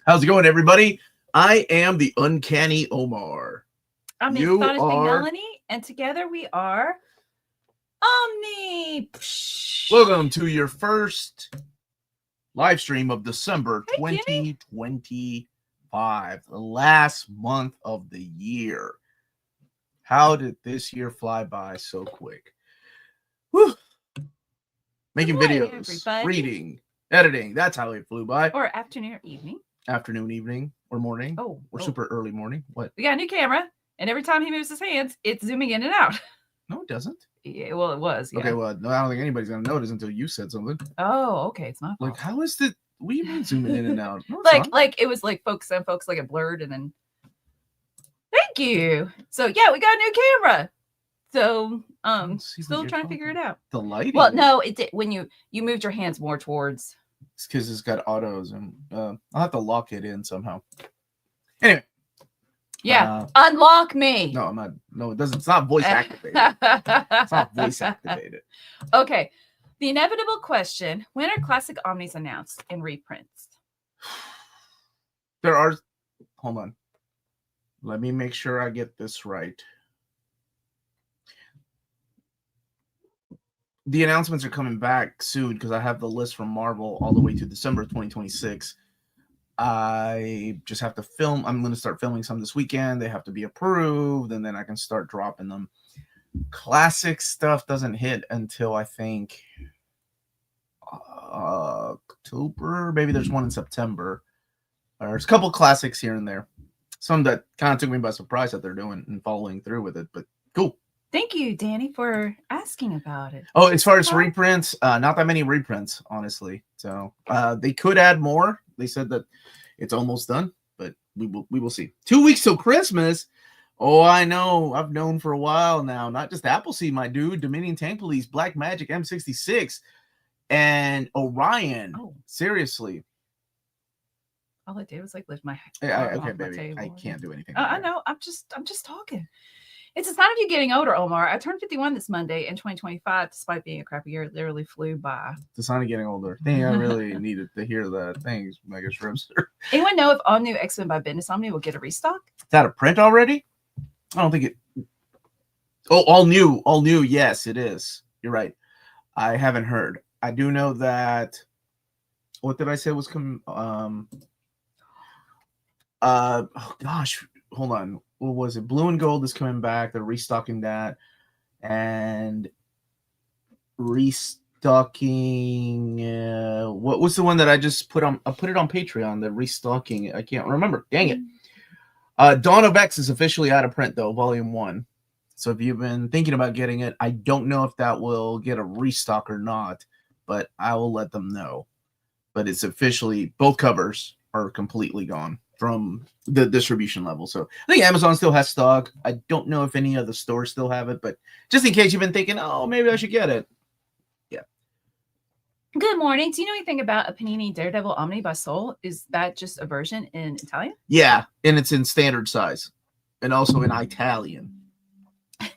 How's it going, everybody? I am the Uncanny Omar. I'm the Astonishing Melanie, and together we are Omni. Welcome to your first live stream of December 2025, the last month of the year. How did this year fly by so quick? Whew. Making videos, everybody. reading, editing. That's how it flew by. Or afternoon or evening. Afternoon, evening, or morning. Or super early morning. What? We got a new camera, and every time he moves his hands, it's zooming in and out. No, it doesn't. Yeah, well, it was. Yeah. Okay, well, no, I don't think anybody's going to notice until you said something. Oh, okay. It's not. Like, how is the... What do you mean zooming in and out? No, like it was like focus on focus, like it blurred, and then... Thank you. So, yeah, we got a new camera. So, still trying to figure it out. The lighting. Well, no, it did when you moved your hands more towards. It's because it's got autos, and I'll have to lock it in somehow. Anyway. Yeah, unlock me. No, I'm not. No, it doesn't. It's not voice activated. It's not voice activated. Okay. The inevitable question: when are classic Omnis announced in reprints? There are. Hold on. Let me make sure I get this right. The announcements are coming back soon because I have the list from Marvel all the way to December 2026. I just have to film. I'm going to start filming some this weekend. They have to be approved, and then I can start dropping them. Classic stuff doesn't hit until I think October. Maybe there's one in September. There's a couple classics here and there. Some that kind of took me by surprise that they're doing and following through with it, but cool. Thank you, Danny, for asking about it. Oh, as far as reprints, not that many reprints, honestly. So they could add more. They said that it's almost done, but we will see. 2 weeks till Christmas. Oh, I know. I've known for a while now. Not just Appleseed, my dude. Dominion Tank Police, Black Magic M66, and Orion. Oh, seriously. All I did was like lift my okay, baby. I can't do anything. I know. I'm just talking. It's a sign of you getting older, Omar. I turned 51 this Monday in 2025, despite being a crappy year. It literally flew by. It's a sign of getting older. Dang, I really needed to hear that. Thanks, Mega Shrimster. Anyone know if all new X-Men by Bendis Omni will get a restock? Is that a print already? I don't think it. Oh, all new. Yes, it is. You're right. I haven't heard. I do know that. What did I say was coming? Oh gosh, hold on. What was it? Blue and Gold is coming back. They're restocking that, and restocking. What was the one that I just put on? I put it on Patreon. The restocking. I can't remember. Dang it. Dawn of X is officially out of print though, Volume 1. So if you've been thinking about getting it, I don't know if that will get a restock or not, but I will let them know. But it's officially, both covers are completely gone from the distribution level. So I think Amazon still has stock. I don't know if any other stores still have it, but just in case you've been thinking, oh, maybe I should get it. Yeah. Good morning. Do you know anything about a Panini Daredevil Omni by Soul? Is that just a version in Italian? Yeah, and it's in standard size and also in Italian. How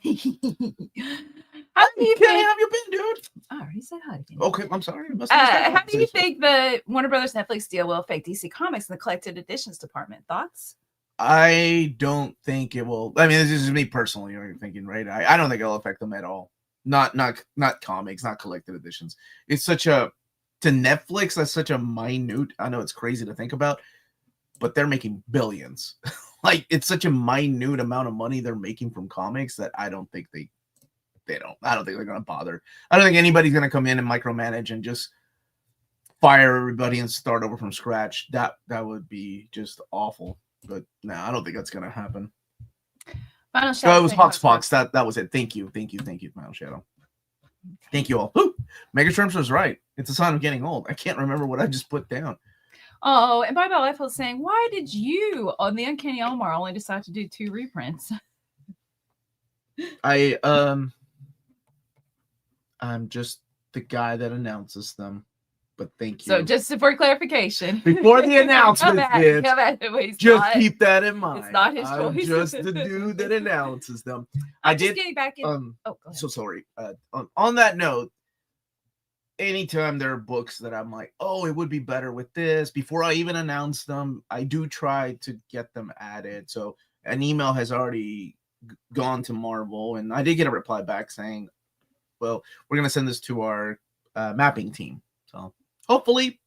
do you think? How have you been, dude? I already said hi again. Okay, I'm sorry. How do you think the Warner Brothers Netflix deal will affect DC Comics in the collected editions department? Thoughts? I don't think it will. I mean, this is me personally. You're thinking, right? I don't think it'll affect them at all. Not comics, not collected editions. It's such a to Netflix. That's such a minute. I know it's crazy to think about, but they're making billions. Like it's such a minute amount of money they're making from comics that I don't think they don't. I don't think they're going to bother. I don't think anybody's going to come in and micromanage and just fire everybody and start over from scratch. That would be just awful. But no, I don't think that's going to happen. Final Shadow. It was Hawkspox. That was it. Thank you, Final Shadow. Thank you all. Ooh, Mega Shrimps was right. It's a sign of getting old. I can't remember what I just put down. Oh, and Bye Bye Life was saying, why did you on the Uncanny Omar only decide to do 2 reprints? I'm just the guy that announces them, but thank you. So just for clarification, before the announcement, just keep that in mind. It's not his choice. I'm just the dude that announces them. I'm just getting back in. So sorry. On that note, anytime there are books that I'm like, oh, it would be better with this, before I even announce them, I do try to get them added. So an email has already gone to Marvel, and I did get a reply back saying, well, we're going to send this to our mapping team. So hopefully,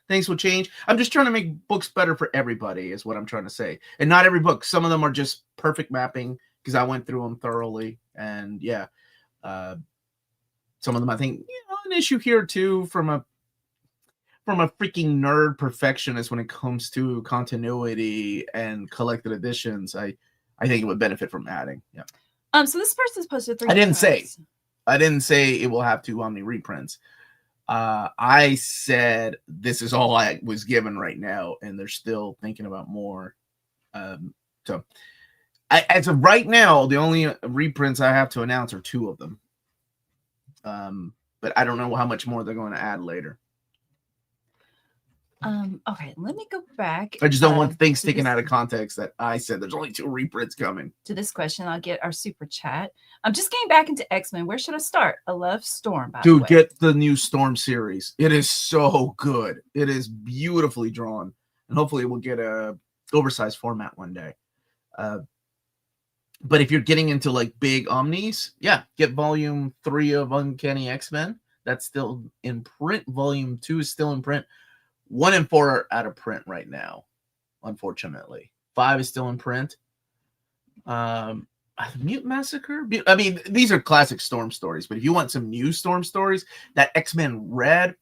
things will change. I'm just trying to make books better for everybody is what I'm trying to say. And not every book. Some of them are just perfect mapping because I went through them thoroughly. And yeah, some of them, I think, an issue here or two from a freaking nerd perfectionist when it comes to continuity and collected editions. I think it would benefit from adding. Yeah. So this person's posted 3. I didn't say it will have 2 Omni reprints. I said this is all I was given right now, and they're still thinking about more. So as of right now, the only reprints I have to announce are 2 of them. But I don't know how much more they're going to add later. Okay, let me go back. I just don't want things taken out of context that I said there's only 2 reprints coming. To this question, I'll get our super chat. I'm just getting back into X-Men. Where should I start? I love Storm, by the way. Get the new Storm series. It is so good. It is beautifully drawn. And hopefully we'll get a oversized format one day. But if you're getting into like big omnis, yeah, get volume 3 of Uncanny X-Men. That's still in print. Volume 2 is still in print. 1 and 4 are out of print right now, unfortunately. 5 is still in print. Mute Massacre? I mean, these are classic Storm stories, but if you want some new Storm stories, that X-Men by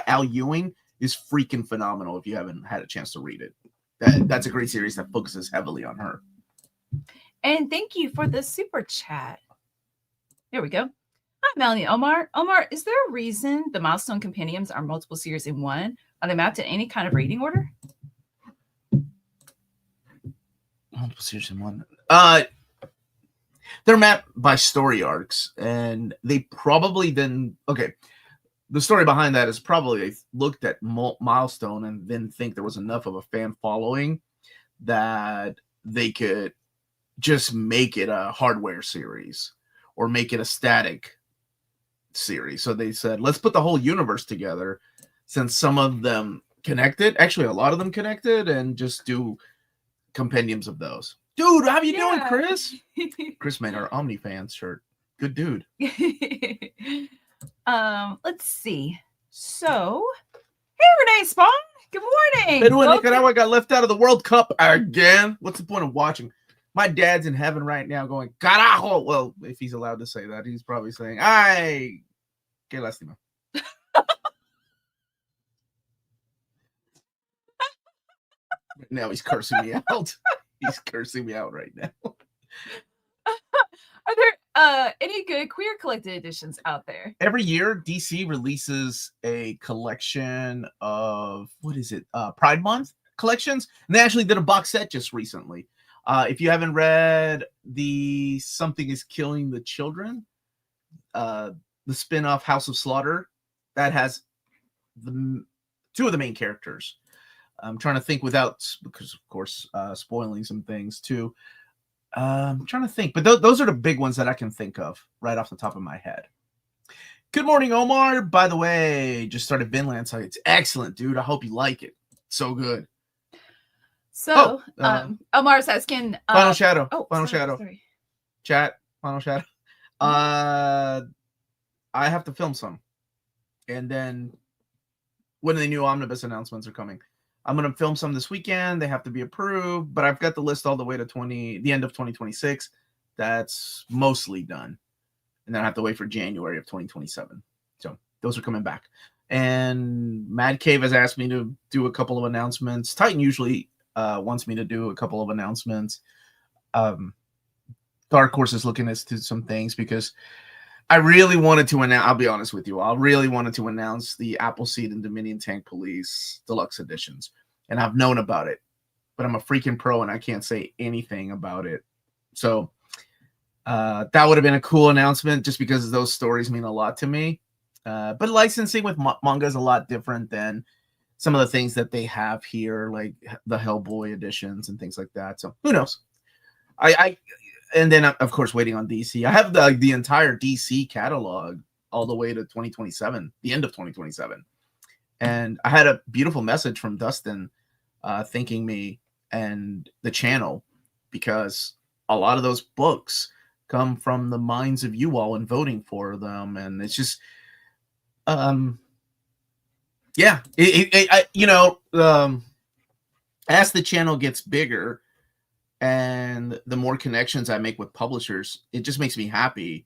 Al Ewing is freaking phenomenal if you haven't had a chance to read it. That's a great series that focuses heavily on her. And thank you for the super chat. There we go. Hi, Melanie. Omar, is there a reason the Milestone Compendiums are multiple series in one? Are they mapped in any kind of reading order? Multiple series in one. They're mapped by story arcs, and they probably the story behind that is probably they looked at Milestone and then think there was enough of a fan following that they could just make it a hardware series or make it a static series. So they said, let's put the whole universe together, since some of them connected, actually a lot of them connected, and just do compendiums of those. Dude, how you doing, Chris? Chris made our Omni fans shirt. Good dude. Let's see. So, hey, Renee Spawn. Good morning. Hey, Nicaragua got left out of the World Cup again. What's the point of watching? My dad's in heaven right now going, carajo. Well, if he's allowed to say that, he's probably saying, ay, qué lástima. Now he's cursing me out. He's cursing me out right now. Are there any good queer collected editions out there? Every year, DC releases a collection of, Pride Month collections. And they actually did a box set just recently. If you haven't read the Something is Killing the Children, the spin-off House of Slaughter, that has two of the main characters. I'm trying to think because of course, spoiling some things too. I'm trying to think, but those are the big ones that I can think of right off the top of my head. Good morning, Omar. By the way, just started Vinland Saga. It's excellent, dude. I hope you like it. So good. So, Omar's asking. Final Shadow. Final Shadow. Sorry. Chat. Final Shadow. I have to film some, and then when the new Omnibus announcements are coming, I'm going to film some this weekend. They have to be approved, but I've got the list all the way to the end of 2026. That's mostly done. And then I have to wait for January of 2027. So those are coming back. And Mad Cave has asked me to do a couple of announcements. Titan usually wants me to do a couple of announcements. Dark Horse is looking into some things because I really wanted to announce, I'll be honest with you, I really wanted to announce the Appleseed and Dominion Tank Police Deluxe Editions. And I've known about it, but I'm a freaking pro and I can't say anything about it. So that would have been a cool announcement just because those stories mean a lot to me. But licensing with manga is a lot different than some of the things that they have here, like the Hellboy editions and things like that. So who knows? And then, of course, waiting on DC. I have the entire DC catalog all the way to 2027, the end of 2027. And I had a beautiful message from Dustin thanking me and the channel, because a lot of those books come from the minds of you all and voting for them. And it's just, yeah, as the channel gets bigger and the more connections I make with publishers, it just makes me happy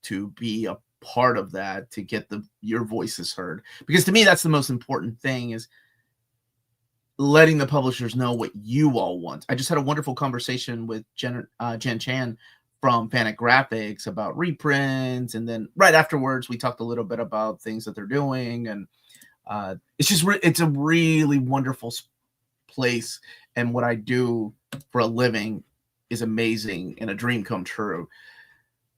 to be a part of that, to get your voices heard. Because to me, that's the most important thing, is letting the publishers know what you all want. I just had a wonderful conversation with Jen Chan from Panic Graphics about reprints, and then right afterwards we talked a little bit about things that they're doing, and it's just it's a really wonderful place, and what I do for a living is amazing and a dream come true.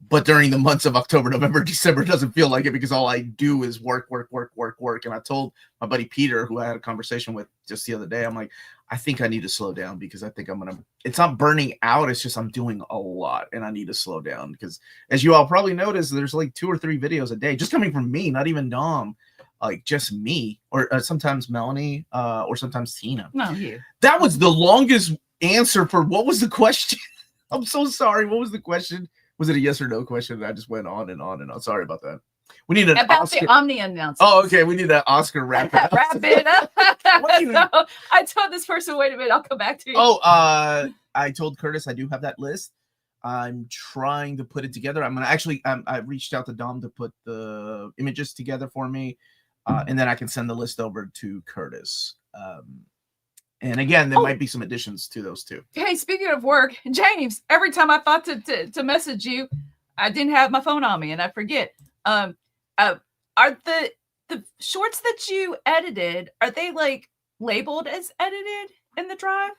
But during the months of October, November, December, it doesn't feel like it, because all I do is work. And I told my buddy Peter, who I had a conversation with just the other day, I'm like, I think I need to slow down, because I think it's not burning out. It's just I'm doing a lot and I need to slow down, because as you all probably noticed, there's like 2 or 3 videos a day just coming from me, not even Dom, like just me, or sometimes Melanie, or sometimes Tina. No, you. That was the longest answer for what was the question? I'm so sorry. What was the question? Was it a yes or no question? I just went on and on and on. Sorry about that. We need an about Oscar. the Omni announcement. Oh, okay. We need that Oscar wrap it up. Wrap it up. Wait. So, I told this person, wait a minute, I'll come back to you. Oh, I told Curtis I do have that list. I'm trying to put it together. I'm gonna actually. I reached out to Dom to put the images together for me, and then I can send the list over to Curtis. And again, there might be some additions to those too. Hey, speaking of work, James, every time I thought to message you, I didn't have my phone on me and I forget. Are the shorts that you edited, are they like labeled as edited in the drive?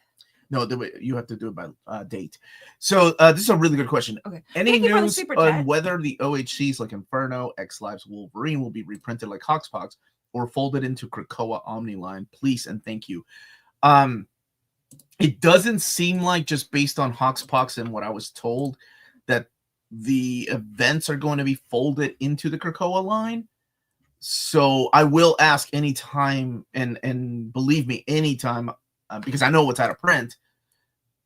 No, you have to do it by date. So this is a really good question. Okay. Any news on whether the OHCs like Inferno, X Lives, Wolverine will be reprinted like Hoxpox or folded into Krakoa Omni line? Please and thank you. It doesn't seem like, just based on Hoxpox and what I was told, that the events are going to be folded into the Krakoa line. So I will ask anytime, and believe me, anytime, because I know what's out of print,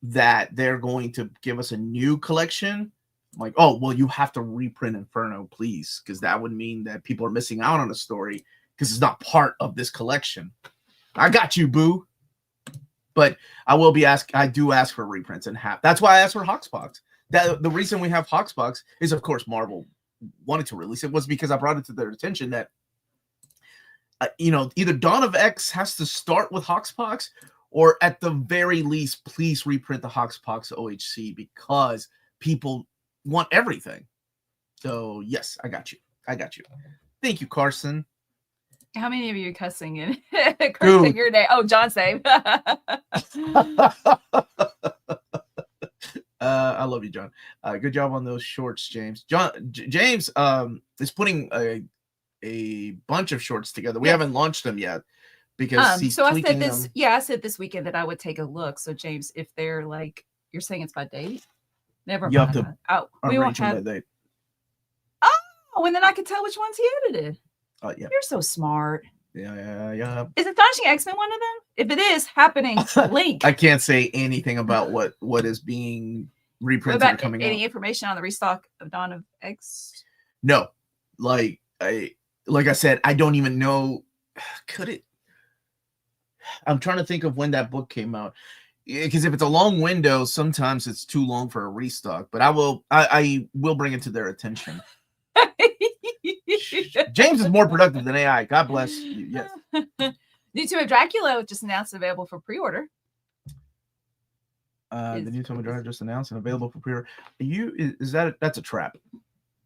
that they're going to give us a new collection. I'm like, oh, well, you have to reprint Inferno, please, because that would mean that people are missing out on a story because it's not part of this collection. I got you, boo. But I will be I do ask for reprints and that's why I asked for Hoxpox. The reason we have Hoxpox is, of course, Marvel wanted to release it, was because I brought it to their attention that, either Dawn of X has to start with Hoxpox, or at the very least, please reprint the Hoxpox OHC, because people want everything. So yes, I got you. Thank you, Carson. How many of you are cussing in cursing your name? Oh, John save. I love you, John. Good job on those shorts, James. James is putting a bunch of shorts together. We haven't launched them yet because he's so I said this. Yeah, I said this weekend that I would take a look. So James, if they're like, you're saying it's by date, never mind. You have to we won't have by date. Oh, and then I can tell which ones he edited. Yeah. You're so smart. Yeah. Is Astonishing X-Men one of them? If it is happening, link. I can't say anything about what is being reprinted or coming out. Any information on the restock of Dawn of X? No. Like I said, I don't even know. Could it? I'm trying to think of when that book came out. Because if it's a long window, sometimes it's too long for a restock. But I will bring it to their attention. James is more productive than AI. God bless you. Yes. New Tomb of Dracula just announced available for pre-order. The New Tomb of Dracula just announced and available for pre-order. That's a trap.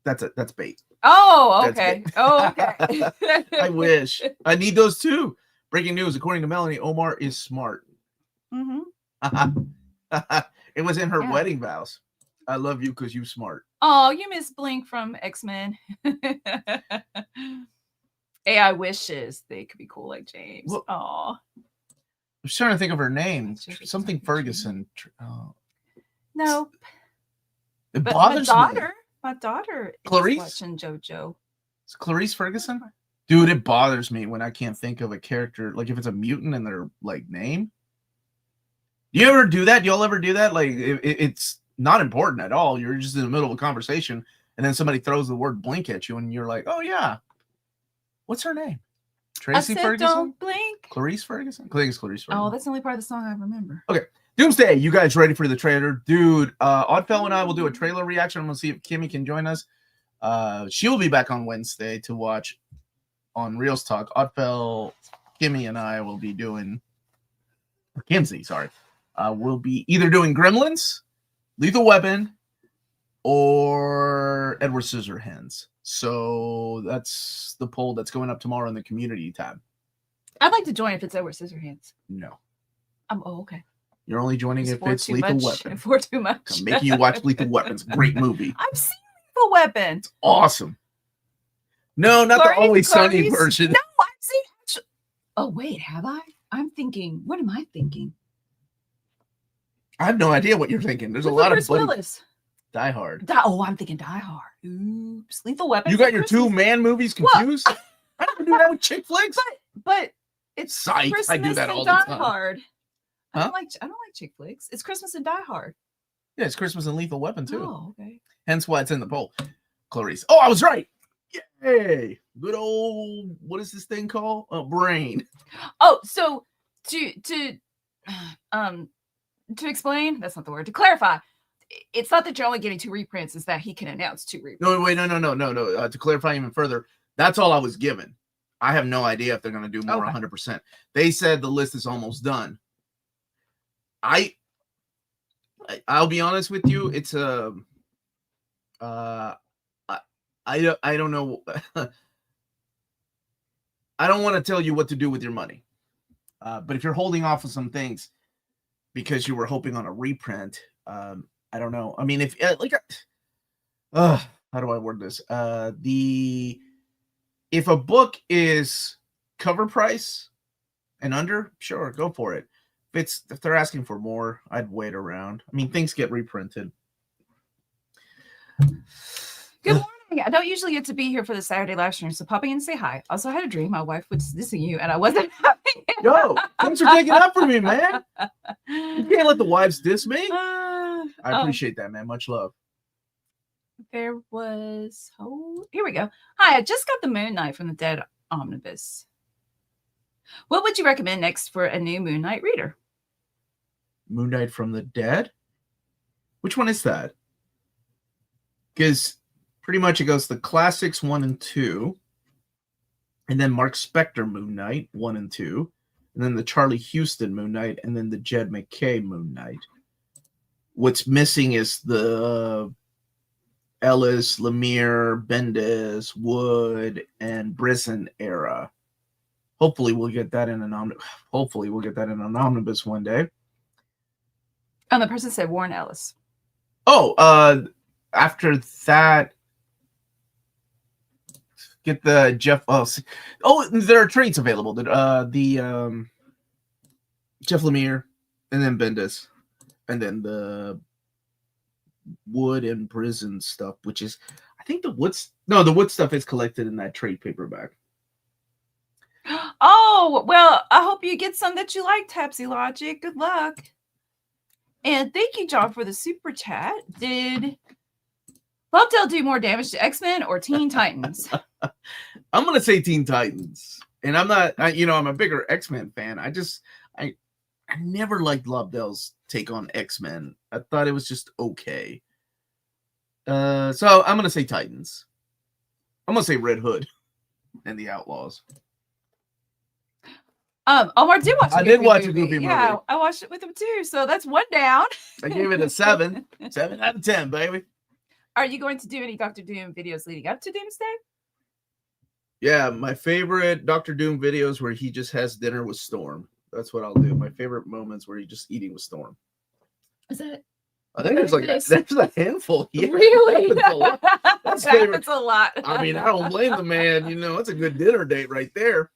That's bait. Oh, okay. Oh, okay. I wish. I need those too. Breaking news: according to Melanie, Omar is smart. Mm-hmm. It was in her wedding vows. I love you because you smart. Oh, you miss Blink from X-Men. AI wishes they could be cool like James. Well, oh, I'm trying to think of her name. Something Ferguson. no. It bothers me. My daughter Clarice? is watching JoJo. It's Clarice Ferguson? Dude, it bothers me when I can't think of a character, like if it's a mutant and their like name. Do you ever do that? Do y'all ever do that? Like it's not important at all. You're just in the middle of a conversation and then somebody throws the word blink at you and you're like, oh yeah. What's her name? Tracy Ferguson? Don't blink. Clarice Ferguson? I think it's Clarice Ferguson. Oh, that's the only part of the song I remember. Okay. Doomsday, you guys ready for the trailer? Dude, Oddfellow and I will do a trailer reaction. I'm gonna see if Kimmy can join us. She'll be back on Wednesday to watch on Reels Talk. Oddfellow, Kimmy, and I will be doing Kinsey, sorry. We'll be either doing Gremlins, Lethal Weapon, or Edward Scissorhands. So that's the poll that's going up tomorrow in the community tab. I'd like to join if it's Edward Scissorhands. No. Oh, okay. You're only joining if it's Lethal Weapon. For too much. I'm making you watch Lethal Weapon. Great movie. I've seen Lethal Weapon. It's awesome. No, not the Always Sunny version. No, I've seen. Oh wait, have I? I'm thinking. What am I thinking? I have no idea what you're thinking. There's a lot of Willis. Die Hard. I'm thinking Die Hard. Oops. Lethal Weapon. You got your two man movies confused? I never do that with chick flicks. But it's Psych. Christmas I do that all the Die time. Hard. Huh? I don't like chick flicks. It's Christmas and Die Hard. Yeah, it's Christmas and Lethal Weapon too. Oh, okay. Hence why it's in the poll. Clarice. Oh, I was right. Yay. Good old, what is this thing called? Brain. Oh, so to explain, that's not the word. To clarify, it's not that you're only getting 2 reprints, it's that he can announce 2 reprints. No, wait, no. To clarify even further, that's all I was given. I have no idea if they're going to do more 100%. They said the list is almost done. I'll be honest with you. It's a, I don't know. I don't want to tell you what to do with your money. But if you're holding off on some things because you were hoping on a reprint, I don't know. I mean, if how do I word this? If a book is cover price and under, sure, go for it. If they're asking for more, I'd wait around. I mean, things get reprinted. Good morning. I don't usually get to be here for the Saturday live stream, so popping in to say hi. Also, I had a dream my wife was dissing you, and I wasn't having it. Yo, things are taking up for me, man. You can't let the wives diss me. I appreciate that, man. Much love. There was... Oh, here we go. Hi, I just got the Moon Knight from the Dead Omnibus. What would you recommend next for a new Moon Knight reader? Moon Knight from the Dead? Which one is that? Because pretty much it goes the classics 1 and 2, and then Mark Spector Moon Knight 1 and 2, and then the Charlie Houston Moon Knight, and then the Jed McKay Moon Knight. What's missing is the Ellis, Lemire, Bendis, Wood, and Brisson era. Hopefully we'll get that in an omnibus one day. And the person said Warren Ellis. Oh, after that, get the Jeff. Oh, there are trades available. The Jeff Lemire, and then Bendis, and then the Wood and Prison stuff, which is, I think the Wood stuff is collected in that trade paperback. Oh, well, I hope you get some that you like, Tapsy Logic. Good luck. And thank you, John, for the super chat. Did Bobtail do more damage to X-Men or Teen Titans? I'm going to say Teen Titans. And I'm not, I'm a bigger X-Men fan. I never liked Lobdell's take on X-Men. I thought it was just okay. So I'm going to say Titans. I'm going to say Red Hood and the Outlaws. Omar did watch. I did watch a Goofy movie. Yeah, I watched it with him too. So that's 1 down. I gave it a 7. 7 out of 10, baby. Are you going to do any Dr. Doom videos leading up to Doomsday? Yeah, my favorite Dr. Doom videos where he just has dinner with Storm. That's what I'll do. My favorite moments where he's just eating with Storm. Is that? I think there's a handful. Yeah, really? That happens a lot. I mean, I don't blame the man. It's a good dinner date right there.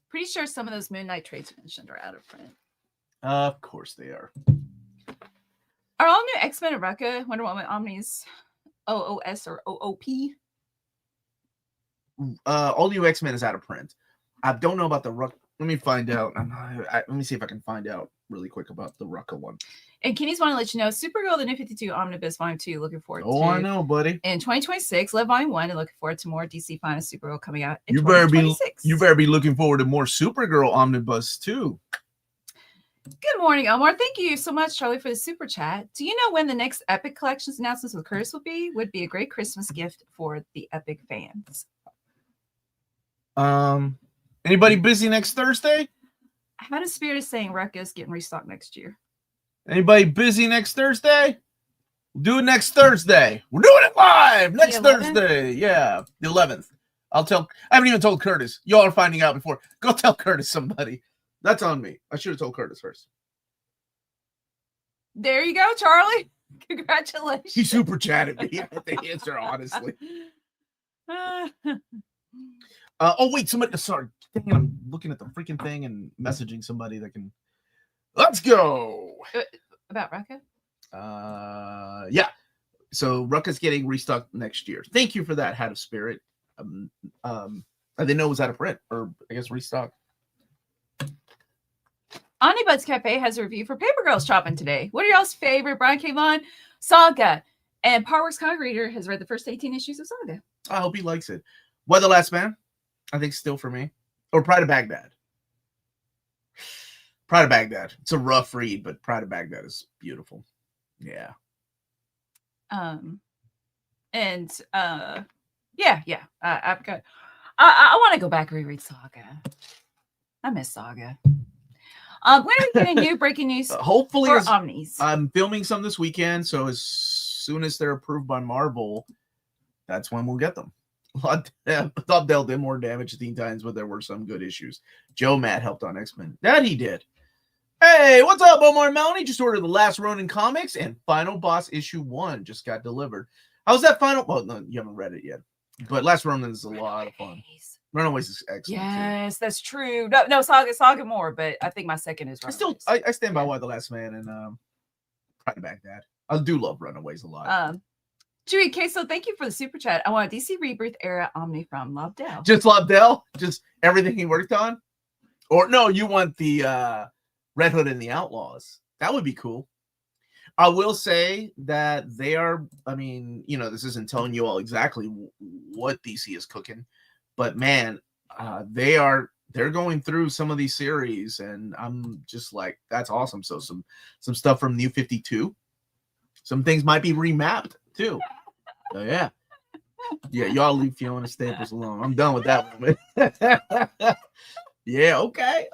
Pretty sure some of those Moon Knight trades mentioned are out of print. Of course they are. Are all new X-Men and Rucka Wonder Woman Omnis OOS or OOP? All New X-Men is out of print. I don't know about the Ruck. Let me find out. Let me see if I can find out really quick about the Rucka one. And Kenny's want to let you know, Supergirl, the New 52 Omnibus Volume 2, looking forward to. Oh, I know, buddy. In 2026, Love Volume 1, and looking forward to more DC Finest Supergirl coming out in 2026. You better be looking forward to more Supergirl Omnibus, too. Good morning, Omar. Thank you so much, Charlie, for the super chat. Do you know when the next Epic Collections announcements with Curtis will be? Would be a great Christmas gift for the Epic fans. Anybody busy next Thursday? I had a spirit of saying Ruckus getting restocked next year. Anybody busy next Thursday? We'll do it next Thursday. We're doing it live next Thursday. Yeah, the 11th. I haven't even told Curtis. Y'all are finding out before. Go tell Curtis somebody. That's on me. I should have told Curtis first. There you go, Charlie. Congratulations. He super chatted me at the answer, honestly. Oh, wait, somebody. Sorry. Dang, I'm looking at the freaking thing and messaging somebody that can. Let's go. About Rucka? Yeah. So Rucka's getting restocked next year. Thank you for that, Hat of Spirit. I didn't know it was out of print, or I guess restocked. Omnibus Cafe has a review for Paper Girls shopping today. What are y'all's favorite Brian K. Vaughan Saga? And Parworks Comic Reader has read the first 18 issues of Saga. I hope he likes it. Why the Last Man? I think still for me. Or Pride of Baghdad. Pride of Baghdad. It's a rough read, but Pride of Baghdad is beautiful. Yeah. Yeah. I've got. I want to go back and reread Saga. I miss Saga. When are we getting new breaking news? Hopefully, for Omnis. I'm filming some this weekend, so as soon as they're approved by Marvel, that's when we'll get them. I thought Dell did more damage Teen Titans, but there were some good issues. Joe Matt helped on X-Men. That he did. Hey, what's up, Omar and Melanie? Just ordered the Last Ronin comics, and Final Boss issue 1 just got delivered. How's that final? Well, no, you haven't read it yet, but Last Ronin is a lot of fun. Runaways is excellent. Yes, too. That's true. No, Saga more, but I think my second is Runaways. I stand by Why the Last Man and Pride of Baghdad. I do love Runaways a lot. Chewy Queso, thank you for the super chat. I want a DC Rebirth era Omni from Lobdell. Just Lobdell? Just everything he worked on? Or no, you want the Red Hood and the Outlaws. That would be cool. I will say that they are, I mean, this isn't telling you all exactly what DC is cooking, but man, they're going through some of these series, and I'm just like, that's awesome. So some stuff from New 52. Some things might be remapped too. So yeah, y'all leave Fiona Staples alone. I'm done with that one. Yeah, okay.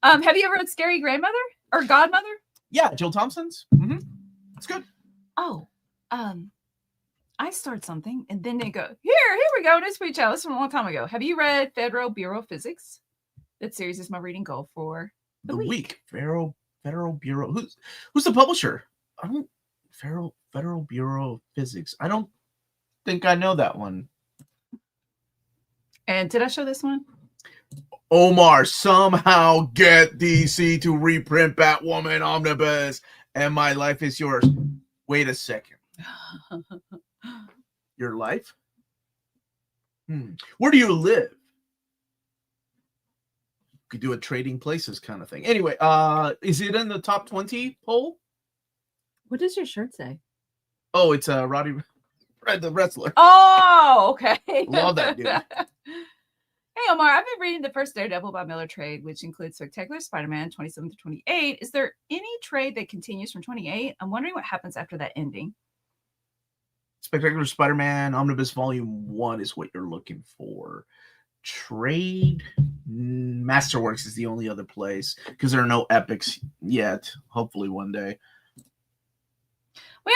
Have you ever read Scary Grandmother or Godmother? Yeah, Jill Thompson's. It's good. Oh, I start something and then they go, here we go. This speech out. This from a long time ago. Have you read Federal Bureau of Physics? That series is my reading goal for the week. Federal Bureau. Who's the publisher? Federal Bureau of Physics. I don't think I know that one. And did I show this one? Omar, somehow get DC to reprint Batwoman Omnibus, and my life is yours. Wait a second. Your life? Where do you live? Could do a trading places kind of thing. Anyway, is it in the top 20 poll? What does your shirt say? Oh, it's Roddy Red, the wrestler. Oh, okay. Love that dude. Hey, Omar, I've been reading the first Daredevil by Miller trade, which includes Spectacular Spider-Man 27 to 28. Is there any trade that continues from 28? I'm wondering what happens after that ending. Spectacular Spider-Man Omnibus Volume 1 is what you're looking for. Trade Masterworks is the only other place because there are no epics yet. Hopefully one day.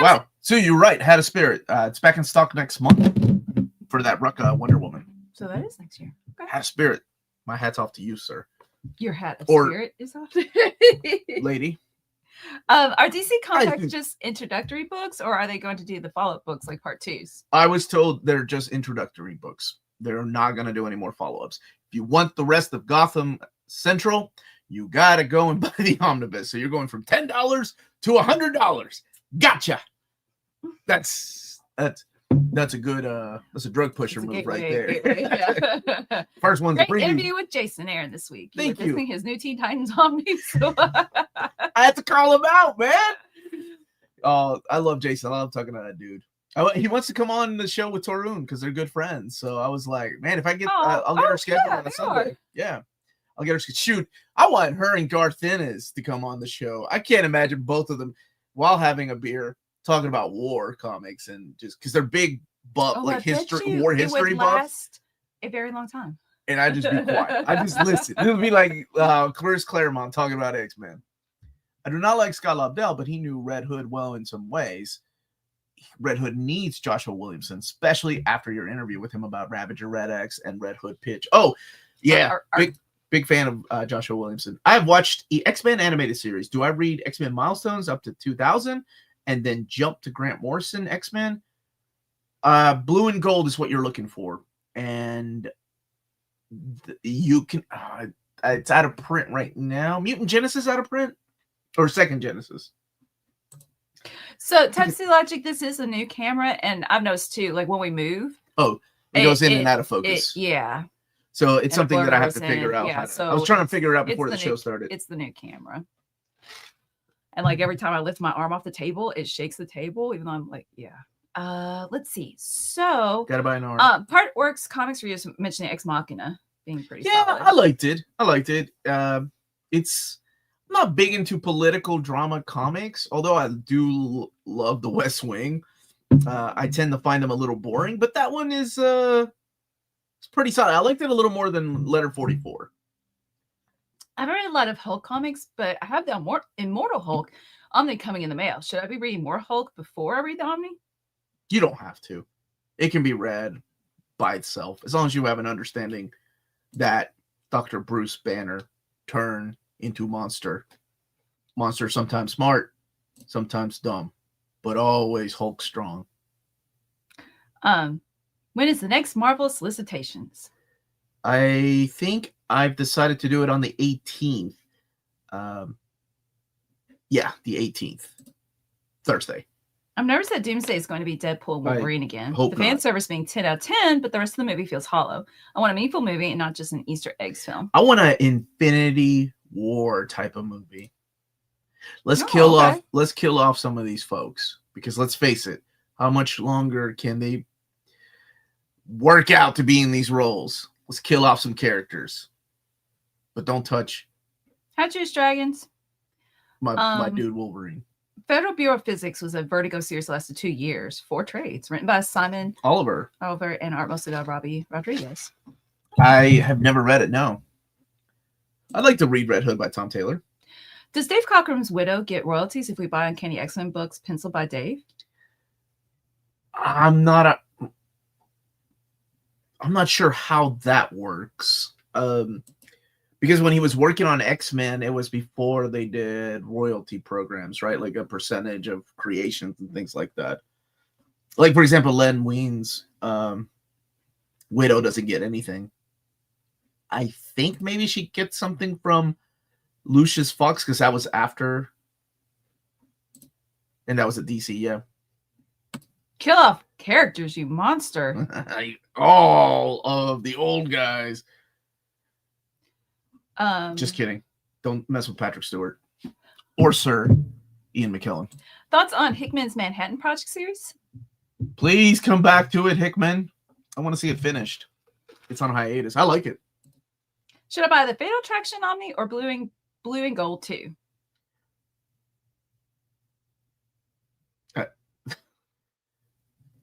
Wow. So you're right. Had a Spirit. It's back in stock next month for that Rucka Wonder Woman. So that is next year. Okay. Hat of Spirit. My hat's off to you, sir. Your hat of spirit is off. Lady. Are DC Comics just introductory books, or are they going to do the follow-up books like part 2s? I was told they're just introductory books. They're not going to do any more follow-ups. If you want the rest of Gotham Central, you got to go and buy the Omnibus. So you're going from $10 to $100. Gotcha. That's a good that's a drug pusher It's a move right gateway, there. yeah. First one's a Great preview. interview with Jason Aaron this week. Thank Were you. listening to his new Teen Titans Omni. So I had to call him out, man. Oh, I love Jason. I love talking to that dude. He wants to come on the show with Torun because they're good friends. So I was like, man, if I get, I'll get her scheduled on a Sunday. Yeah, I'll get her. Shoot, I want her and Garth Ennis to come on the show. I can't imagine both of them while having a beer talking about war comics and just because they're big buff, like history, war history buffs. Last a very long time. And I just be quiet. I just listen. It would be like Chris Claremont talking about X-Men. I do not like Scott Lobdell, but he knew Red Hood well in some ways. Red Hood needs Joshua Williamson, especially after your interview with him about Ravager Red X and Red Hood Pitch. Oh, yeah. Big fan of Joshua Williamson. I've watched the X-Men animated series. Do I read X-Men Milestones up to 2000 and then jump to Grant Morrison X-Men? Blue and Gold is what you're looking for. And you can, it's out of print right now. Mutant Genesis out of print? Or Second Genesis? So, Type-C Logic, this is a new camera, and I've noticed too, like when we move. Oh, it goes in and out of focus. Yeah. So it's something that I have to figure out. Yeah, so I was trying to figure it out before the show started. It's the new camera. And like every time I lift my arm off the table, it shakes the table, even though I'm like, yeah. Let's see. So gotta buy an arm. Partworks Comics Reviews mentioning Ex Machina being pretty solid. I liked it. It's I'm not big into political drama comics, although I do love The West Wing. I tend to find them a little boring, but that one is it's pretty solid. I liked it a little more than Letter 44. I've read a lot of Hulk comics, but I have the Immortal Hulk Omni coming in the mail. Should I be reading more Hulk before I read the Omni? You don't have to. It can be read by itself, as long as you have an understanding that Dr. Bruce Banner turned into monster sometimes smart, sometimes dumb, but always Hulk strong. When is the next Marvel solicitations? I think I've decided to do it on the 18th. The 18th, Thursday. I'm nervous that Doomsday is going to be Deadpool Wolverine again. The fan service being 10 out of 10, but the rest of the movie feels hollow. I want a meaningful movie and not just an Easter eggs film. I want an Infinity War type of movie. Let's kill off some of these folks, because let's face it, how much longer can they work out to be in these roles? Let's kill off some characters, but don't touch Hatcher's Dragons. My dude Wolverine. Federal Bureau of Physics was a Vertigo series that lasted 2 years, 4 trades, written by Simon Oliver and art mostly by Robbie Rodriguez. I have never read it. No. I'd like to read Red Hood by Tom Taylor. Does Dave Cockrum's Widow get royalties if we buy Uncanny X-Men books penciled by Dave? I'm not sure how that works. Because when he was working on X-Men, it was before they did royalty programs, right? Like a percentage of creations and things like that. Like, for example, Len Wein's Widow doesn't get anything. I think maybe she gets something from Lucius Fox, because that was after. And that was at DC, yeah. Kill off characters, you monster. All of the old guys. Just kidding. Don't mess with Patrick Stewart or Sir Ian McKellen. Thoughts on Hickman's Manhattan Project series? Please come back to it, Hickman. I want to see it finished. It's on hiatus. I like it. Should I buy the Fatal Attraction Omni or Blue and Gold 2?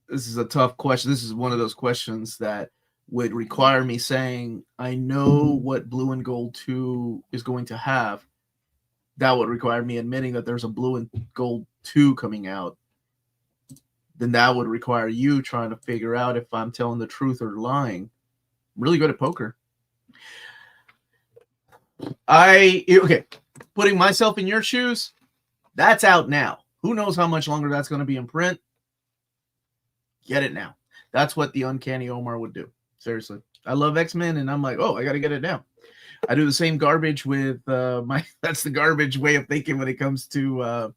This is a tough question. This is one of those questions that would require me saying, I know what Blue and Gold 2 is going to have. That would require me admitting that there's a Blue and Gold 2 coming out. Then that would require you trying to figure out if I'm telling the truth or lying. I'm really good at poker. Okay, putting myself in your shoes, that's out now. Who knows how much longer that's going to be in print? Get it now. That's what the Uncanny Omar would do. Seriously. I love X-Men, and I'm like, oh, I got to get it now. I do the same garbage with that's the garbage way of thinking when it comes to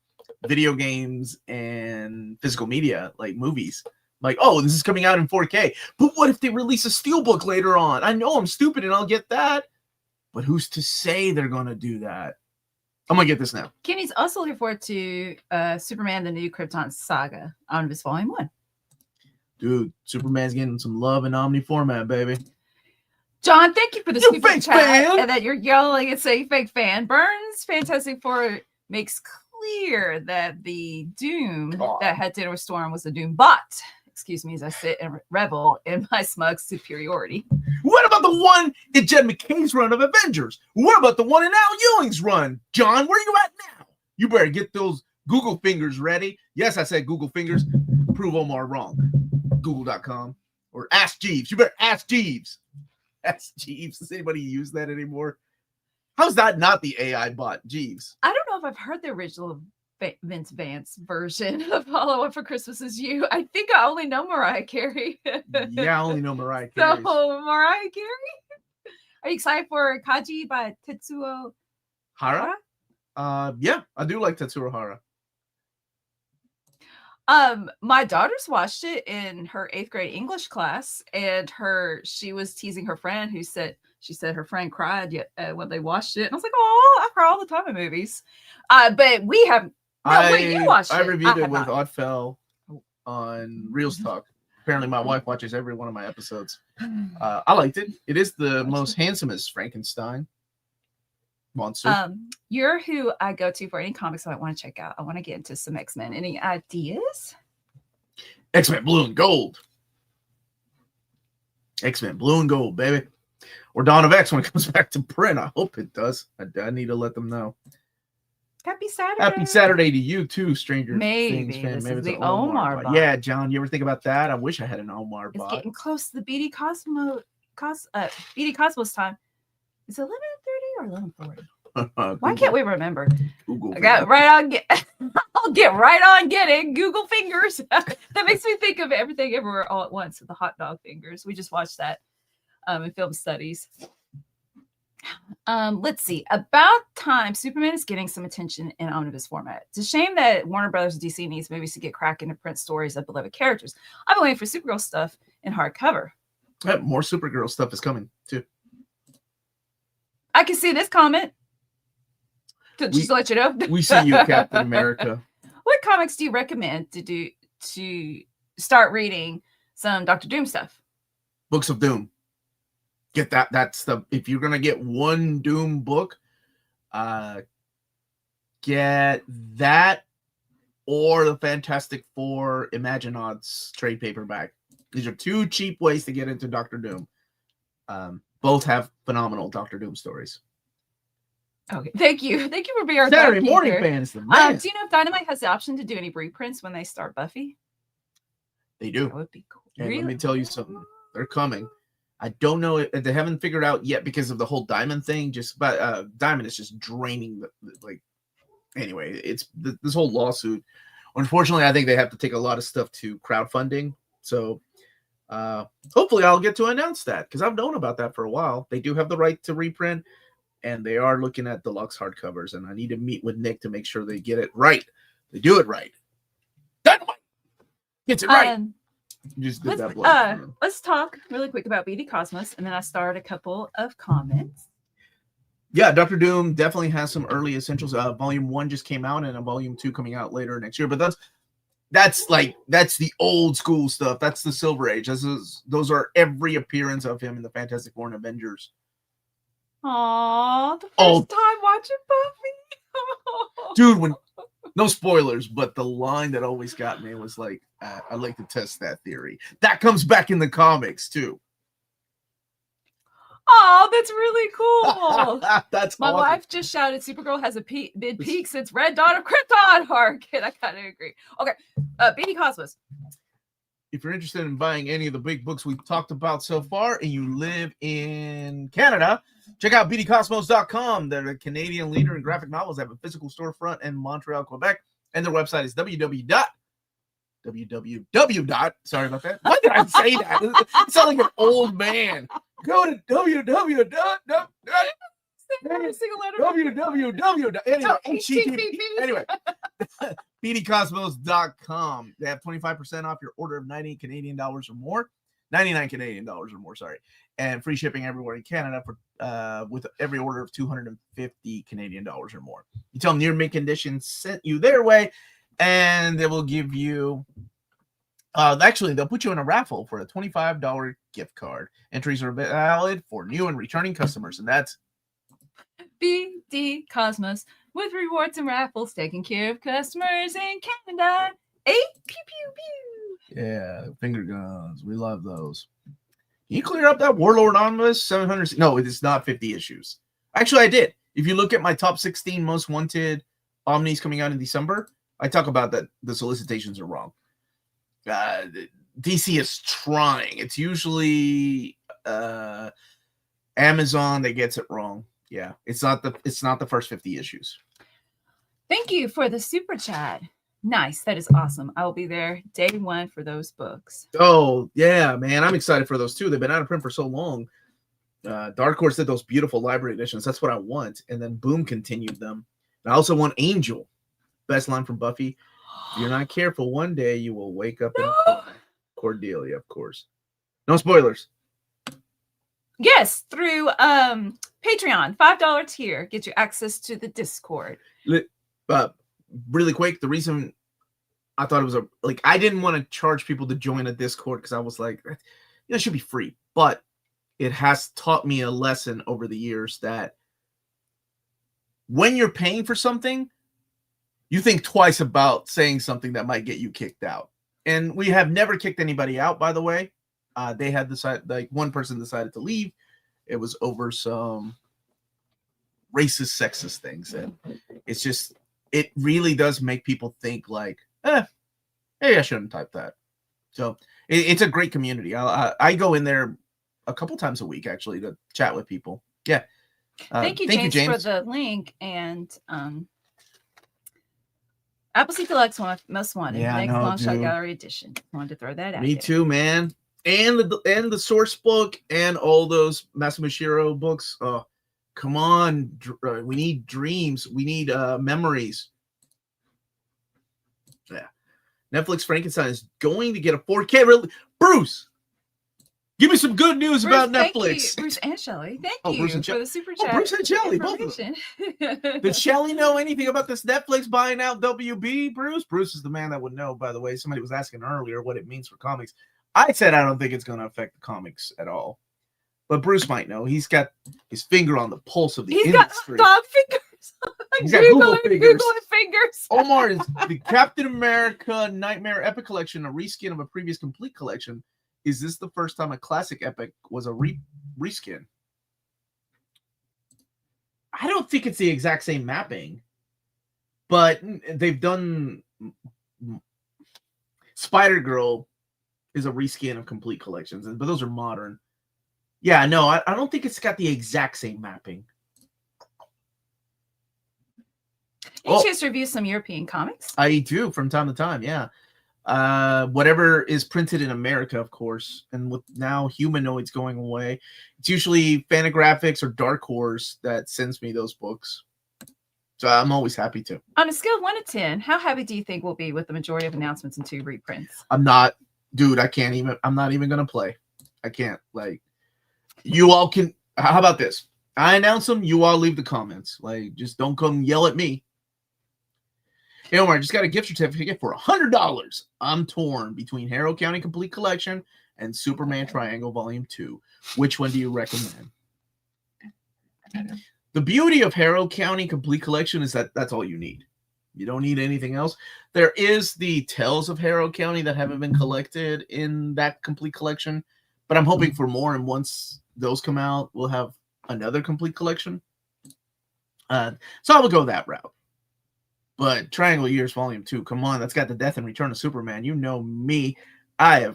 video games and physical media, like movies. Like, oh, this is coming out in 4K. But what if they release a steelbook later on? I know I'm stupid and I'll get that. But who's to say they're going to do that? I'm going to get this now. Kenny's also looking forward to Superman, the New Krypton Saga, Omnibus Volume 1. Dude, Superman's getting some love in Omni format, baby. John, thank you for the super fake chat. fan. And that you're yelling and saying fake fan. Burns Fantastic Four makes clear that the Doom that had dinner with Storm was a Doom bot. Excuse me as I sit and revel in my smug superiority. What about the one in Jed McKay's run of Avengers? What about the one in Al Ewing's run? John, where are you at now? You better get those Google fingers ready. Yes, I said Google fingers. Prove Omar wrong. Google.com or Ask Jeeves. You better ask Jeeves. Ask Jeeves. Does anybody use that anymore? How's that not the AI bot, Jeeves? I don't know if I've heard the original Vince Vance version of All I Want for Christmas Is You. I think I only know Mariah Carey. Yeah, I only know Mariah Carey. So, Mariah Carey? Are you excited for Kaji by Tetsuo Hara? Yeah, I do like Tetsuo Hara. My daughter's watched it in her 8th grade English class, and she was teasing her friend who said her friend cried when they watched it. And I was like, oh, I cry all the time in movies. But we have you watched it. I reviewed it with Oddfell on Reels Talk. Apparently my wife watches every one of my episodes. I liked it. It is the most handsomest Frankenstein monster. You're who I go to for any comics I want to check out. I want to get into some X-Men. Any ideas? X-Men Blue and Gold. X-Men Blue and Gold, baby. Or Dawn of X when it comes back to print. I hope it does. I need to let them know. Happy Saturday. Happy Saturday to you too, Stranger Maybe Things fan. this Maybe is it's the an Omar bot. Yeah, John, you ever think about that? I wish I had an Omar It's bot. getting close to the BD Cosmos time. Is it 11:30 or 11:40? Why can't we remember? Google. I got right on. I'll get right on getting Google fingers. That makes me think of Everything Everywhere All at Once with the hot dog fingers. We just watched that in film studies. Let's see. About time Superman is getting some attention in omnibus format. It's a shame that Warner Brothers and DC needs movies to get cracking to print stories of beloved characters. I've been waiting for Supergirl stuff in hardcover. More Supergirl stuff is coming too. I can see this comment. Just to let you know. We see you, Captain America. What comics do you recommend to start reading some Dr. Doom stuff? Books of Doom. Get that. That's the, if you're gonna get one Doom book, get that or the Fantastic Four Imaginauts trade paperback. These are two cheap ways to get into Dr. Doom. Both have phenomenal Dr. Doom stories. Okay, thank you for being our Saturday morning fans. Do you know if Dynamite has the option to do any reprints when they start Buffy? They do. That would be cool. And really? let me tell you something. They're coming. I don't know if they haven't figured out yet because of the whole Diamond thing. Diamond is just draining anyway, it's this whole lawsuit. Unfortunately, I think they have to take a lot of stuff to crowdfunding. So hopefully I'll get to announce that because I've known about that for a while. They do have the right to reprint, and they are looking at deluxe hardcovers, and I need to meet with Nick to make sure they get it right. They do it right. Dynamite gets it right. Just did let's talk really quick about BD Cosmos, and then I started a couple of comments. Yeah, Dr. Doom definitely has some early essentials. Volume 1 just came out, and a Volume 2 coming out later next year. But that's the old school stuff. That's the Silver Age. Those are every appearance of him in the Fantastic Four and Avengers. Aww, the first time watching Buffy. Dude, no spoilers, but the line that always got me was like, I'd like to test that theory. That comes back in the comics too. Oh, that's really cool. That's my awesome. wife just shouted Supergirl has been peak since Red Dawn of Krypton arc, and I kind of agree. Okay, BD Cosmos. If you're interested in buying any of the big books we've talked about so far and you live in Canada, check out bdcosmos.com. They're a Canadian leader in graphic novels. They have a physical storefront in Montreal, Quebec, and their website is www. Sorry about that. Why did I say that? It sounds like an old man. Go to www. Anyway, pdcosmos.com. They have 25% off your order of 90 Canadian dollars or more. 99 Canadian dollars or more, sorry. And free shipping everywhere in Canada for with every order of 250 Canadian dollars or more. You tell them Near Mint Condition sent you their way, and they will give you actually, they'll put you in a raffle for a $25 gift card. Entries are valid for new and returning customers, and that's BD Cosmos with rewards and raffles taking care of customers in Canada. Pew pew pew. Yeah, finger guns. We love those. Can you clear up that Warlord Omnibus 700? No, it is not 50 issues. Actually, I did. If you look at my top 16 most wanted Omnis coming out in December, I talk about that the solicitations are wrong. DC is trying. It's usually Amazon that gets it wrong. Yeah, it's not the first 50 issues. Thank you for the super chat. Nice. That is awesome. I will be there day one for those books. Oh, yeah, man. I'm excited for those too. They've been out of print for so long. Dark Horse did those beautiful library editions. That's what I want. And then Boom continued them. And I also want Angel. Best line from Buffy. If you're not careful, one day you will wake up in Cordelia, of course. No spoilers. Yes, through Patreon, $5 tier gets you access to the Discord. Really quick, the reason I thought it was I didn't want to charge people to join a Discord because I was like, it should be free. But it has taught me a lesson over the years that when you're paying for something, you think twice about saying something that might get you kicked out. And we have never kicked anybody out, by the way. They had decided, one person decided to leave. It was over some racist, sexist things. And it's just, it really does make people think like, hey, I shouldn't type that. So it's a great community. I go in there a couple times a week, actually, to chat with people. Yeah. Thank you, James, for the link. And Appleseed Deluxe Most Wanted. Yeah, next Long Shot Gallery edition. Wanted to throw that out. Me there. too, man. And the source book and all those Masamashiro books. Oh, come on. We need dreams. We need memories. Yeah. Netflix Frankenstein is going to get a 4K. Bruce, give me some good news about Netflix. You, Bruce and Shelley. Thank you Bruce and for the super chat. Bruce and Shelley, both of them. Did Shelley know anything about this Netflix buying out WB, Bruce? Bruce is the man that would know, by the way. Somebody was asking earlier what it means for comics. I said I don't think it's going to affect the comics at all. But Bruce might know. He's got his finger on the pulse of the industry. Got dog fingers. He's got Google fingers. fingers. Omar is the Captain America Nightmare Epic Collection, a reskin of a previous complete collection. Is this the first time a classic epic was a reskin? I don't think it's the exact same mapping, but they've done Spider-Girl is a reskin of complete collections, but those are modern. Yeah, no, I don't think it's got the exact same mapping. You choose to review some European comics? I do from time to time, yeah. Whatever is printed in America, of course, and with now humanoids going away, it's usually Fantagraphics or Dark Horse that sends me those books. So I'm always happy to. On a scale of 1 to 10, how happy do you think we'll be with the majority of announcements and 2 reprints? I'm not, dude. I'm not even gonna play. I can't. You all can. How about this? I announce them. You all leave the comments. Just don't come yell at me. Hey, Omar, I just got a gift certificate for $100. I'm torn between Harrow County Complete Collection and Superman Triangle Volume 2. Which one do you recommend? The beauty of Harrow County Complete Collection is that that's all you need. You don't need anything else. There is the Tales of Harrow County that haven't been collected in that complete collection, but I'm hoping for more, and once those come out, we'll have another complete collection. So I will go that route. But Triangle Years Volume 2, come on, that's got the Death and Return of Superman. You know me. I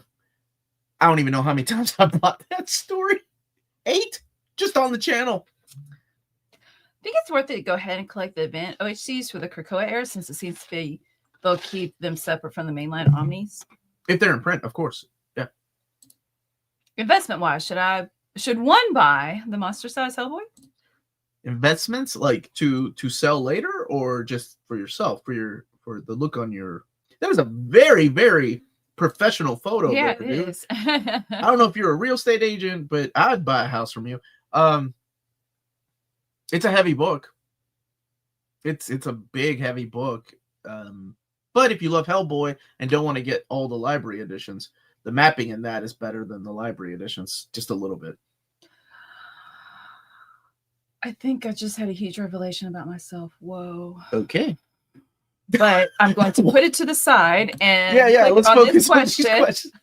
don't even know how many times I bought that story. 8? Just on the channel. I think it's worth it to go ahead and collect the event OHCs for the Krakoa era, since it seems to be they'll keep them separate from the mainline Omnis. If they're in print, of course. Yeah. Investment-wise, should one buy the Monster Size Hellboy? Investments, to sell later, or just for yourself, for for the look on your. That was a very, very professional photo. Yeah, there, it dude. is. I don't know if you're a real estate agent, but I'd buy a house from you. It's a heavy book. It's a big, heavy book. But if you love Hellboy and don't want to get all the library editions, the mapping in that is better than the library editions, just a little bit. I think I just had a huge revelation about myself. Whoa. Okay. But I'm going to put it to the side and let's on focus this on these question. questions.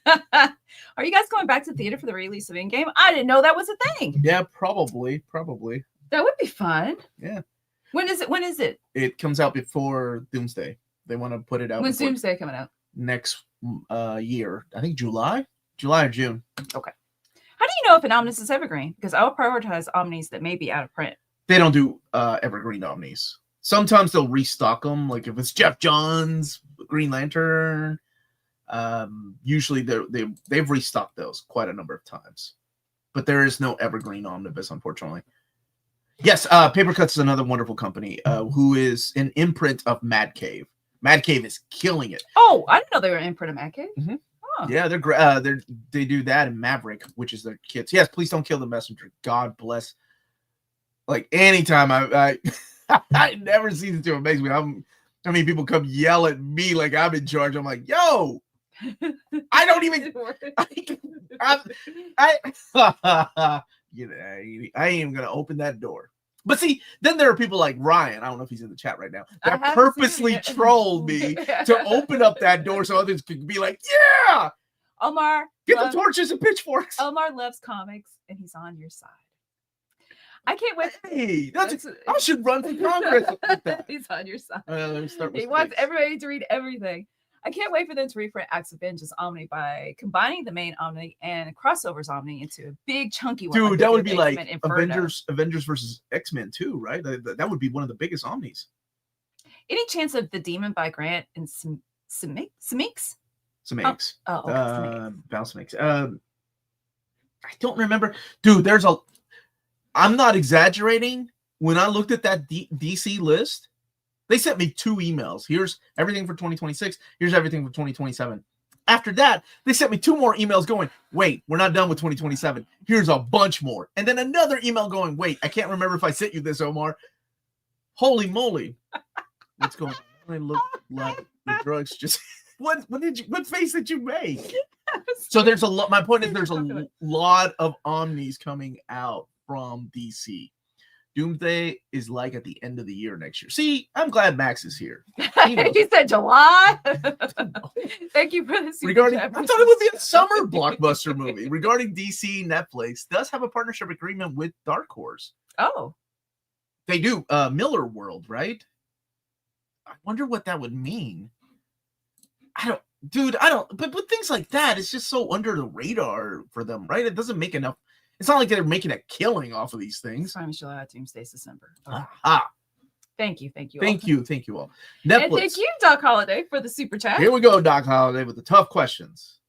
Are you guys going back to theater for the release of Endgame? I didn't know that was a thing. Yeah, probably. That would be fun. Yeah. When is it? It comes out before Doomsday. They want to put it out. When's Doomsday coming out? Next year. I think July or June. Okay. How do you know if an omnibus is evergreen? Because I will prioritize omnis that may be out of print. They don't do evergreen omnis. Sometimes they'll restock them. Like if it's Jeff Johns, Green Lantern, usually they've restocked those quite a number of times. But there is no evergreen omnibus, unfortunately. Yes, Papercuts is another wonderful company who is an imprint of Mad Cave. Mad Cave is killing it. Oh, I didn't know they were an imprint of Mad Cave. Mm-hmm. Oh. Yeah, they do that in Maverick, which is their kits. Yes, please don't kill the messenger. God bless. Like anytime I never season 2 makes me. I mean, people come yell at me like I'm in charge. I'm like, yo, I don't even. I ain't even gonna open that door. But see, then there are people like Ryan. I don't know if he's in the chat right now. That purposely trolled me to open up that door so others could be like, yeah. Omar, get the torches and pitchforks. Omar loves comics, and he's on your side. I can't wait. Hey, I should run for Congress with that. He's on your side. Let me start with he wants everybody to read everything. I can't wait for them to reprint Acts of Vengeance Omni by combining the main Omni and crossovers Omni into a big chunky one. Dude, that would be like Avengers versus X-Men too, right? That would be one of the biggest Omnis. Any chance of The Demon by Grant and Samix? Samix. Val Samix. I don't remember. Dude, I'm not exaggerating. When I looked at that DC list, they sent me 2 emails. Here's everything for 2026. Here's everything for 2027. After that, they sent me 2 more emails going, wait, we're not done with 2027. Here's a bunch more. And then another email going, wait, I can't remember if I sent you this, Omar. Holy moly. What's going on? I look like the drugs just... What face did you make? So there's a lot. My point is there's a lot of Omnis coming out from DC. Doomsday is like at the end of the year next year. See, I'm glad Max is here. He said July. Thank you for this. I thought it would be a summer blockbuster movie. Regarding DC, Netflix does have a partnership agreement with Dark Horse. Oh, they do. Miller World, right? I wonder what that would mean. But things like that, it's just so under the radar for them, right? It doesn't make enough. It's not like they're making a killing off of these things. Prime July, Doomsday's December. Okay. Aha. Thank you all. Thank you all. Netflix. And thank you, Doc Holiday, for the super chat. Here we go, Doc Holiday, with the tough questions.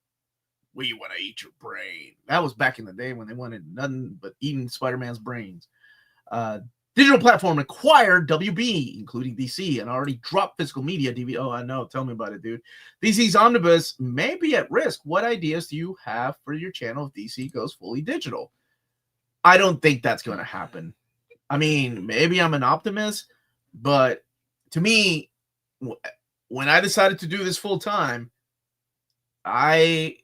We want to eat your brain. That was back in the day when they wanted nothing but eating Spider-Man's brains. Digital platform acquired WB, including DC, and already dropped physical media DVD. Oh, I know. Tell me about it, dude. DC's Omnibus may be at risk. What ideas do you have for your channel if DC goes fully digital? I don't think that's going to happen. I mean, maybe I'm an optimist, but to me, when I decided to do this full time, I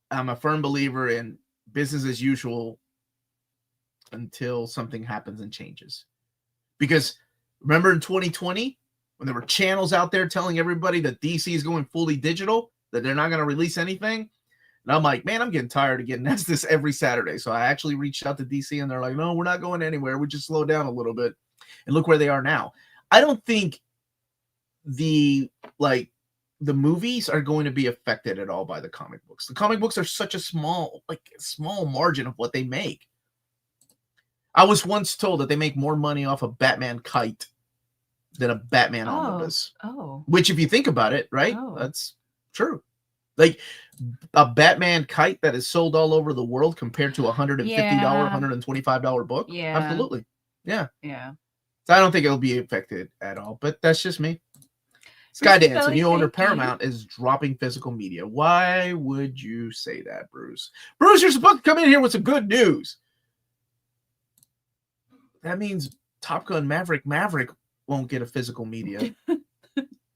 am a firm believer in business as usual until something happens and changes. Because remember in 2020, when there were channels out there telling everybody that DC is going fully digital, that they're not going to release anything? And I'm like, man, I'm getting tired of getting asked this every Saturday. So I actually reached out to DC and they're like, no, we're not going anywhere. We just slow down a little bit. And look where they are now. I don't think the movies are going to be affected at all by the comic books. The comic books are such a small margin of what they make. I was once told that they make more money off a Batman kite than a Batman omnibus. Oh. Which, if you think about it, right? That's true. Like a Batman kite that is sold all over the world compared to $150, $125 book. Yeah. Absolutely. Yeah. Yeah. So I don't think it'll be affected at all, but that's just me. Skydance, a new owner Thank you. Paramount, is dropping physical media. Why would you say that, Bruce? Bruce, you're supposed to come in here with some good news. That means Top Gun Maverick won't get a physical media.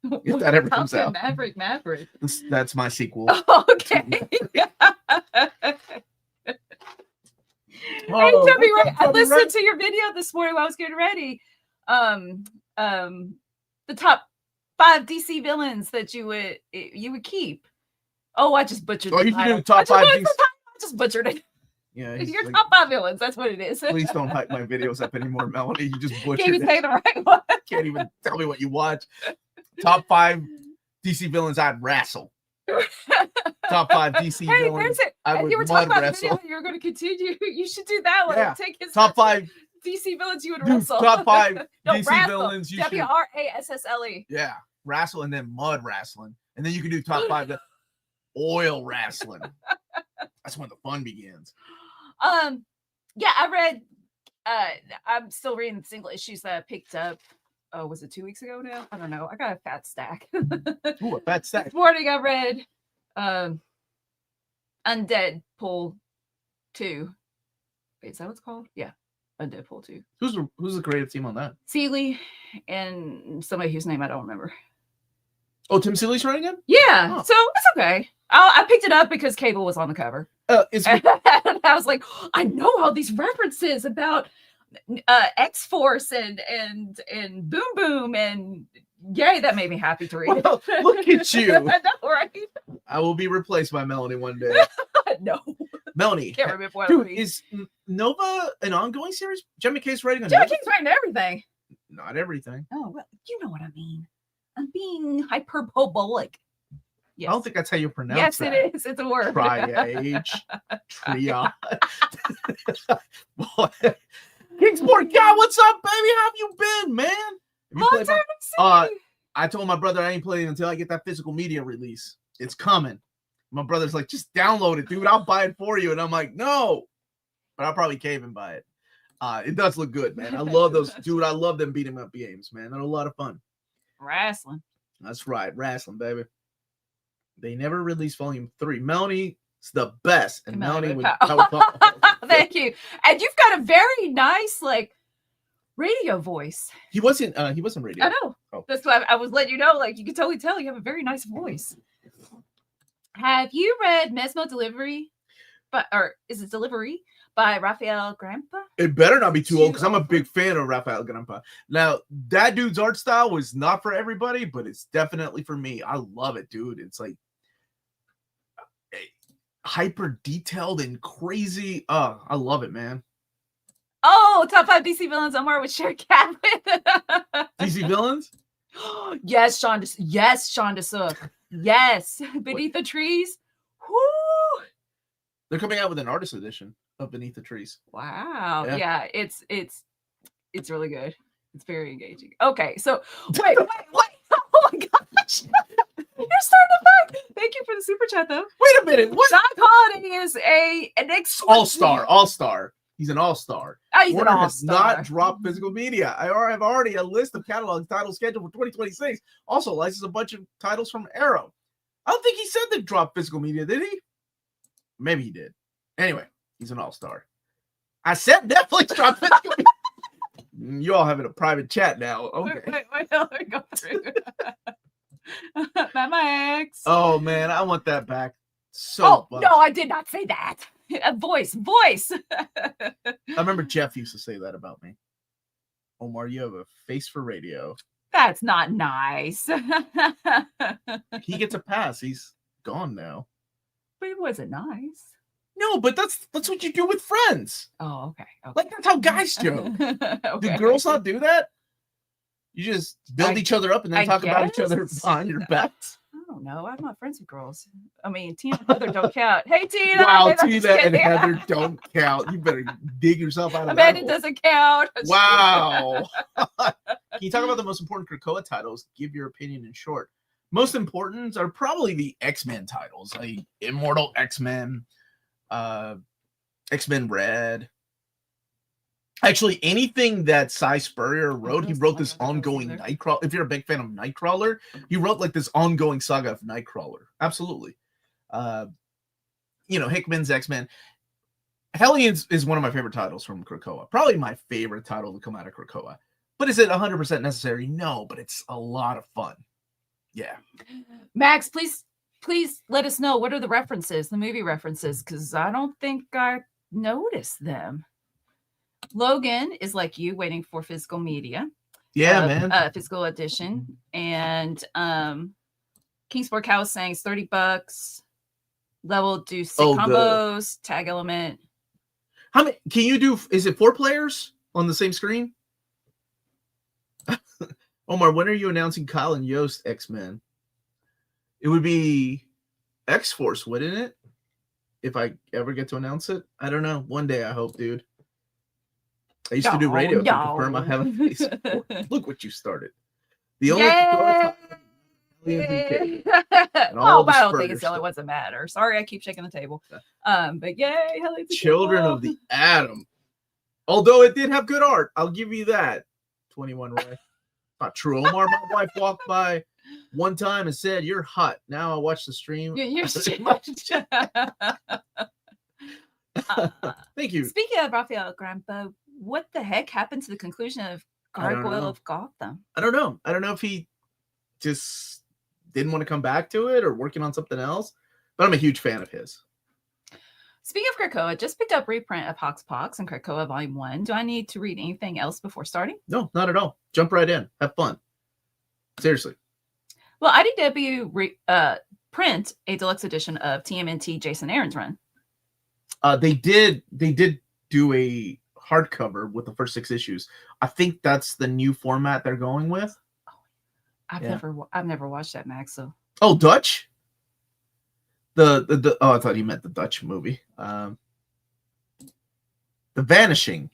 If that ever comes out. Maverick. That's my sequel. Okay. Hey, Chubby Ray, I listened to your video this morning while I was getting ready. The top 5 DC villains that you would keep. Oh, I just butchered. Oh, you can do top 5 DC. I just butchered it. Yeah, Your like, top 5 villains. That's what it is. Please don't hype my videos up anymore, Melanie. You just butchered Can't even say the right one. Can't even tell me what you watch. Top 5 DC villains I'd wrestle. Top 5 DC villains. I would you were talking about wrestle. the video you're going to continue. You should do that one. Yeah. Take his top 5 DC villains you would wrestle. Top 5 no, DC wrestle. villains you should WRASSLE. Yeah, wrestle and then mud wrestling. And then you can do top 5 oil wrestling. That's when the fun begins. Yeah, I read I'm still reading the single issues that I picked up. Oh, was it 2 weeks ago now? I don't know. I got a fat stack. Ooh, a fat stack. This morning I read Undead Pool 2. Wait, is that what it's called? Yeah. Undead Pool 2. Who's the creative team on that? Seeley and somebody whose name I don't remember. Oh, Tim Seeley's writing it? Yeah. Oh. So it's okay. I picked it up because Cable was on the cover. And I was like, I know all these references about X-Force and Boom Boom, and yay, that made me happy to read well, it. Look at you. I know, right? I will be replaced by Melanie one day. No. Melanie. Can't remember what Dude, is Nova an ongoing series? Jimmy K's writing a Jimmy Nova? K's writing everything. Not everything. Oh, well, you know what I mean. I'm being hyperbolic. Yes. I don't think that's how you pronounce yes, that. it is. It's a word. Triage. Triage. Kingsport guy, what's up, baby? How have you been, man? Long time no see. I told my brother I ain't playing until I get that physical media release. It's coming. My brother's like, just download it, dude. I'll buy it for you. And I'm like, no. But I'll probably cave and buy it. It does look good, man. I love those, dude. I love them beat 'em up games, man. They're a lot of fun. Wrestling. That's right, wrestling, baby. They never released volume 3. Melanie's the best, and Melanie would. Thank you. And you've got a very nice, like, radio voice. He wasn't radio. I know. Oh. That's why I was letting you know. Like, you can totally tell you have a very nice voice. Have you read Mesmo Delivery? Or is it Delivery? By Raphael Grandpa? It better not be too old because I'm a big fan of Raphael Grandpa. Now, that dude's art style was not for everybody, but it's definitely for me. I love it, dude. It's like hyper detailed and crazy. I love it, man. Oh, top 5 DC villains Omar would share cat with. DC villains? Yes, Sean DeSook. Yes. Beneath the Trees. Woo! They're coming out with an artist edition of Beneath the Trees. Wow. Yeah, it's really good. It's very engaging. Okay, so wait. Oh my gosh. You're starting to fight. Thank you for the super chat, though. Wait a minute. What? Doc Holiday is an all-star. He's an all-star. He's Warner an all-star. has not dropped physical media. I have already a list of catalog titles scheduled for 2026. Also licensed a bunch of titles from Arrow. I don't think he said they dropped physical media, did he? Maybe he did. Anyway, he's an all-star. I said Netflix dropped physical media. You all having a private chat now. Okay. Wait, let me go through. My ex. Oh, man, I want that back. So much. No, I did not say that. Voice. I remember Jeff used to say that about me. Omar, you have a face for radio. That's not nice. He gets a pass. He's gone now. But it wasn't nice. No, but that's what you do with friends. Oh, okay. Like, that's how guys joke. Okay. Do girls not do that? You just build each other up and then talk about each other behind your backs. I don't know. I'm not friends with girls. I mean, Tina and Heather don't count. Hey, Tina. Wow, Tina and Heather don't count. You better dig yourself out of that. Amanda doesn't count. Wow. Can you talk about the most important Krakoa titles? Give your opinion in short. Most important are probably the X-Men titles, like Immortal X-Men, X-Men Red. Actually, anything that Cy Spurrier wrote, he don't wrote like this Hardcovers ongoing either. Nightcrawler. If you're a big fan of Nightcrawler, he wrote like this ongoing saga of Nightcrawler. Absolutely. Hickman's X-Men. Hellions is one of my favorite titles from Krakoa. Probably my favorite title to come out of Krakoa. But is it 100% necessary? No, but it's a lot of fun. Yeah. Max, please let us know, what are the references, the movie references, because I don't think I noticed them. Logan is like you, waiting for physical media. Yeah, man. Physical edition. And Kingsport Cow is saying it's $30. Level do sick combos, tag element. How many can you do? Is it 4 players on the same screen? Omar, when are you announcing Kyle and Yost X-Men? It would be X-Force, wouldn't it? If I ever get to announce it. I don't know. One day, I hope, dude. I used to do radio to confirm I have a face. Look what you started. The only Oh, but I don't think it's the only ones that matter. Sorry, I keep shaking the table. But yay, Children of the Atom. Although it did have good art, I'll give you that. 21 Ray. Not true. Omar, my wife walked by one time and said, "You're hot." Now I watch the stream. You're so much. Thank you. Speaking of Raphael Grampo, what the heck happened to the conclusion of Gargoyle of Gotham? I don't know. I don't know if he just didn't want to come back to it or working on something else, but I'm a huge fan of his. Speaking of Krakoa, just picked up reprint of Hox Pox and Krakoa Volume 1. Do I need to read anything else before starting? No, not at all. Jump right in. Have fun. Seriously. Well, IDW print a deluxe edition of TMNT Jason Aaron's run. They did do a hardcover with the first 6 issues. I think that's the new format they're going with. I've never watched that, Max. So. Oh, Dutch? The I thought he meant the Dutch movie. The Vanishing.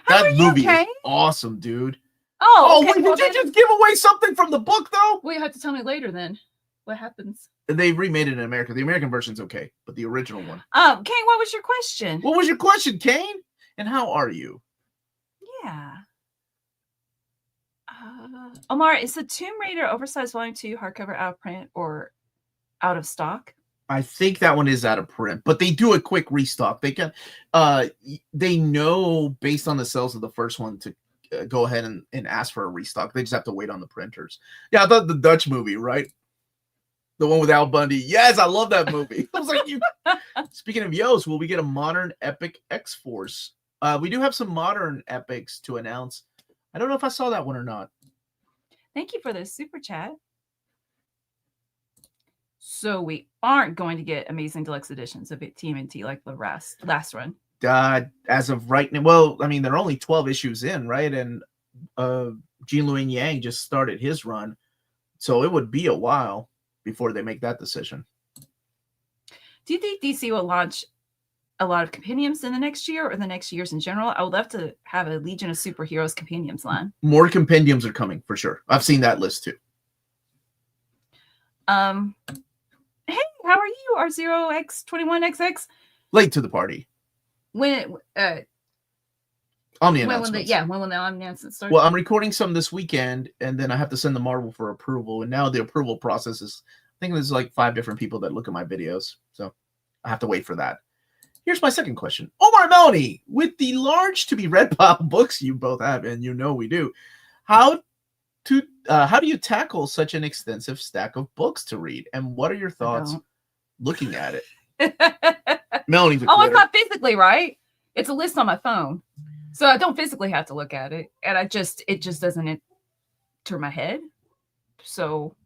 That movie is awesome, dude. Oh, okay. Wait, did you just give away something from the book, though? Well, you have to tell me later then. What happens? They remade it in America. The American version's okay, but the original one. Kane, what was your question? What was your question, Kane? And how are you? Yeah. Omar, is the Tomb Raider Oversized Volume 2 hardcover out of print or out of stock? I think that one is out of print, but they do a quick restock. They can, they know based on the sales of the first one to go ahead and ask for a restock. They just have to wait on the printers. Yeah, I thought the Dutch movie, right? The one with Al Bundy. Yes, I love that movie. I was like, you. Speaking of Yost, will we get a modern epic X-Force? We do have some modern epics to announce. I don't know if I saw that one or not. Thank you for the super chat. So we aren't going to get amazing deluxe editions of TMNT like the last run. As of right now, well, I mean, they're only 12 issues in, right? And Jean Luen Yang just started his run, so it would be a while before they make that decision. Do you think DC will launch a lot of compendiums in the next year or the next years in general? I would love to have a Legion of Superheroes compendiums line. More compendiums are coming for sure. I've seen that list too. Hey, how are you, R0X21XX? Late to the party. When Omni announcements. When will the Omni announcements start? Well, I'm recording some this weekend, and then I have to send the Marvel for approval. And now the approval process is, I think there's like 5 different people that look at my videos, so I have to wait for that. Here's my second question. Omar and Melanie, with the large to be read pile books you both have, and you know we do, how do you tackle such an extensive stack of books to read? And what are your thoughts looking at it? Melanie, oh, it's not physically, right? It's a list on my phone. So I don't physically have to look at it. And it just doesn't enter my head. So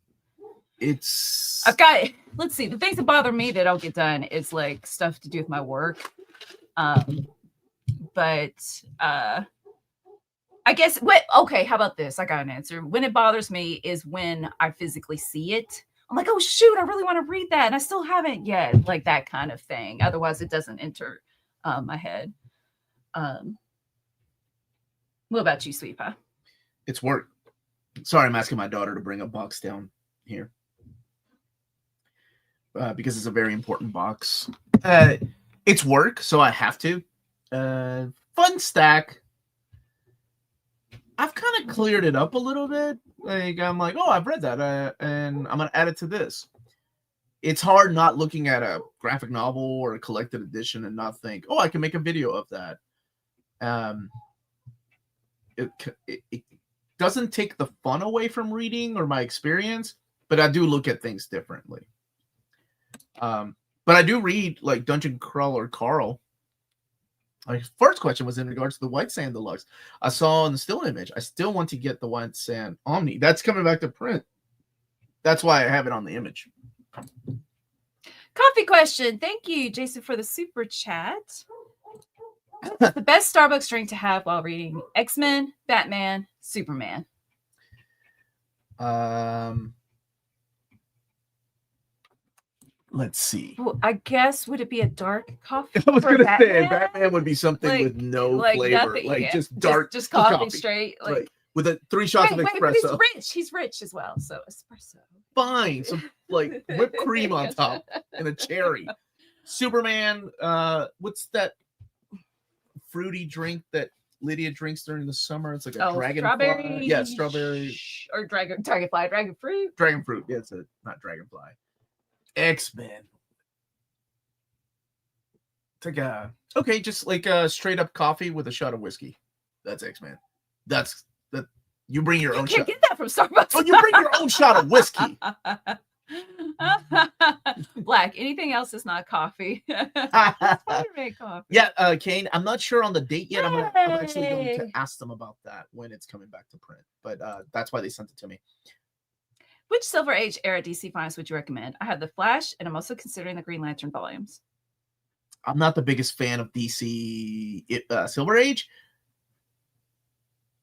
I've got, let's see, the things that bother me that I'll get done is like stuff to do with my work. But I guess okay, how about this? I got an answer. When it bothers me is when I physically see it. I'm like, oh shoot, I really want to read that. And I still haven't yet, like that kind of thing. Otherwise it doesn't enter my head. What about you, Sweet Pie? It's work. Sorry, I'm asking my daughter to bring a box down here. Because it's a very important box. It's work, so I have to. Fun stack. I've kind of cleared it up a little bit. Like I'm like, oh, I've read that, and I'm gonna add it to this. It's hard not looking at a graphic novel or a collected edition and not think, oh, I can make a video of that. It doesn't take the fun away from reading or my experience, but I do look at things differently. But I do read like Dungeon Crawler Carl. My first question was in regards to the White Sand Deluxe. I saw in the still image. I still want to get the White Sand Omni. That's coming back to print. That's why I have it on the image. Coffee question. Thank you, Jason, for the super chat. The best Starbucks drink to have while reading X-Men, Batman, Superman. Let's see. Well, I guess would it be a dark coffee? I was for gonna say Batman? Batman would be something with no flavor, nothing, like yeah. just dark, just coffee straight, like with 3 shots of espresso. But he's rich. He's rich as well, so espresso. Fine, some like whipped cream on top and a cherry. Superman. What's that fruity drink that Lydia drinks during the summer? It's like a dragonfly. Yeah, strawberry or dragon fruit. Dragon fruit. Yeah, it's not dragonfly. X-Men. It's like just like a straight up coffee with a shot of whiskey. That's X-Men. That's that. You bring your own shot. You can't get that from Starbucks. Oh, you bring your own shot of whiskey. Black. Anything else is not coffee. Spider-Man coffee. Yeah, Kane. I'm not sure on the date yet. I'm actually going to ask them about that when it's coming back to print. But that's why they sent it to me. Which Silver Age era DC finds would you recommend? I have the Flash, and I'm also considering the Green Lantern volumes. I'm not the biggest fan of DC Silver Age,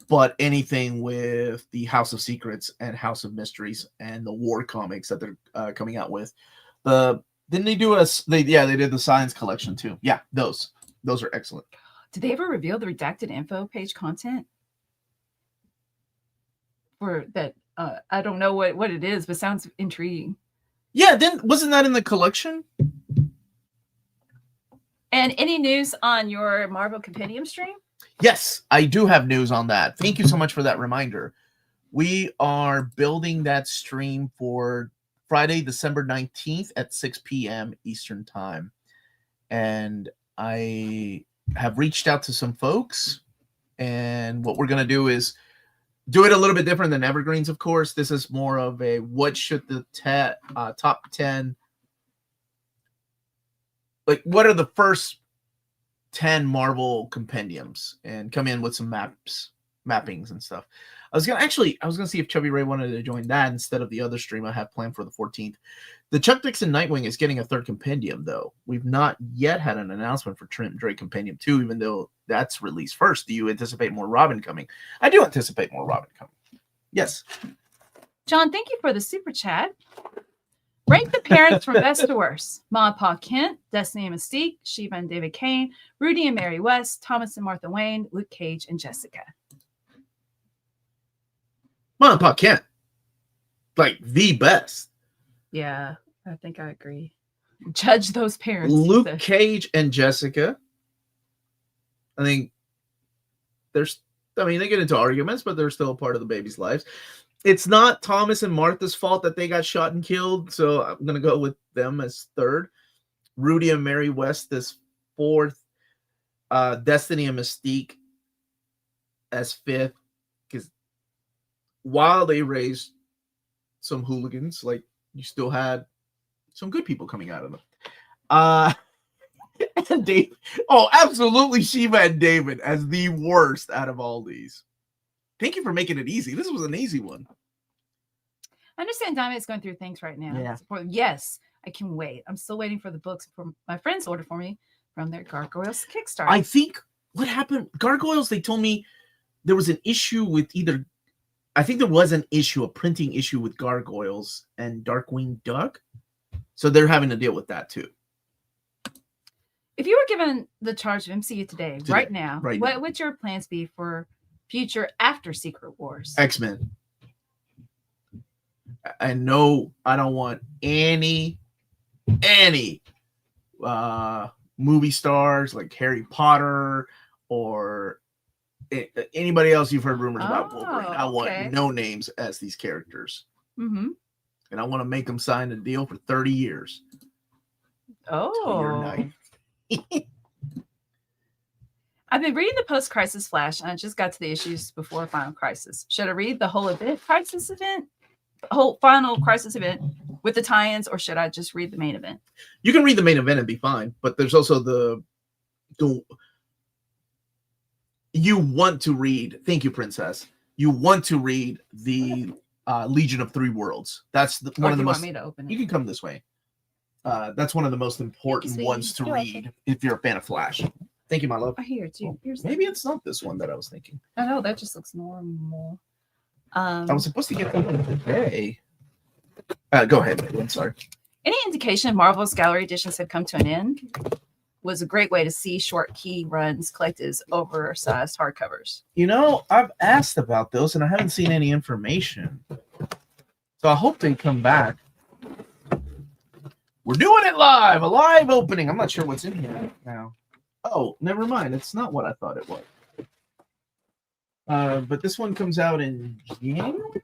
but anything with the House of Secrets and House of Mysteries and the War comics that they're coming out with. Didn't they do they did the Science collection too. Yeah, those are excellent. Did they ever reveal the redacted info page content for that? I don't know what it is, but sounds intriguing. Yeah, then wasn't that in the collection? And any news on your Marvel Compendium stream? Yes, I do have news on that. Thank you so much for that reminder. We are building that stream for Friday, December 19th at 6 p.m. Eastern Time. And I have reached out to some folks. And what we're going to do is do it a little bit different than Evergreens, of course. This is more of a what should the top 10, like what are the first 10 Marvel compendiums, and come in with some mappings and stuff. I was gonna see if Chubby Ray wanted to join that instead of the other stream I have planned for the 14th. The Chuck Dixon Nightwing is getting a 3rd compendium, though. We've not yet had an announcement for Trent Drake Compendium 2, even though that's released first. Do you anticipate more Robin coming? I do anticipate more Robin coming. Yes. John, thank you for the super chat. Rank the parents from best to worst. Ma and Pa Kent, Destiny and Mystique, Shiva and David Kane, Rudy and Mary West, Thomas and Martha Wayne, Luke Cage and Jessica. Ma and Pa Kent. Like the best. Yeah, I think I agree. Judge those parents. Luke Cage and Jessica. I think they get into arguments, but they're still a part of the baby's lives. It's not Thomas and Martha's fault that they got shot and killed, so I'm going to go with them as 3rd. Rudy and Mary West as 4th. Destiny and Mystique as 5th. Because while they raised some hooligans, like, you still had some good people coming out of them. And Dave, absolutely Shiva and David as the worst out of all these. Thank you for making it easy. This was an easy one. I understand Diamond is going through things right now. Yeah. Yes, I can wait. I'm still waiting for the books from my friends order for me from their Gargoyles Kickstarter. I think what happened, Gargoyles, they told me there was an issue with a printing issue with Gargoyles and Darkwing Duck. So they're having to deal with that too. If you were given the charge of MCU today right now, what would your plans be for future after Secret Wars? X-Men. I know I don't want any movie stars like Harry Potter or Anybody else you've heard rumors about Wolverine? I okay. want no names as these characters. Mm-hmm. And I want to make them sign a deal for 30 years. Till you're Oh. 90. I've been reading the post-crisis Flash, and I just got to the issues before Final Crisis. Should I read the whole crisis event? Whole final crisis event with the tie-ins, or should I just read the main event? You can read the main event and be fine, but there's also the you want to read. Thank you, Princess. You want to read the Legion of Three Worlds. That's one of the most. Want me to open it? You can come this way. That's one of the most important ones to read if you're a fan of Flash. Thank you, my love. I hear too. Maybe it's not this one that I was thinking. I know that just looks normal. I was supposed to get them today. Go ahead, baby. I'm sorry. Any indication Marvel's gallery editions have come to an end was a great way to see short key runs collected as oversized hardcovers. You know, I've asked about those and I haven't seen any information. So I hope they come back. We're doing it live, a live opening. I'm not sure what's in here now. Oh, never mind. It's not what I thought it was. But this one comes out in January?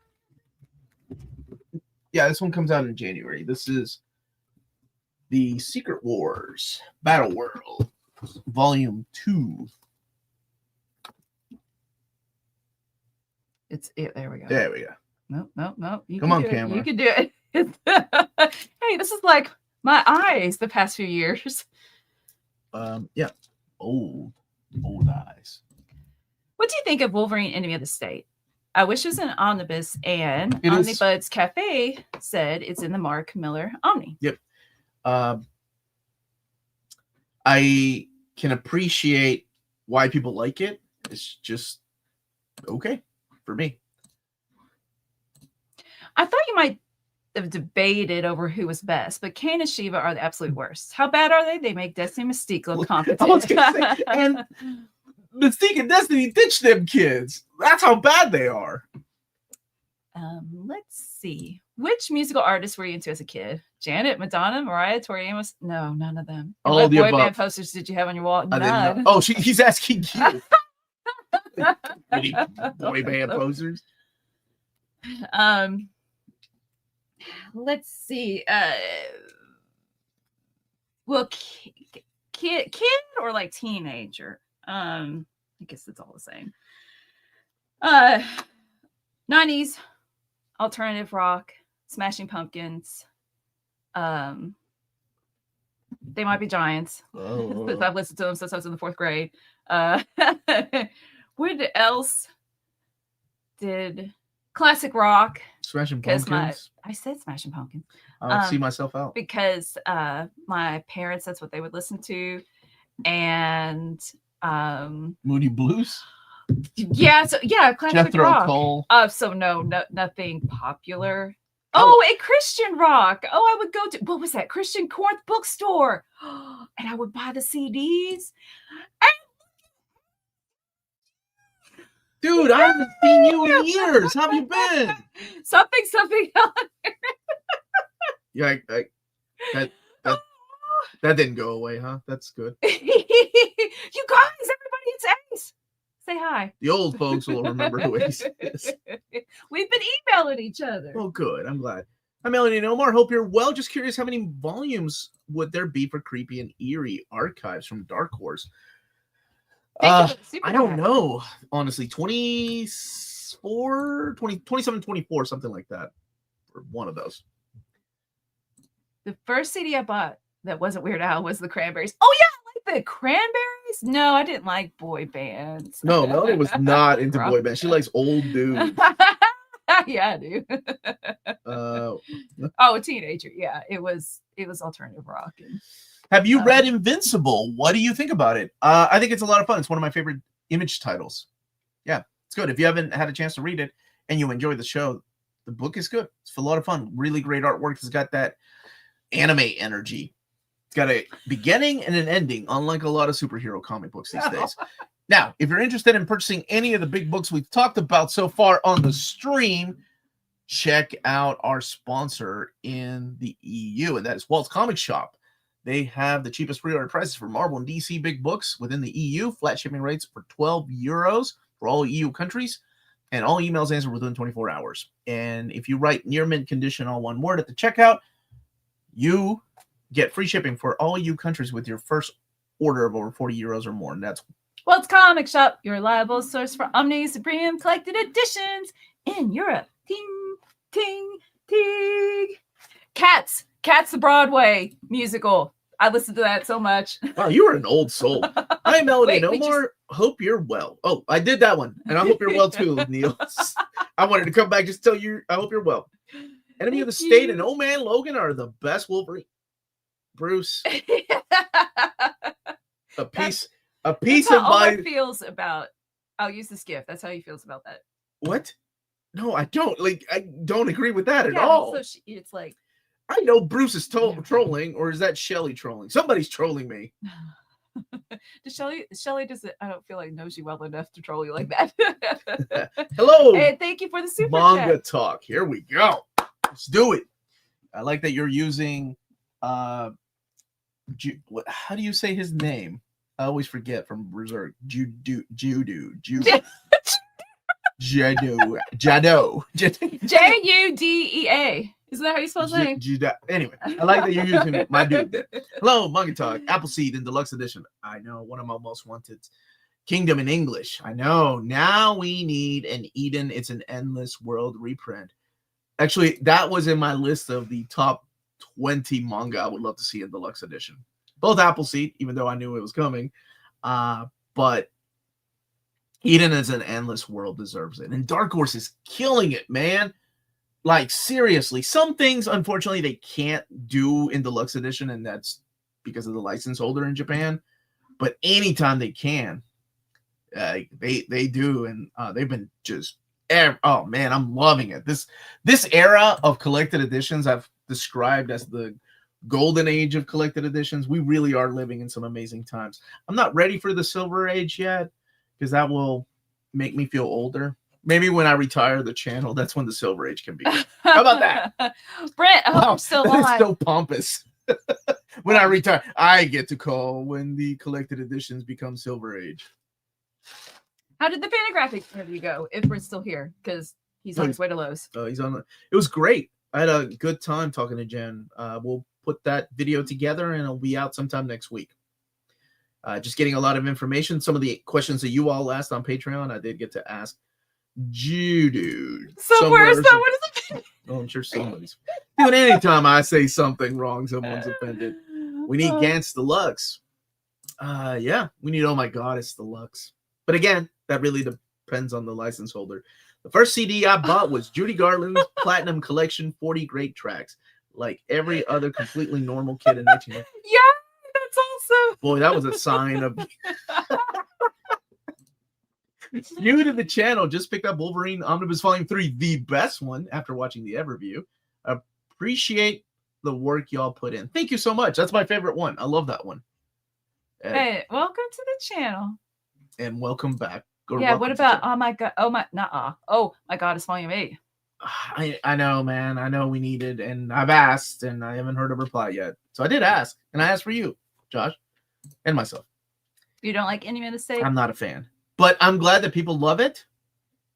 Yeah, this one comes out in January. This is the Secret Wars Battle World, Volume 2. There we go. There we go. Nope. Come on, camera. You can do it. Hey, this is like my eyes the past few years. Yeah. Old eyes. What do you think of Wolverine Enemy of the State? I wish it was an omnibus, and It is. Omnibus Cafe said it's in the Mark Miller Omni. Yep. I can appreciate why people like it. It's just okay for me. I thought you might have debated over who was best, but Kane and Shiva are the absolute worst. How bad are they? They make Destiny Mystique look competent. I was gonna say, and Mystique and Destiny ditch them kids. That's how bad they are. Let's see. Which musical artists were you into as a kid? Janet, Madonna, Mariah, Tori Amos? No, none of them. And All what the boy above. band posters did you have on your wall? I didn't None. know. Oh, he's asking you. Any boy band posters? Let's see. Well, kid or like teenager? I guess it's all the same. 90s alternative rock, Smashing Pumpkins. They Might Be Giants. Oh. Since I've listened to them since I was in the 4th grade. What else did classic rock? Smashing Because Pumpkins. I said Smashing Pumpkins. I'll see myself out. Because my parents, that's what they would listen to. And Moody Blues. classic Jethro rock. Tull. So nothing popular. Oh, and Christian rock. Oh, I would go to, what was that? Christian Corinth bookstore. And I would buy the CDs. Dude, I haven't seen you in years. How have you been? Something else. Yeah, that didn't go away, huh? That's good. You guys, everybody, it's Ace. Say hi. The old folks will remember who Ace is. We've been emailing each other. Oh, good. I'm glad. Hi, Melanie and Omar. Hope you're well. Just curious, how many volumes would there be for Creepy and Eerie Archives from Dark Horse? I don't know. Honestly, 27, 24, something like that. Or one of those. The first CD I bought that wasn't Weird Al was the Cranberries. Oh, yeah, I like the Cranberries. No, I didn't like boy bands. No, Melanie was not into boy bands. She likes old dudes. Yeah, I do. Oh, a teenager. Yeah, it was alternative rock. Have you read Invincible? What do you think about it? I think it's a lot of fun. It's one of my favorite Image titles. Yeah, it's good. If you haven't had a chance to read it and you enjoy the show, the book is good. It's a lot of fun. Really great artwork. It's got that anime energy. It's got a beginning and an ending, unlike a lot of superhero comic books these days. Now, if you're interested in purchasing any of the big books we've talked about so far on the stream, check out our sponsor in the EU, and that is Walt's Comic Shop. They have the cheapest pre-order prices for Marvel and DC big books within the EU. Flat shipping rates for €12 for all EU countries, and all emails answered within 24 hours. And if you write near mint condition, all one word at the checkout, you get free shipping for all EU countries with your first order of over 40 euros or more. And that's World's Comic Shop, your reliable source for Omni Supreme collected editions in Europe. Ting, ting, ting. Cats the Broadway musical. I listened to that so much. Wow, you are an old soul. Hi, Melanie and Wait, Omar. Hope you're well. Oh, I did that one. And I hope you're well too, Neil. I wanted to come back just to tell you I hope you're well. Enemy of the State and Old Man Logan are the best Wolverine. Bruce. A piece of my feels about. I'll use this gift. That's how he feels about that. What? No, I don't. Like, I don't agree with that at all. So it's like, I know Bruce is trolling, or is that Shelley trolling? Somebody's trolling me. Shelley doesn't, I don't feel like knows you well enough to troll you like that. Hello. And thank you for the super Manga chat. talk. Here we go. Let's do it. I like that you're using how do you say his name? I always forget from Berserk. Jado. Judea. Isn't that how you spell his name? Anyway, I like that you're using my dude. Hello, Manga Talk. Appleseed in deluxe edition. I know, one of my most wanted. Kingdom in English. I know. Now we need an Eden. It's an endless world reprint. Actually, that was in my list of the top 20 manga I would love to see in deluxe edition. Both Appleseed, even though I knew it was coming. But Eden is an endless world deserves it. And Dark Horse is killing it, man. Like, seriously. Some things, unfortunately, they can't do in deluxe edition, and that's because of the license holder in Japan. But anytime they can, they do. And they've been just... Oh, man, I'm loving it. This era of collected editions I've described as the golden age of collected editions. We really are living in some amazing times. I'm not ready for the silver age yet, because that will make me feel older. Maybe when I retire the channel, that's when the silver age can be. How about that? Brent, I hope you're still alive. That's so pompous. When I retire, I get to call when the collected editions become silver age. How did the Fantagraphic interview go? If we're still here, because he's on his way to Lowe's. He's on. It was great. I had a good time talking to Jen. We'll put that video together, and it'll be out sometime next week. Just getting a lot of information. Some of the questions that you all asked on Patreon, I did get to ask Jude. Somewhere is that? What is it? Oh, I'm sure somebody's. Dude, anytime I say something wrong, someone's offended. We need Gantz Deluxe. Yeah, we need Oh My God, It's Deluxe. But again, that really depends on the license holder. The first CD I bought was Judy Garland's Platinum Collection, 40 Great Tracks. Like every other completely normal kid in 1990. Yeah, that's awesome. Boy, that was a sign of... New to the channel, just picked up Wolverine Omnibus Volume 3, the best one, after watching the Everview. Appreciate the work y'all put in. Thank you so much. That's my favorite one. I love that one. Hey, welcome to the channel. And welcome back. Yeah, what about Oh My God? Oh My God, it's Volume 8. I know, man. I know we need it, and I've asked, and I haven't heard a reply yet. So I did ask, and I asked for you, Josh, and myself. You don't like Enemy of the State? I'm not a fan. But I'm glad that people love it,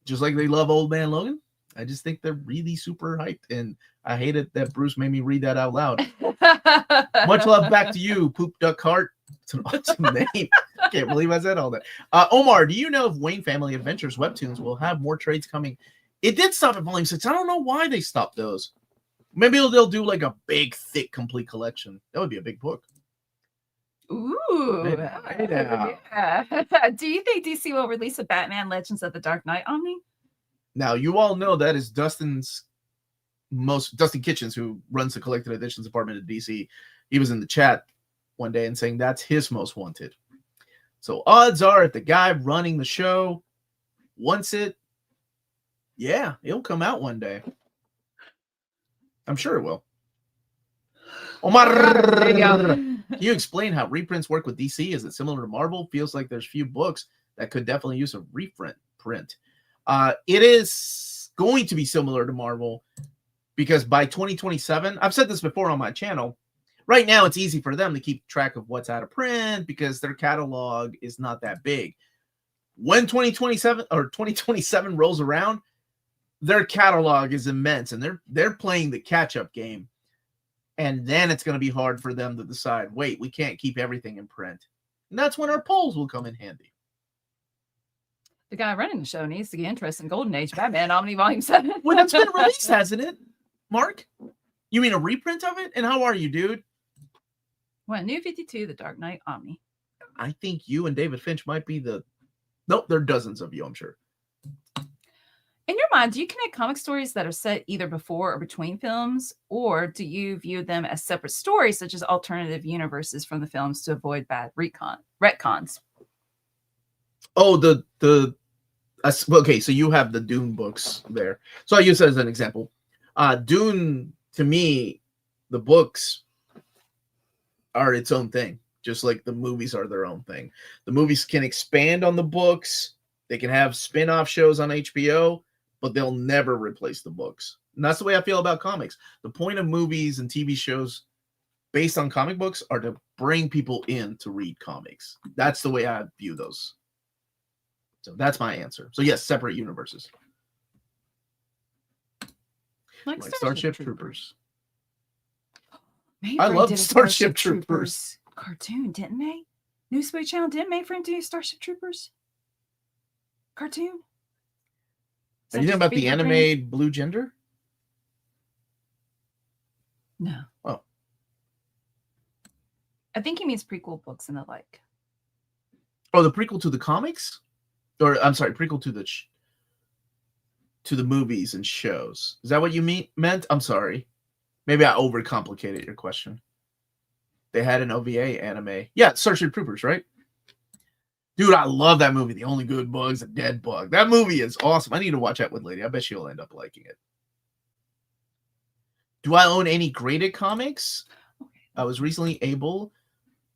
just like they love Old Man Logan. I just think they're really super hyped, and I hate it that Bruce made me read that out loud. Much love back to you, Poop Duck Heart. It's an awesome name. I can't believe I said all that. Omar, do you know if Wayne Family Adventures webtoons will have more trades coming? It did stop at Volume 6. I don't know why they stopped those. Maybe they'll do like a big, thick, complete collection. That would be a big book. Ooh. Yeah. Do you think DC will release a Batman Legends of the Dark Knight Omni? Now, you all know that is Dustin Kitchens, who runs the collected editions department at DC. He was in the chat one day and saying that's his most wanted. So odds are if the guy running the show wants it, yeah, it'll come out one day. I'm sure it will. Omar, can you explain how reprints work with DC? Is it similar to Marvel? Feels like there's few books that could definitely use a reprint. It is going to be similar to Marvel because by 2027, I've said this before on my channel, right now it's easy for them to keep track of what's out of print because their catalog is not that big. when 2027 or 2027 rolls around, their catalog is immense, and they're playing the catch-up game. And then it's going to be hard for them to decide, wait, we can't keep everything in print. And that's when our polls will come in handy. The guy running the show needs to get interested in Golden Age Batman Omni Volume 7. Well, it's been released, hasn't it, Mark? You mean a reprint of it? And how are you, dude? Well, New 52, The Dark Knight Omni. I think you and David Finch might be the... Nope, there are dozens of you, I'm sure. In your mind, do you connect comic stories that are set either before or between films, or do you view them as separate stories, such as alternative universes from the films, to avoid bad retcons? Oh, okay, so you have the Dune books there. So I use that as an example. Dune, to me, the books are its own thing, just like the movies are their own thing. The movies can expand on the books. They can have spin-off shows on HBO, but they'll never replace the books. And that's the way I feel about comics. The point of movies and TV shows based on comic books are to bring people in to read comics. That's the way I view those. So that's my answer. So yes, separate universes. Like Starship Troopers. Mainframe I love did a Starship Troopers cartoon, didn't they? Newsway Channel didn't Mainframe do Starship Troopers cartoon? Are you talking about the anime Blue Gender? No. Oh. I think he means prequel books and the like. Oh, the prequel to the comics? Or I'm sorry, prequel to the movies and shows. Is that what you meant? I'm sorry. Maybe I overcomplicated your question. They had an OVA anime. Yeah, Starship Troopers, right? Dude, I love that movie. The Only Good Bug's a Dead Bug. That movie is awesome. I need to watch that with Lady. I bet she'll end up liking it. Do I own any graded comics? I was recently able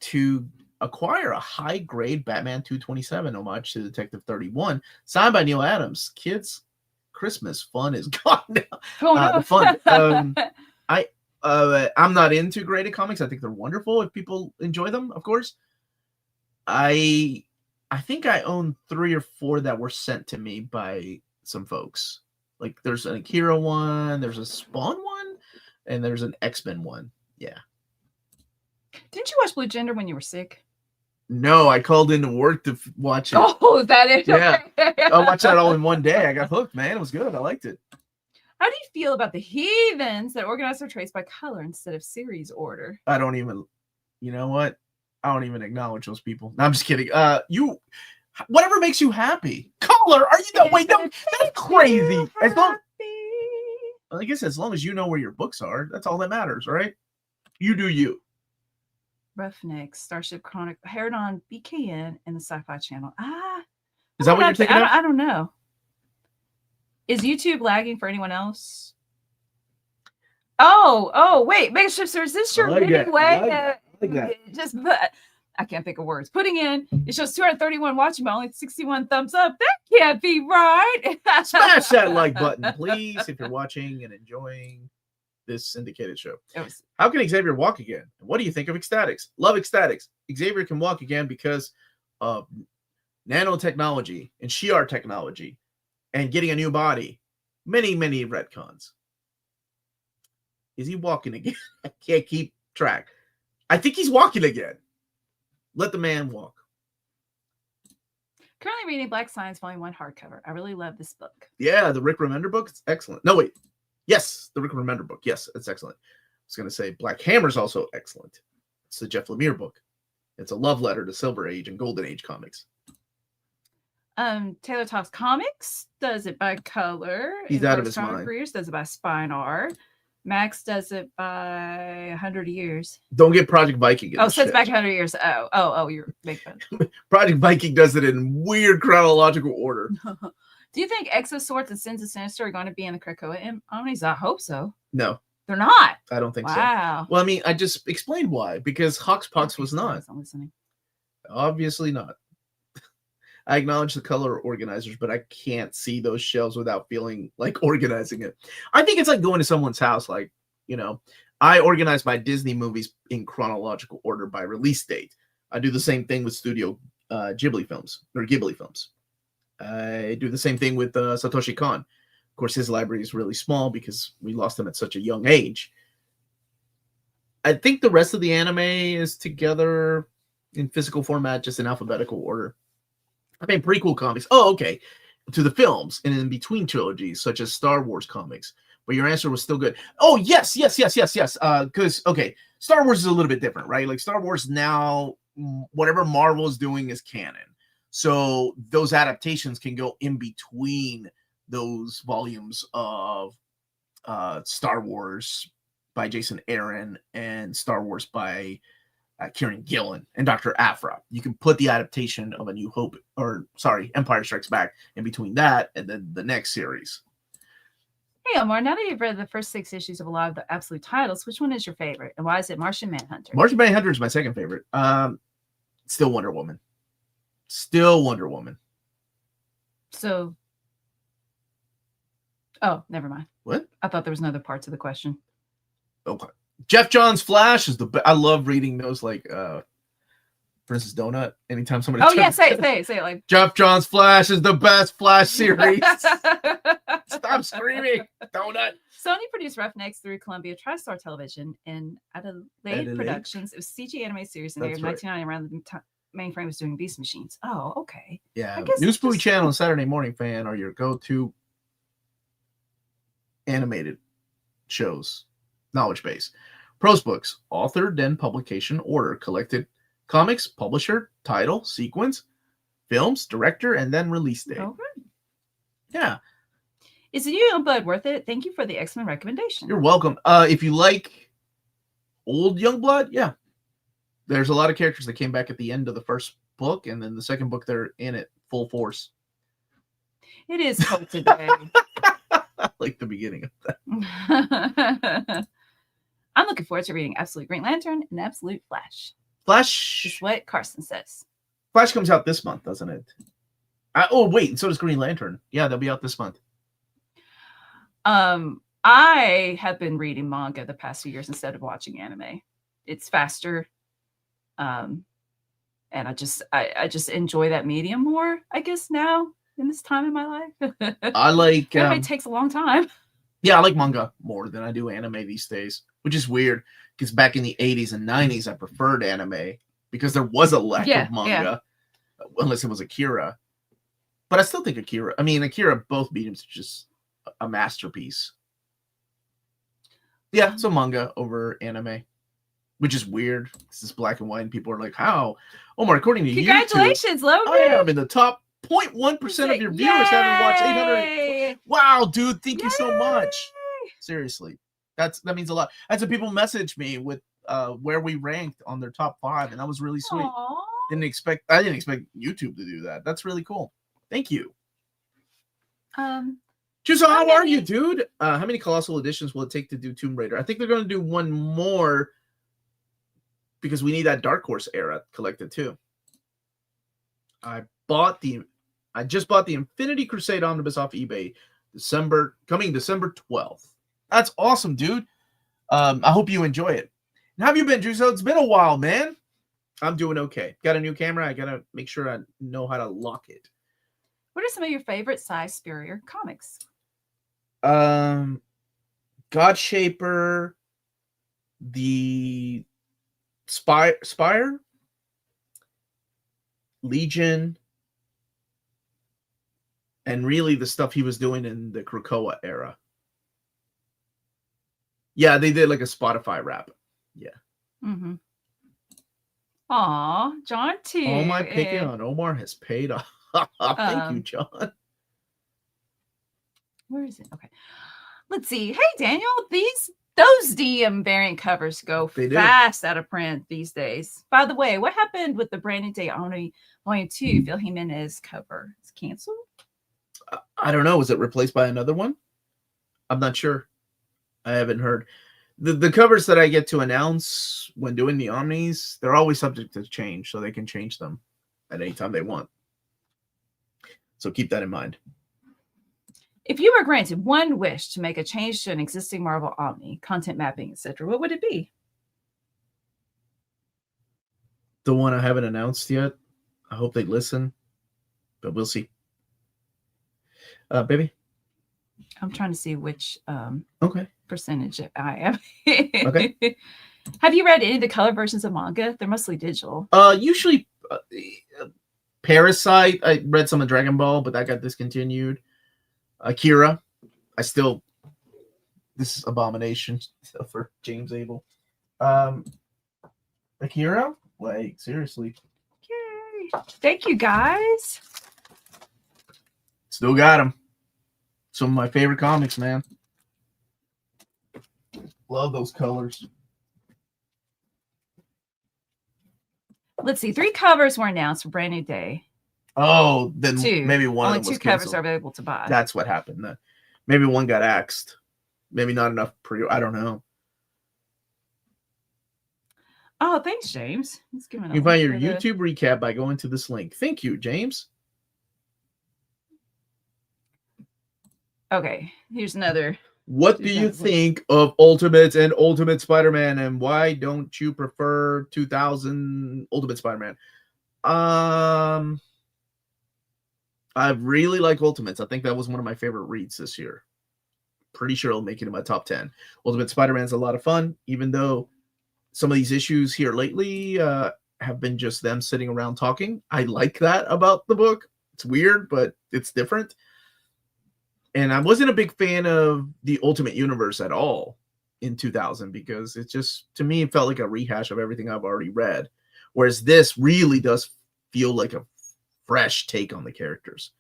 to acquire a high-grade Batman 227 homage to Detective 31, signed by Neil Adams. Kids, Christmas fun is gone now. Oh, no. The fun. I'm not into graded comics. I think they're wonderful if people enjoy them, of course. I think I own 3 or 4 that were sent to me by some folks. Like there's an Akira one, there's a Spawn one, and there's an X-Men one. Yeah. Didn't you watch Blue Gender when you were sick? No, I called into work to watch it. Oh, is that it? Yeah. Okay. I watched that all in one day. I got hooked, man. It was good. I liked it. How do you feel about the heathens that organize their trades by color instead of series order? I don't even, you know what? I don't even acknowledge those people. No, I'm just kidding. Whatever makes you happy. Color? Are you no? Wait, no, that's crazy. As long, like I said, as long as you know where your books are, that's all that matters, right? You do you. Roughneck, Starship Chronic, Heron on BKN, and the Sci-Fi Channel. Is that what you're thinking of? I don't know. Is YouTube lagging for anyone else? Oh, wait. Make sure, sir, is this your living way? Just, I can't think of words. Putting in, it shows 231 watching, but only 61 thumbs up. That can't be right. Smash that like button, please, if you're watching and enjoying this syndicated show. How can Xavier walk again? What do you think of Ecstatics? Love Ecstatics. Xavier can walk again because of nanotechnology and Shi'ar technology and getting a new body. Many, many retcons. Is he walking again? I can't keep track. I think he's walking again. Let the man walk. Currently reading Black Science Volume 1 hardcover. I really love this book. Yeah, the Rick Remender book. It's excellent. No, wait. Yes, the Rick Remender book. Yes, it's excellent. I was going to say Black Hammer's also excellent. It's the Jeff Lemire book. It's a love letter to Silver Age and Golden Age comics. Taylor Talks Comics does it by color. He's out of his mind. Careers does it by spine art. Max does it by 100 years. Don't get Project Viking. Oh, so it's back 100 years. Oh, you're making fun. Project Viking does it in weird chronological order. Do you think Exo Swords and Sins of Sinister are going to be in the Krakoa Omnis? I hope so. No. They're not. I don't think so. Wow. Well, I mean, I just explained why. Because Hoxpox was not. I'm listening. Obviously not. I acknowledge the color organizers, but I can't see those shelves without feeling like organizing it. I think it's like going to someone's house. Like, you know, I organize my Disney movies in chronological order by release date. I do the same thing with Studio Ghibli films or Ghibli films. I do the same thing with Satoshi Kon. Of course, his library is really small because we lost him at such a young age. I think the rest of the anime is together in physical format, just in alphabetical order. I mean, prequel comics. Oh, okay. To the films and in between trilogies, such as Star Wars comics. But your answer was still good. Oh, yes. Because, okay, Star Wars is a little bit different, right? Like Star Wars now, whatever Marvel is doing is canon. So those adaptations can go in between those volumes of Star Wars by Jason Aaron and Star Wars by Kieran Gillen and Dr. Aphra. You can put the adaptation of A New Hope, Empire Strikes Back in between that and then the next series. Hey, Omar, now that you've read the first 6 issues of a lot of the absolute titles, which one is your favorite? And why is it Martian Manhunter? Martian Manhunter is my second favorite. Still Wonder Woman. So, oh, never mind. What? I thought there was another part to the question. Okay. Jeff Johns' Flash is the best. I love reading those, like Princess Donut. Anytime somebody say it like Jeff Johns' Flash is the best Flash series. Stop screaming, Donut. Sony produced Roughnecks through Columbia TriStar Television and Adelaide Productions. It was a CG anime series in the year 1990 around the time Mainframe was doing Beast Machines. Oh, okay. Yeah, New Spooky Channel and Saturday Morning Fan are your go-to animated shows. Knowledge base. Prose books, author, then publication order, collected comics, publisher, title, sequence, films, director, and then release date. Okay. Yeah. Is the new Youngblood worth it? Thank you for the excellent recommendation. You're welcome. If you like old Youngblood, yeah. There's a lot of characters that came back at the end of the first book, and then the second book, they're in it full force. It is cold today. Like the beginning of that. I'm looking forward to reading Absolute Green Lantern and Absolute Flash. Flash is what Carson says. Flash comes out this month, doesn't it? Oh, wait, and so does Green Lantern. Yeah, they'll be out this month. I have been reading manga the past few years instead of watching anime. It's faster. And I just enjoy that medium more, I guess, now in this time in my life. I like anime takes a long time. Yeah, I like manga more than I do anime these days, which is weird because back in the 80s and 90s, I preferred anime because there was a lack of manga, unless it was Akira. But I still think Akira, both mediums, are just a masterpiece. Yeah, so manga over anime, which is weird. This is black and white, and people are like, how? Omar, according to Congratulations, YouTube, Logan. I am in the top 0.1% of your viewers haven't watched 800. Wow, dude, thank you so much. Seriously, that means a lot. That's what people messaged me with where we ranked on their top 5, and that was really sweet. Aww. I didn't expect YouTube to do that. That's really cool. Thank you. Chuso, how are you, dude? How many colossal editions will it take to do Tomb Raider? I think they're going to do one more because we need that Dark Horse era collected too. I just bought the Infinity Crusade Omnibus off eBay. Coming December 12th. That's awesome, dude. I hope you enjoy it. And how have you been, Chuso? It's been a while, man. I'm doing okay. Got a new camera. I gotta make sure I know how to lock it. What are some of your favorite size Spurrier comics? Godshaper, the Spire, Legion, and really the stuff he was doing in the Krakoa era. Yeah, they did like a Spotify rap. Yeah. Mm-hmm. Aw, John too. All my picking on Omar has paid off. Thank you, John. Where is it? Okay. Let's see. Hey, Daniel, those DM variant covers go fast out of print these days. By the way, what happened with the Brandon Day Oni Volume 2 Phil Jimenez cover? It's canceled? I don't know. Was it replaced by another one? I'm not sure. I haven't heard. The covers that I get to announce when doing the Omnis, they're always subject to change, so they can change them at any time they want. So keep that in mind. If you were granted one wish to make a change to an existing Marvel Omni, content mapping, etc., what would it be? The one I haven't announced yet. I hope they listen, but we'll see. Baby. I'm trying to see which Okay. percentage I am. Okay. Have you read any of the color versions of manga? They're mostly digital. Usually Parasite. I read some of Dragon Ball, but that got discontinued. Akira. This is abomination for James Abel. Akira? Like, seriously. Yay. Thank you, guys. Still got him. Some of my favorite comics, man. Love those colors. Let's see. 3 covers were announced for Brand New Day. Oh, then 2. maybe one Only of them was 2 covers canceled. are available to buy. That's what happened. Maybe one got axed. Maybe not enough I don't know. Oh, thanks, James. Let's give You can find your YouTube recap by going to this link. Thank you, James. Okay, here's another. What do you think of Ultimates and Ultimate Spider-Man, and why don't you prefer 2000 Ultimate Spider-Man? I really like Ultimates. I think that was one of my favorite reads this year. Pretty sure it'll make it in my top 10. Ultimate Spider-Man's a lot of fun, even though some of these issues here lately have been just them sitting around talking. I like that about the book. It's weird, but it's different. And I wasn't a big fan of the Ultimate Universe at all in 2000 because it just, to me, it felt like a rehash of everything I've already read. Whereas this really does feel like a fresh take on the characters.